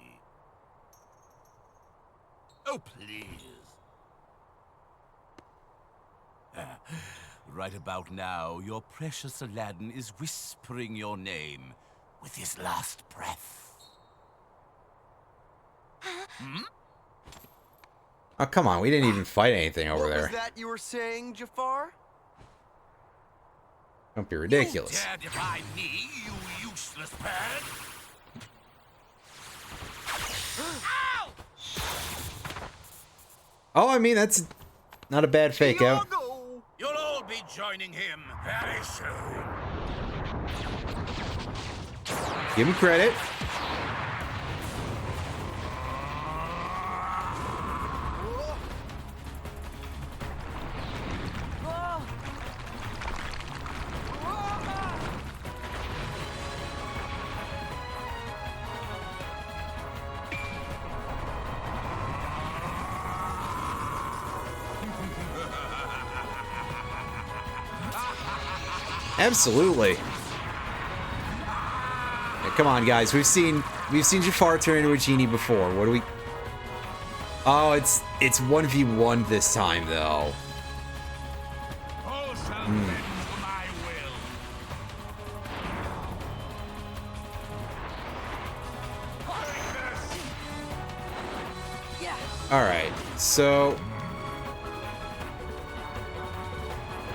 Oh, please. Right about now, your precious Aladdin is whispering your name with his last breath. Hmm? Oh, come on. We didn't even fight anything over there. What was that you were saying, Jafar? Don't be ridiculous. You dare defy me, you useless bird! Ow! Oh, I mean, that's not a bad fake out. You'll all be joining him very soon. Give him credit. Absolutely. Yeah, come on, guys. We've seen Jafar turn into a genie before. What do we? Oh, it's 1v1 this time, though. All right, so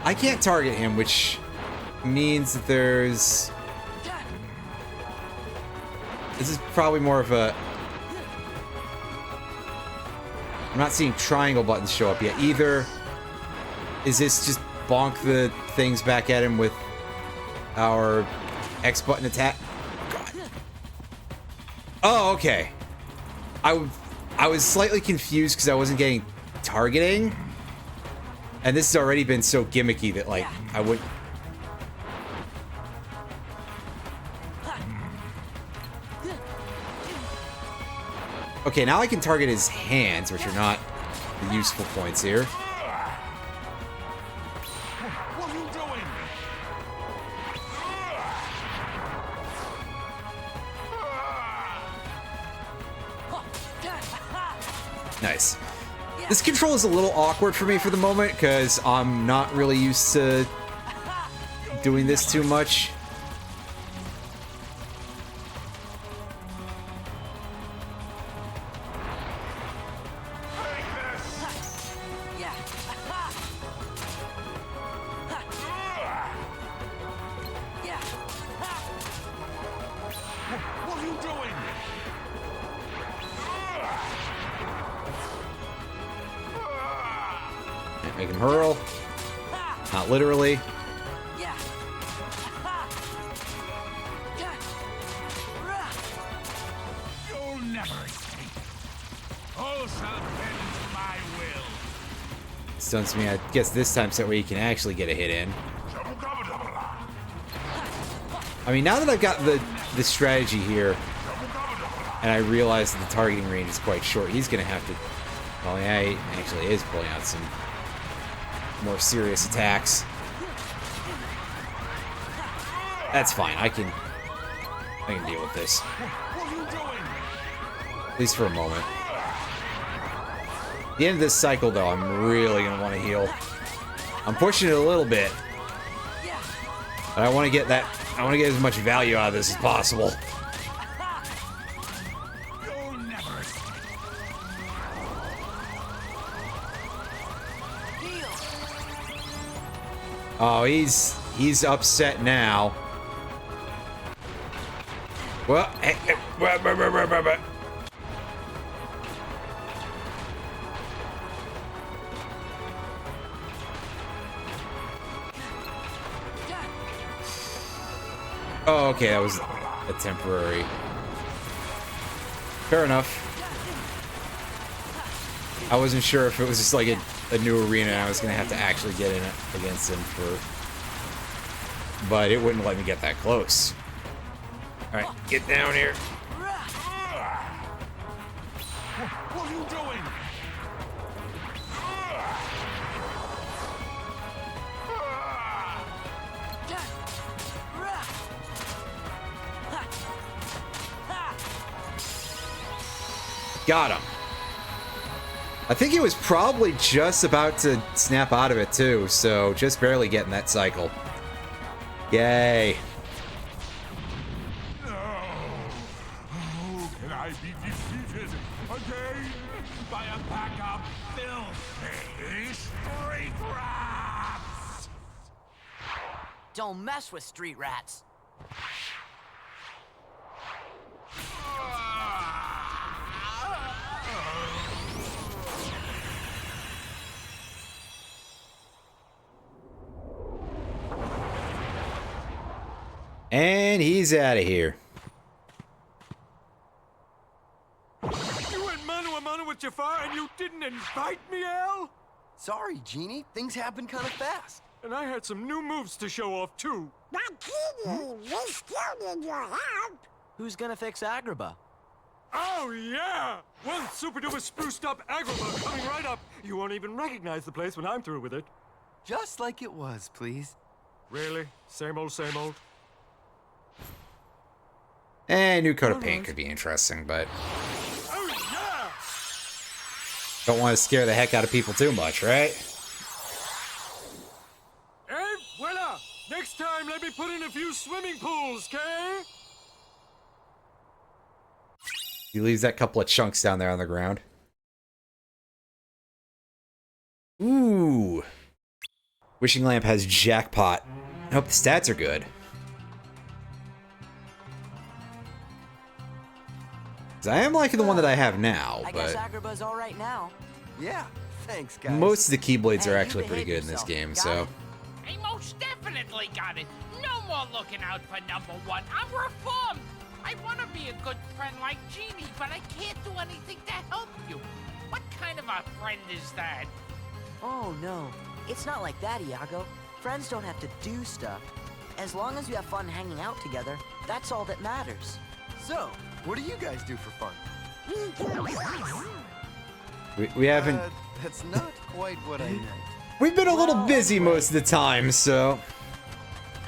I can't target him, which means that this is probably more of a... I'm not seeing triangle buttons show up yet. Either is this just bonk the things back at him with our X button attack? God. Oh, okay. I was slightly confused because I wasn't getting targeting. And this has already been so gimmicky that, like, I wouldn't... Okay, now I can target his hands, which are not the useful points here. What are you doing? Nice. This control is a little awkward for me for the moment, because I'm not really used to doing this too much. What are you doing? Make him hurl. Not literally. You'll never escape. All shall bend to my will. Stuns me, I guess this time so that way you can actually get a hit in. I mean, now that I've got the strategy here, and I realize that the targeting range is quite short, he's going to have to... Well, yeah, he actually is pulling out some more serious attacks. That's fine. I can deal with this. At least for a moment. At the end of this cycle, though, I'm really going to want to heal. I'm pushing it a little bit. But I want to get that... I want to get as much value out of this as possible. Oh, he's upset now. Well, hey, oh, okay, that was a temporary. Fair enough. I wasn't sure if it was just like a new arena and I was gonna have to actually get in it against him but it wouldn't let me get that close. All right, get down here. What are you doing? Got him. I think he was probably just about to snap out of it too, so just barely getting that cycle. Yay. No. How can I be defeated again by a pack of filthy street rats? Don't mess with street rats. And he's out of here. You went mano a mano with Jafar and you didn't invite me, Al? Sorry, Genie. Things happen kind of fast. And I had some new moves to show off, too. But Genie, we still need your help. Who's gonna fix Agrabah? Oh, yeah! One super-duper spruced-up Agrabah coming right up. You won't even recognize the place when I'm through with it. Just like it was, please. Really? Same old, same old? And new coat of paint could be interesting, but Oh, yeah! don't want to scare the heck out of people too much, right? And voila! Next time, let me put in a few swimming pools, okay? He leaves that couple of chunks down there on the ground. Ooh. Wishing Lamp has Jackpot. I hope the stats are good. 'Cause I am liking the one that I have now, I guess but Agrabah's all right now. Yeah, thanks, guys. most of the Keyblades Hey, are you actually pretty behave good in this yourself. game, Got so... it. I most definitely got it. No more looking out for number one. I'm reformed. I want to be a good friend like Genie, but I can't do anything to help you. What kind of a friend is that? Oh, no. It's not like that, Iago. Friends don't have to do stuff. As long as you have fun hanging out together, that's all that matters. So, what do you guys do for fun? We haven't... That's not quite what I meant. We've been a little busy most of the time, so...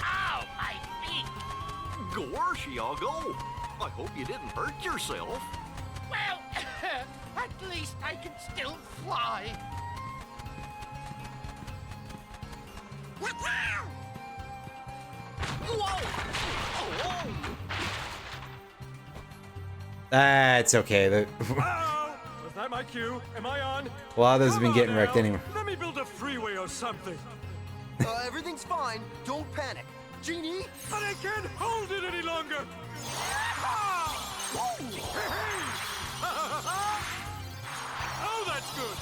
Ow, my feet! Gosh, Iago. I hope you didn't hurt yourself. Well, at least I can still fly. That's okay. Was that my cue? Am I on? A lot of those have been getting wrecked now. anyway. Let me build a freeway or something. Everything's fine. Don't panic. Genie? But I can't hold it any longer. Oh, that's good.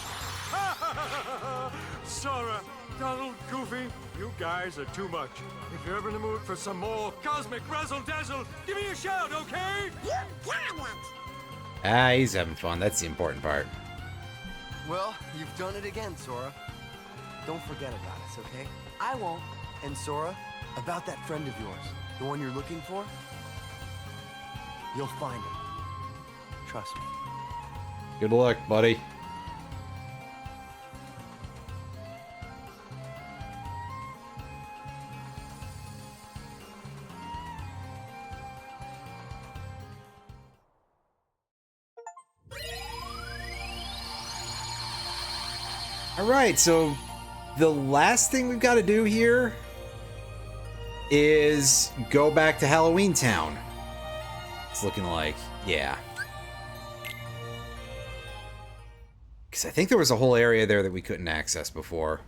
Sora, Donald, Goofy, you guys are too much. If you're ever in the mood for some more cosmic razzle-dazzle, give me a shout, okay? You got it. Ah, he's having fun. That's the important part. Well, you've done it again, Sora. Don't forget about us, okay? I won't. And Sora, about that friend of yours, the one you're looking for, you'll find him. Trust me. Good luck, buddy. Alright, so the last thing we've got to do here is go back to Halloween Town. It's looking like, yeah. Because I think there was a whole area there that we couldn't access before.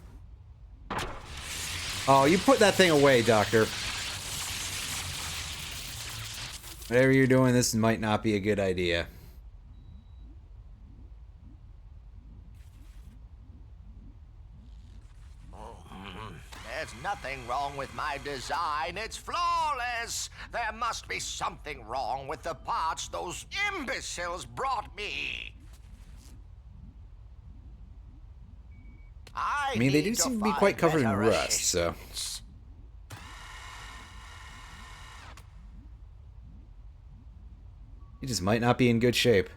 Oh, you put that thing away, Doctor. Whatever you're doing, this might not be a good idea. There's nothing wrong with my design. It's flawless. There must be something wrong with the parts those imbeciles brought me. I mean, they do seem to be quite covered in rust, so... He just might not be in good shape.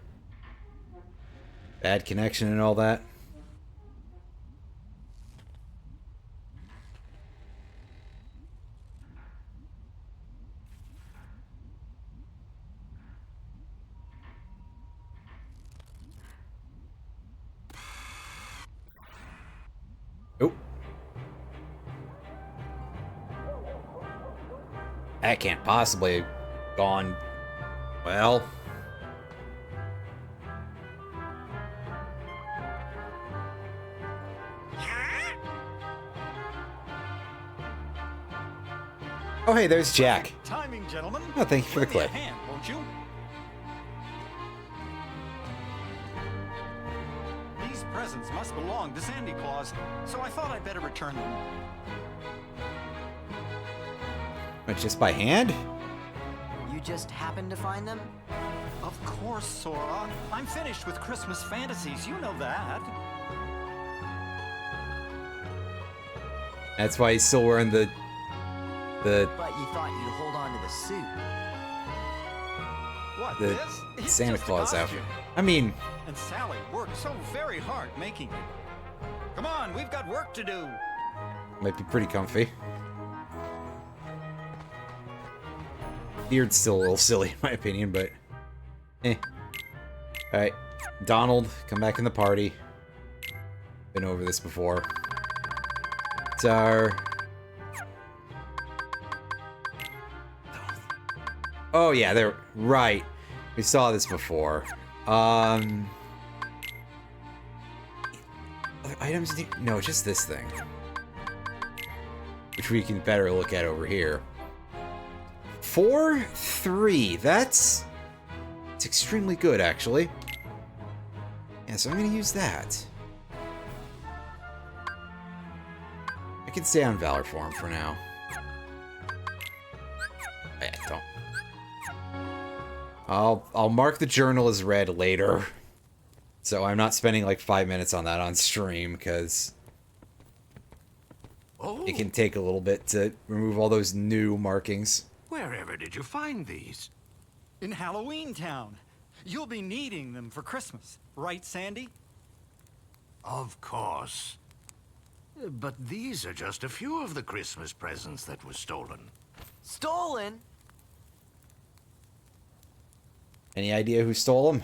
Bad connection and all that. Oh. That can't possibly have gone well. Oh, hey, there's Jack. Timing, gentlemen. Oh, thank you for the clip. Lend me a hand, won't you? These presents must belong to Sandy Claus, so I thought I'd better return them. But just by hand? You just happened to find them? Of course, Sora. I'm finished with Christmas fantasies, you know that. That's why he's still wearing the But you thought you'd hold on to the suit. What, the this? It's Santa just a Claus costume. outfit. I mean, And Sally worked so very hard making it. Come on, we've got work to do. might be pretty comfy. Beard's still a little silly in my opinion, but eh. Alright, Donald, come back in the party. Been over this before. It's our... Oh yeah, they're right. We saw this before. Other items? No, just this thing. Which we can better look at over here. 4-3. That's extremely good, actually. Yeah, so I'm gonna use that. I can stay on Valor Form for now. I don't. I'll mark the journal as read later. So I'm not spending like 5 minutes on that on stream, because it can take a little bit to remove all those new markings. Wherever did you find these? In Halloween Town. You'll be needing them for Christmas, right, Sandy? Of course. But these are just a few of the Christmas presents that were stolen. Stolen? Any idea who stole them?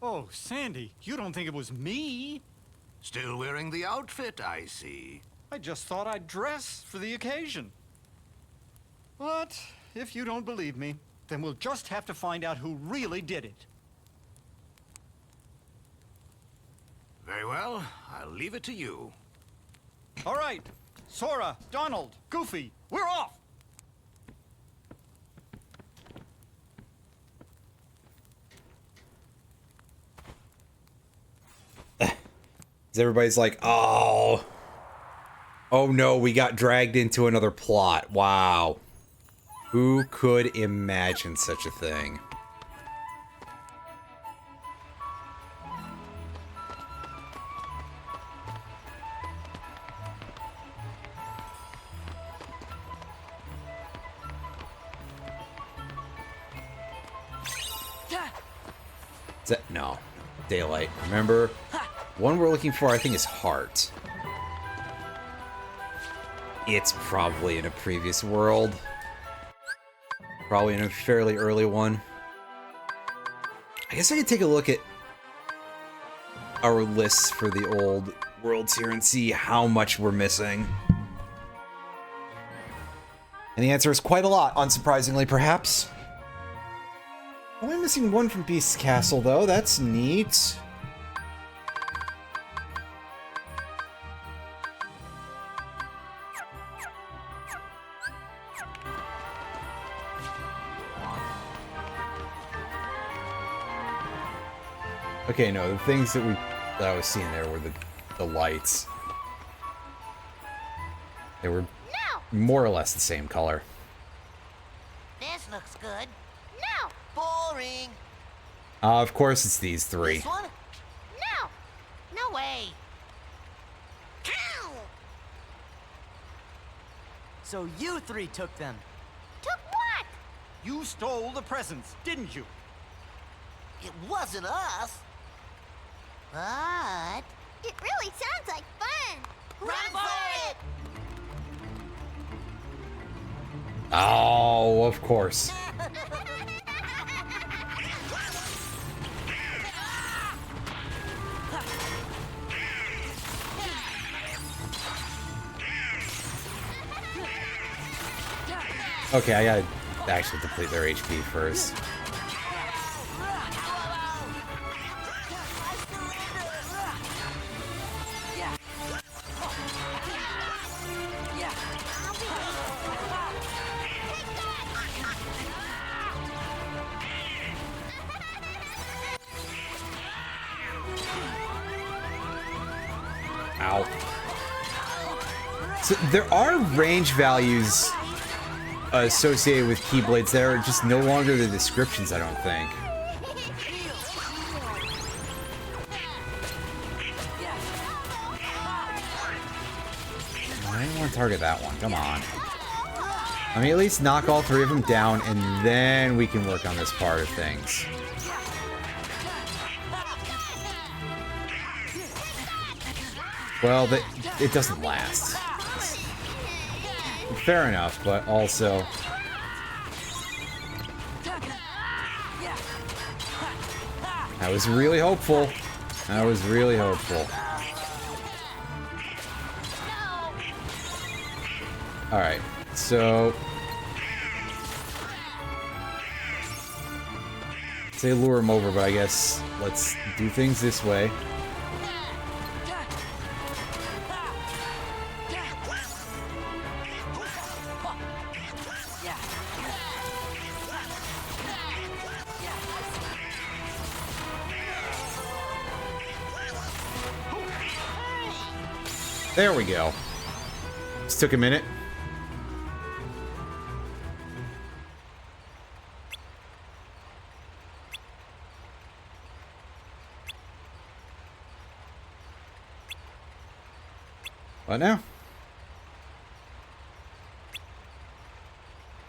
Oh, Sandy, you don't think it was me? Still wearing the outfit, I see. I just thought I'd dress for the occasion. But if you don't believe me, then we'll just have to find out who really did it. Very well, I'll leave it to you. All right, Sora, Donald, Goofy, we're off! 'Cause everybody's like, oh no, we got dragged into another plot. Wow. Who could imagine such a thing? Is that, no. Daylight. Remember? One we're looking for, I think, is Heart. It's probably in a previous world. Probably in a fairly early one. I guess I could take a look at our lists for the old worlds here and see how much we're missing. And the answer is quite a lot, unsurprisingly, perhaps. Oh, I'm missing one from Beast's Castle, though. That's neat. Okay, no, the things that I was seeing there were the lights. They were more or less the same color. This looks good. No! Boring! Of course it's these three. This one? No! No way! Ow! So you three took them. Took what? You stole the presents, didn't you? It wasn't us. But... it really sounds like fun! Run for it! Oh, of course. Okay, I gotta actually deplete their HP first. Ow. So there are range values associated with Keyblades that are just no longer the descriptions, I don't think. I didn't want to target that one. Come on. Let me at least knock all three of them down, and then we can work on this part of things. Well, it doesn't last. Fair enough, but also... I was really hopeful. I was really hopeful. Alright, so... say lure him over, but I guess let's do things this way. There we go. Just took a minute. What now?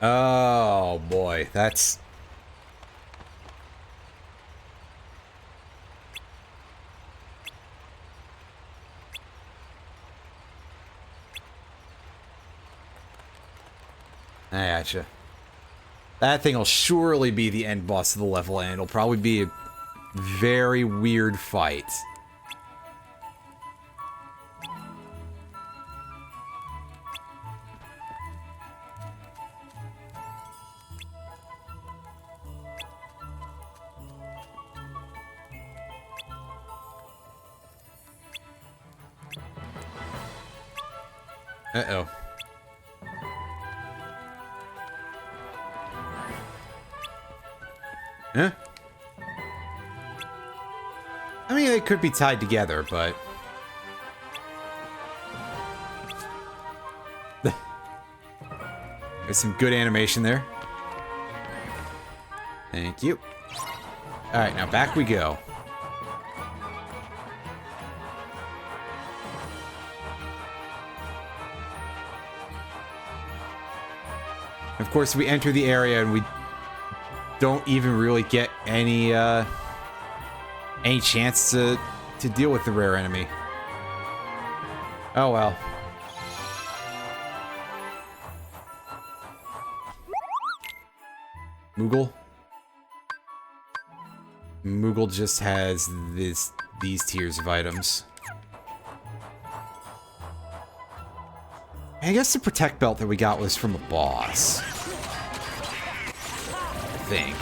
Oh boy, that's I gotcha. That thing will surely be the end boss of the level, and it'll probably be a very weird fight. Uh-oh. Huh? I mean, they could be tied together, but... There's some good animation there. Thank you. Alright, now back we go. Of course, we enter the area and we don't even really get any chance to deal with the rare enemy. Oh well. Moogle? Moogle just has these tiers of items. I guess the protect belt that we got was from a boss. I think.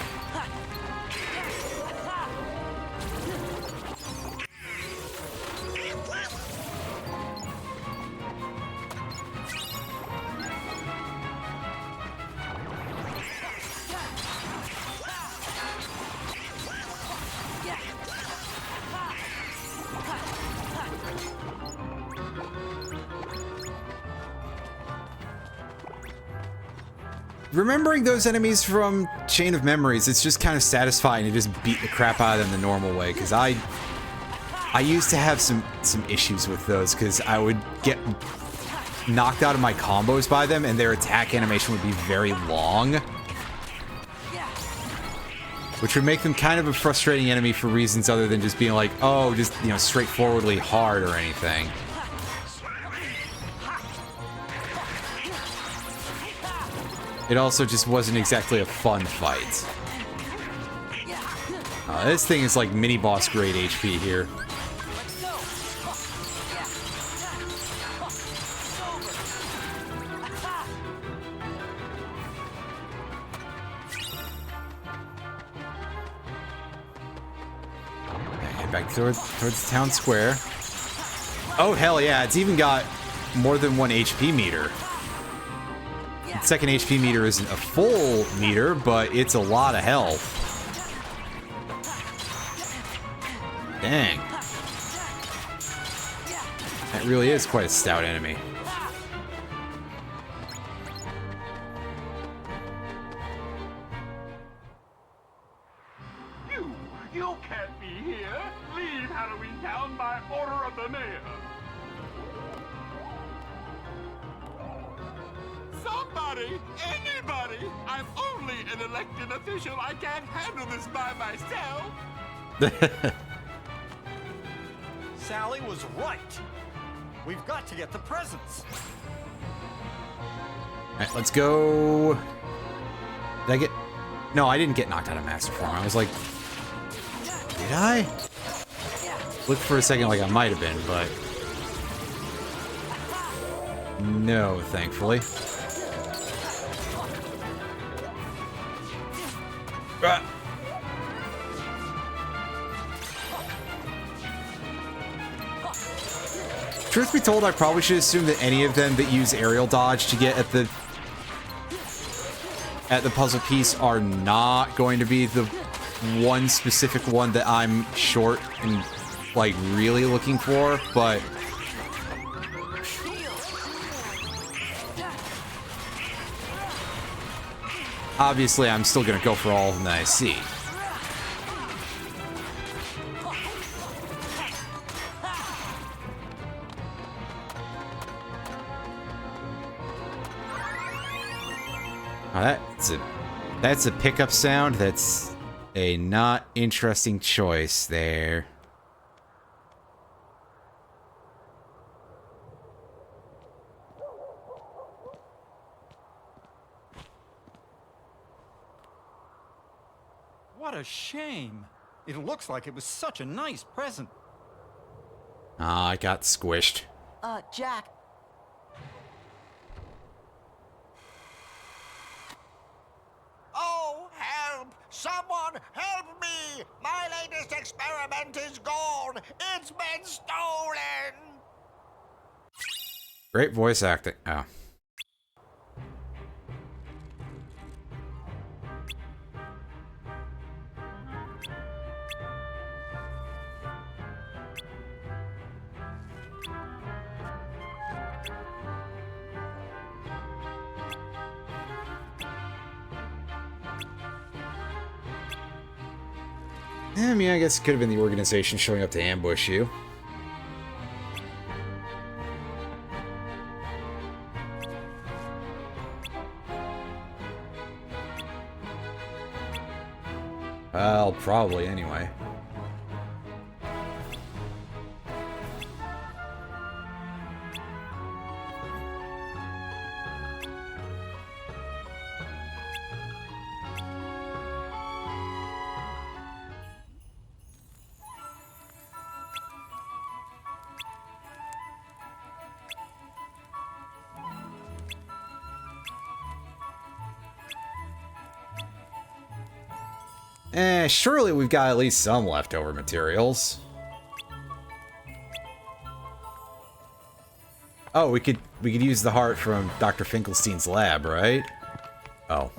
Remembering those enemies from Chain of Memories, it's just kind of satisfying to just beat the crap out of them the normal way, because I used to have some issues with those, because I would get knocked out of my combos by them, and their attack animation would be very long. Which would make them kind of a frustrating enemy for reasons other than just being like, oh, just, you know, straightforwardly hard or anything. It also just wasn't exactly a fun fight. This thing is like mini-boss grade HP here. Head back towards town square. Oh, hell yeah, it's even got more than one HP meter. The second HP meter isn't a full meter, but it's a lot of health. Dang. That really is quite a stout enemy. You can't be here. Leave Halloween Town by order of the mayor. Somebody, anybody! I'm only an elected official. I can't handle this by myself. Sally was right. We've got to get the presents. Alright, let's go. Did I get... No, I didn't get knocked out of Master Form. I was like... Did I? Looked for a second like I might have been, but... No, thankfully. Truth be told, I probably should assume that any of them that use aerial dodge to get at the puzzle piece are not going to be the one specific one that I'm short and like really looking for, but obviously I'm still gonna go for all of them that I see. Oh, that's a pickup sound. That's a not interesting choice there. What a shame. It looks like it was such a nice present. Ah, I got squished. Jack. Oh, help! Someone help me! My latest experiment is gone! It's been stolen! Great voice acting. Oh. I mean, I guess it could have been the organization showing up to ambush you. Well, probably anyway. Surely we've got at least some leftover materials. Oh, we could use the heart from Dr. Finkelstein's lab, right? Oh.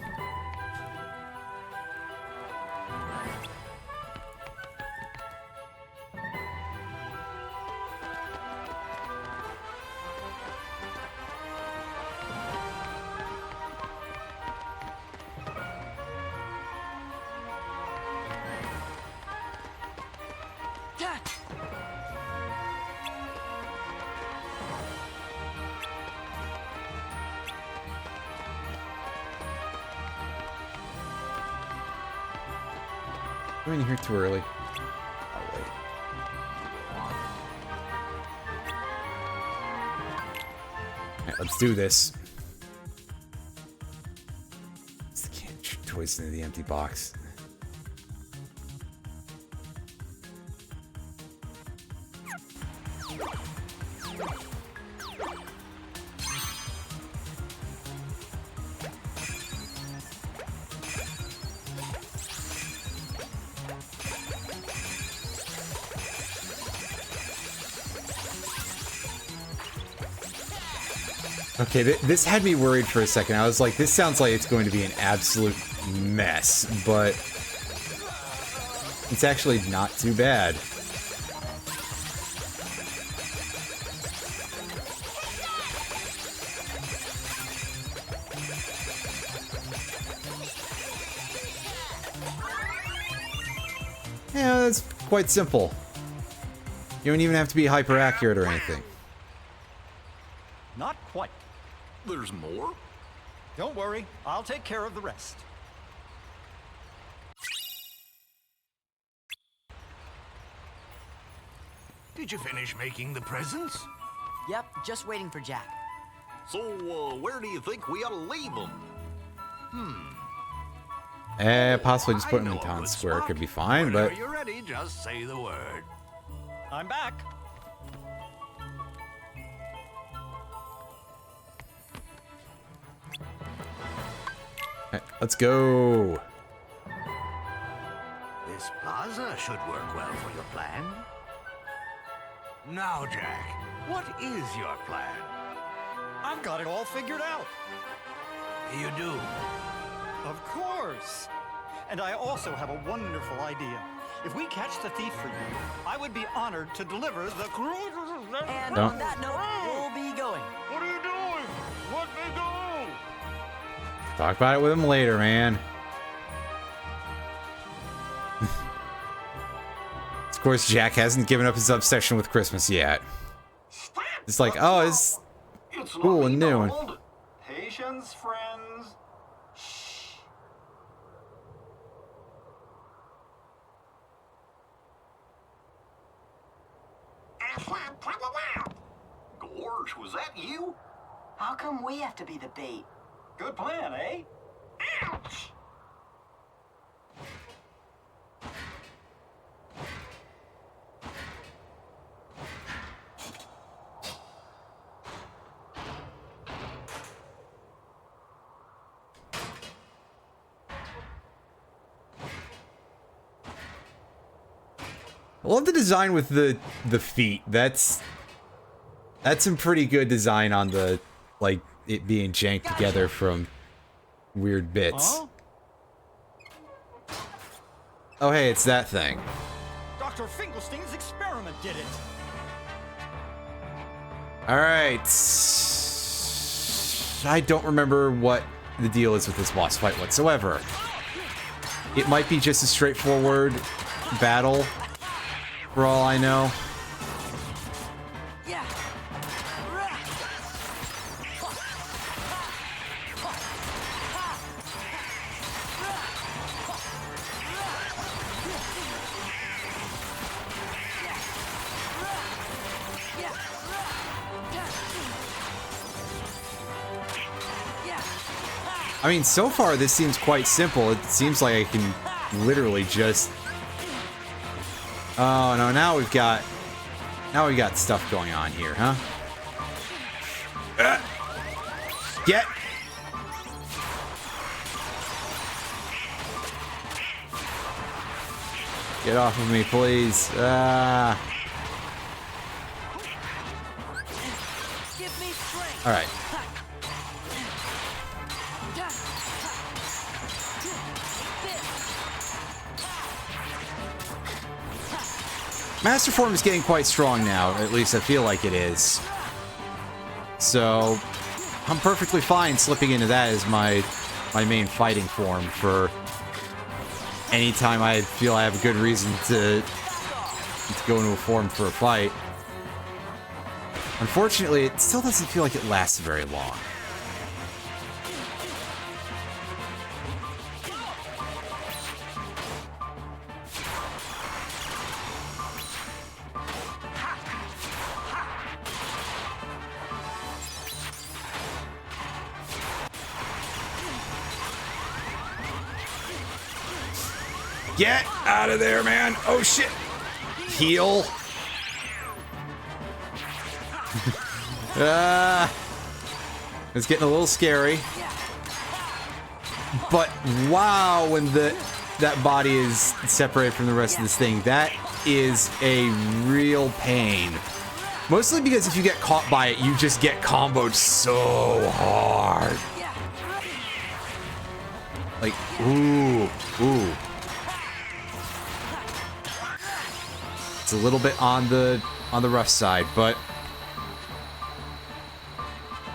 I'm in here too early. Oh, wait. Alright, let's do this. Can't twist into the empty box. Okay, this had me worried for a second. I was like, this sounds like it's going to be an absolute mess, but it's actually not too bad. Yeah, that's quite simple. You don't even have to be hyper accurate or anything. Not quite. There's more? Don't worry, I'll take care of the rest. Did you finish making the presents? Yep, just waiting for Jack. So, where do you think we ought to leave them? Possibly just putting them in town square could be fine, but... Whenever you're ready, just say the word. I'm back. Right, let's go. This plaza should work well for your plan. Now, Jack, what is your plan? I've got it all figured out. You do? Of course. And I also have a wonderful idea. If we catch the thief for you, I would be honored to deliver the... And on that note, we'll be going. What are you doing? Let me go! Talk about it with him later, man. Of course, Jack hasn't given up his obsession with Christmas yet. It's like, oh, it's cool and new. Patience, friends. Gorge, was that you? How come we have to be the bait? Good plan, eh? Ouch! I love the design with the feet. That's some pretty good design on the, like, it being janked together from weird bits. Huh? Oh, hey, it's that thing. Dr. Finkelstein's experiment did it. Alright. I don't remember what the deal is with this boss fight whatsoever. It might be just a straightforward battle, for all I know. I mean, so far this seems quite simple. It seems like I can literally just... Oh, no, now we've got stuff going on here, huh? Get! Get off of me, please. Alright. Master Form is getting quite strong now, at least I feel like it is. So, I'm perfectly fine slipping into that as my main fighting form for any time I feel I have a good reason to go into a form for a fight. Unfortunately, it still doesn't feel like it lasts very long. Get out of there, man. Oh, shit. Heal. It's getting a little scary. But wow, when that body is separated from the rest of this thing, that is a real pain. Mostly because if you get caught by it, you just get comboed so hard. Like, ooh. It's a little bit on the rough side, but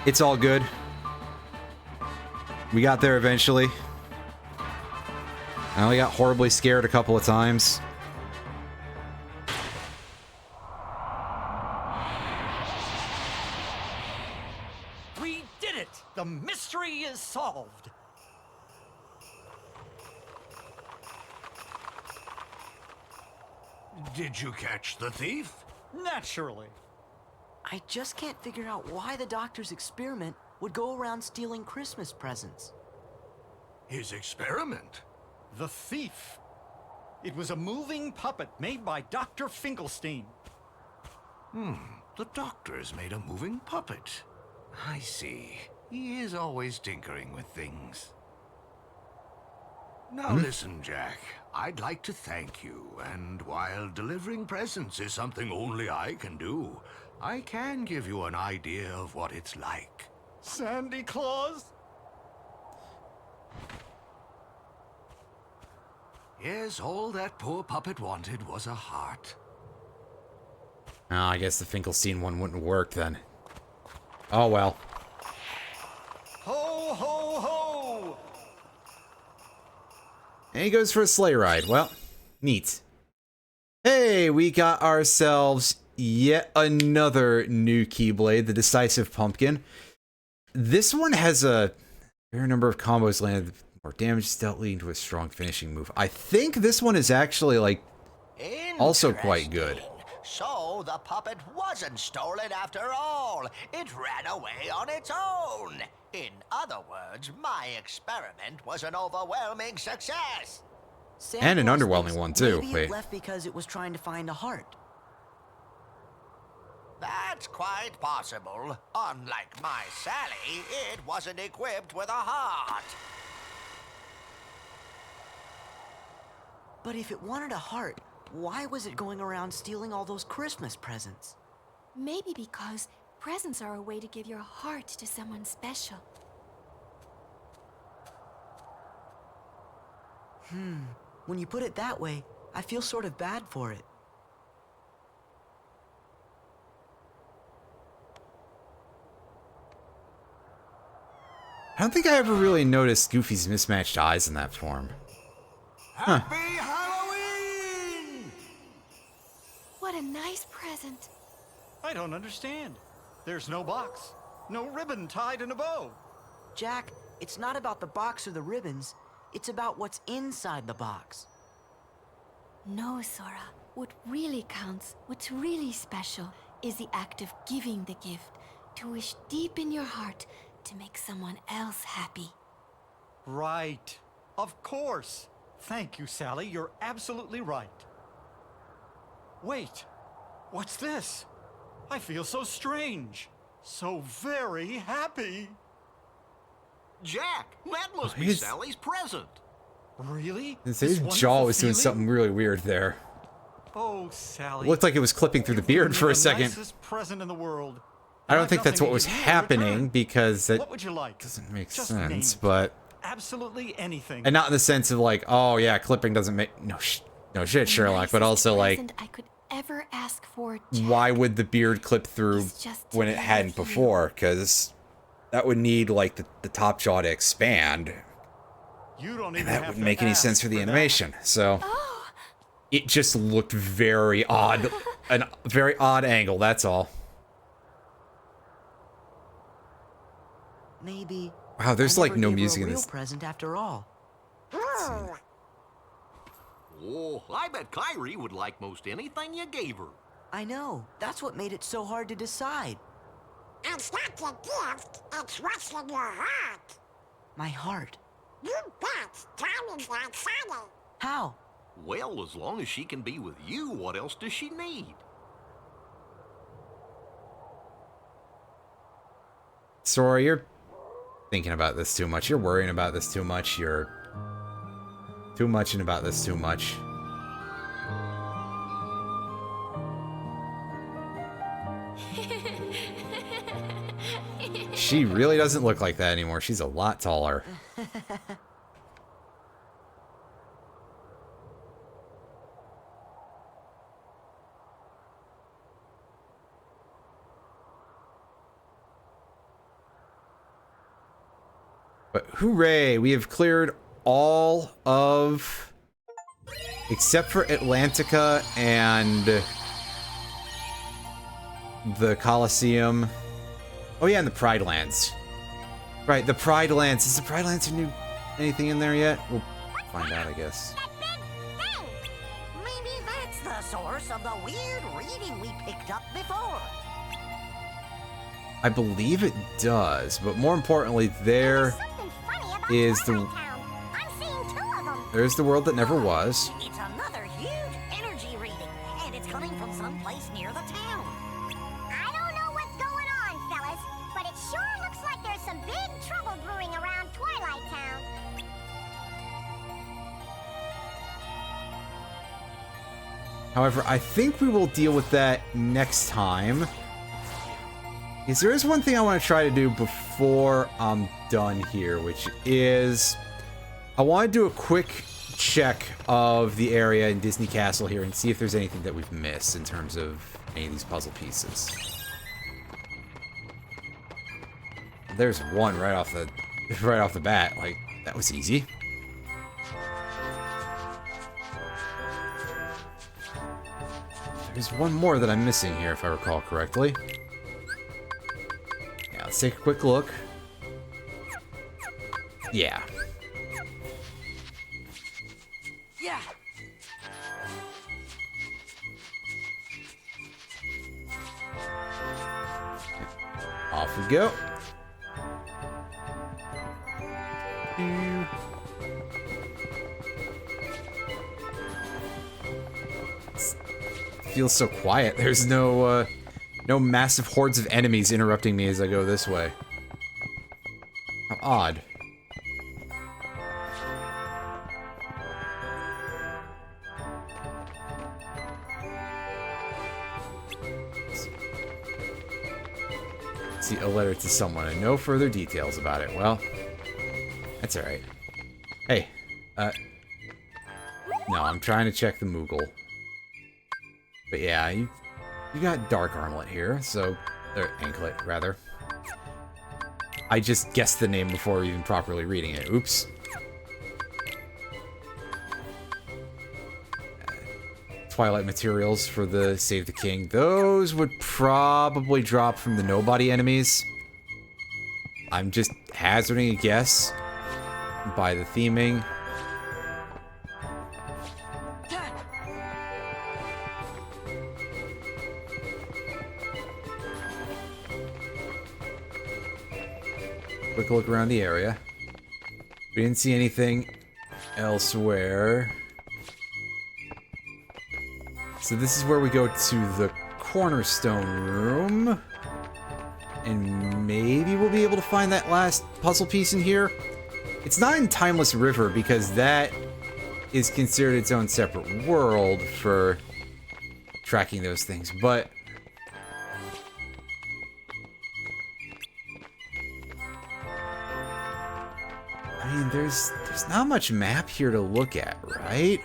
it's all good. We got there eventually. I only got horribly scared a couple of times. We did it! The mystery is solved. Did you catch the thief? Naturally. I just can't figure out why the doctor's experiment would go around stealing Christmas presents. His experiment? The thief. It was a moving puppet made by Dr. Finkelstein. The doctor's made a moving puppet. I see. He is always tinkering with things. Now listen, Jack. I'd like to thank you, and while delivering presents is something only I can do, I can give you an idea of what it's like. Sandy Claus? Yes, all that poor puppet wanted was a heart. Oh, I guess the Finkelstein one wouldn't work then. Oh well. Ho, ho, ho! And he goes for a sleigh ride. Well, neat. Hey, we got ourselves yet another new Keyblade, the Decisive Pumpkin. This one has a fair number of combos landed, more damage dealt leading to a strong finishing move. I think this one is actually, like, also quite good. So the puppet wasn't stolen after all. It ran away on its own. In other words, my experiment was an overwhelming success. And an underwhelming one, too. Maybe it left because it was trying to find a heart. That's quite possible. Unlike my Sally, it wasn't equipped with a heart. But if it wanted a heart, why was it going around stealing all those Christmas presents? Maybe because presents are a way to give your heart to someone special. When you put it that way, I feel sort of bad for it. I don't think I ever really noticed Goofy's mismatched eyes in that form. Huh. Happy Halloween! What a nice present. I don't understand. There's no box, no ribbon tied in a bow. Jack, it's not about the box or the ribbons. It's about what's inside the box. No, Sora. What really counts, what's really special, is the act of giving the gift, to wish deep in your heart to make someone else happy. Right. Of course. Thank you, Sally. You're absolutely right. Wait. What's this? I feel so strange. So very happy. Jack, that must be his- Sally's present. Really? His This jaw wonderful was doing feeling? something really weird there. Oh, Sally. It looked like it was clipping through the beard for a second. Nicest present in the world. I don't think that's what was happening because it What would you like? doesn't make Just name sense, it. but... Absolutely anything. And not in the sense of like, oh yeah, clipping doesn't make... No shit, Sherlock, but also like... Present I could ever ask for. Why would the beard clip through just when it hadn't before? Because that would need like the top jaw to expand. You don't And even that have wouldn't to make any ask sense for the that. animation. So it just looked very odd. A very odd angle, that's all. Maybe. Wow, there's I like never no gave her music a in real this. present after all. Oh, I bet Kyrie would like most anything you gave her. I know. That's what made it so hard to decide. It's not the gift, it's what's in your heart. My heart. You bet. Diamond's outside it. How? Well, as long as she can be with you, what else does she need? Sora, you're thinking about this too much. You're worrying about this too much. You're too much and about this too much. She really doesn't look like that anymore. She's a lot taller. But hooray, we have cleared all of... Except for Atlantica and... the Colosseum. Oh yeah, and the Pride Lands. Right, the Pride Lands. Is the Pride Lands anything in there yet? We'll find out, I guess. Maybe that's the source of the weird reading we picked up before. I believe it does, but more importantly, there is the... There's the world that never was. It's another huge energy reading, and it's coming from someplace near the town. I don't know what's going on, fellas, but it sure looks like there's some big trouble brewing around Twilight Town. However, I think we will deal with that next time. Because there is one thing I want to try to do before I'm done here, which is... I want to do a quick check of the area in Disney Castle here and see if there's anything that we've missed in terms of any of these puzzle pieces. There's one right off the bat. Like, that was easy. There's one more that I'm missing here, if I recall correctly. Yeah, let's take a quick look. Yeah. Yeah. Off we go. Feels so quiet. There's no massive hordes of enemies interrupting me as I go this way. How odd. See, a letter to someone and no further details about it. Well, that's alright. Hey, no, I'm trying to check the Moogle. But yeah, you got Dark Armlet here, so... Or Anklet, rather. I just guessed the name before even properly reading it. Oops. Twilight materials for the Save the King. Those would probably drop from the nobody enemies. I'm just hazarding a guess by the theming. Quick look around the area. We didn't see anything elsewhere. So this is where we go to the cornerstone room. And maybe we'll be able to find that last puzzle piece in here. It's not in Timeless River because that is considered its own separate world for tracking those things, but... I mean, there's not much map here to look at, right?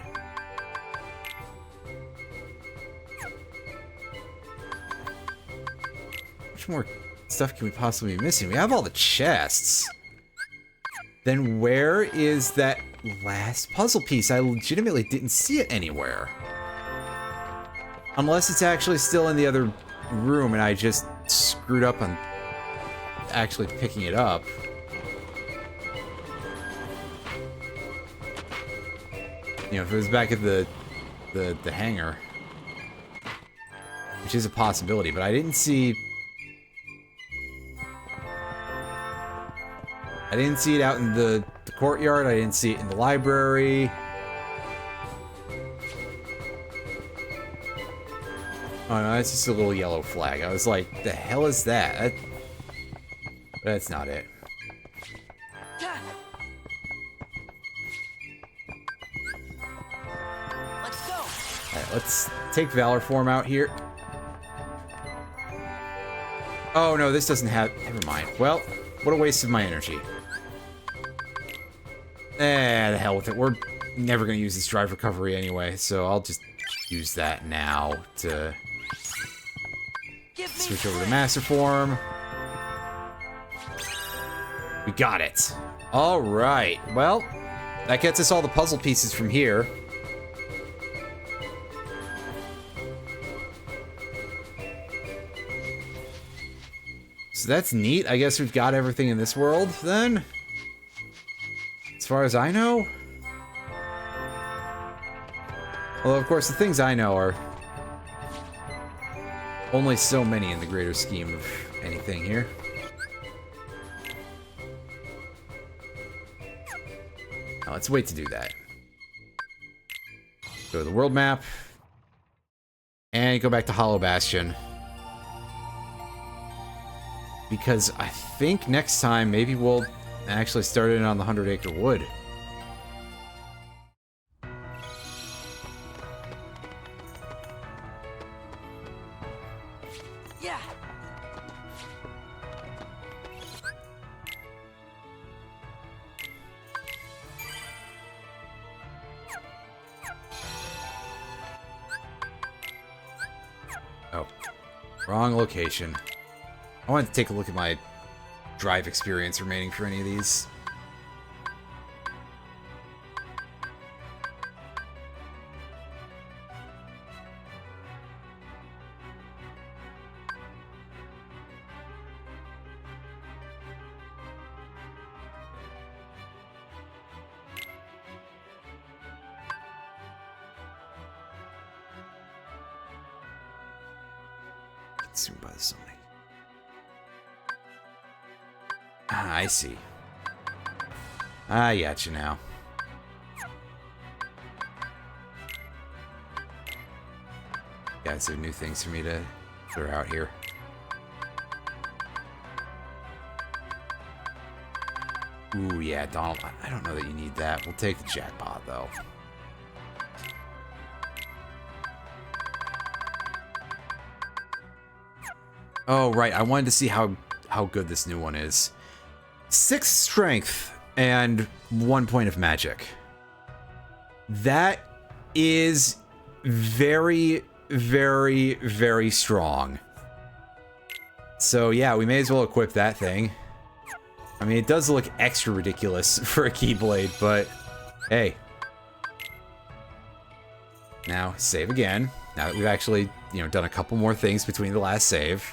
How much more stuff can we possibly be missing? We have all the chests. Then where is that last puzzle piece? I legitimately didn't see it anywhere. Unless it's actually still in the other room and I just screwed up on actually picking it up. You know, if it was back at the hangar, which is a possibility, but I didn't see it out in the courtyard. I didn't see it in the library. Oh no, that's just a little yellow flag. I was like, the hell is that? That's not it. Alright, let's take Valor Form out here. Oh no, this doesn't have... Never mind. Well, what a waste of my energy. The hell with it. We're never going to use this drive recovery anyway, so I'll just use that now to switch over to Master Form. We got it. Alright, well, that gets us all the puzzle pieces from here. So that's neat. I guess we've got everything in this world, then. As far as I know. Although, of course, the things I know are only so many in the greater scheme of anything here. Now, let's wait to do that. Go to the world map. And go back to Hollow Bastion. Because I think next time, maybe we'll actually start in on the 100 Acre Wood. Yeah. Oh, wrong location. I wanted to take a look at my drive experience remaining for any of these. Consumed by the summoning. Ah, I see. I got you now. Got some new things for me to throw out here. Ooh, yeah, Donald. I don't know that you need that. We'll take the jackpot, though. Oh, right. I wanted to see how how good this new one is. 6 strength and 1 point of magic. That is very, very, very strong. So yeah, we may as well equip that thing. I mean, it does look extra ridiculous for a Keyblade, but hey. Now, save again. Now that we've actually, done a couple more things between the last save.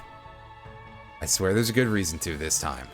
I swear there's a good reason to this time.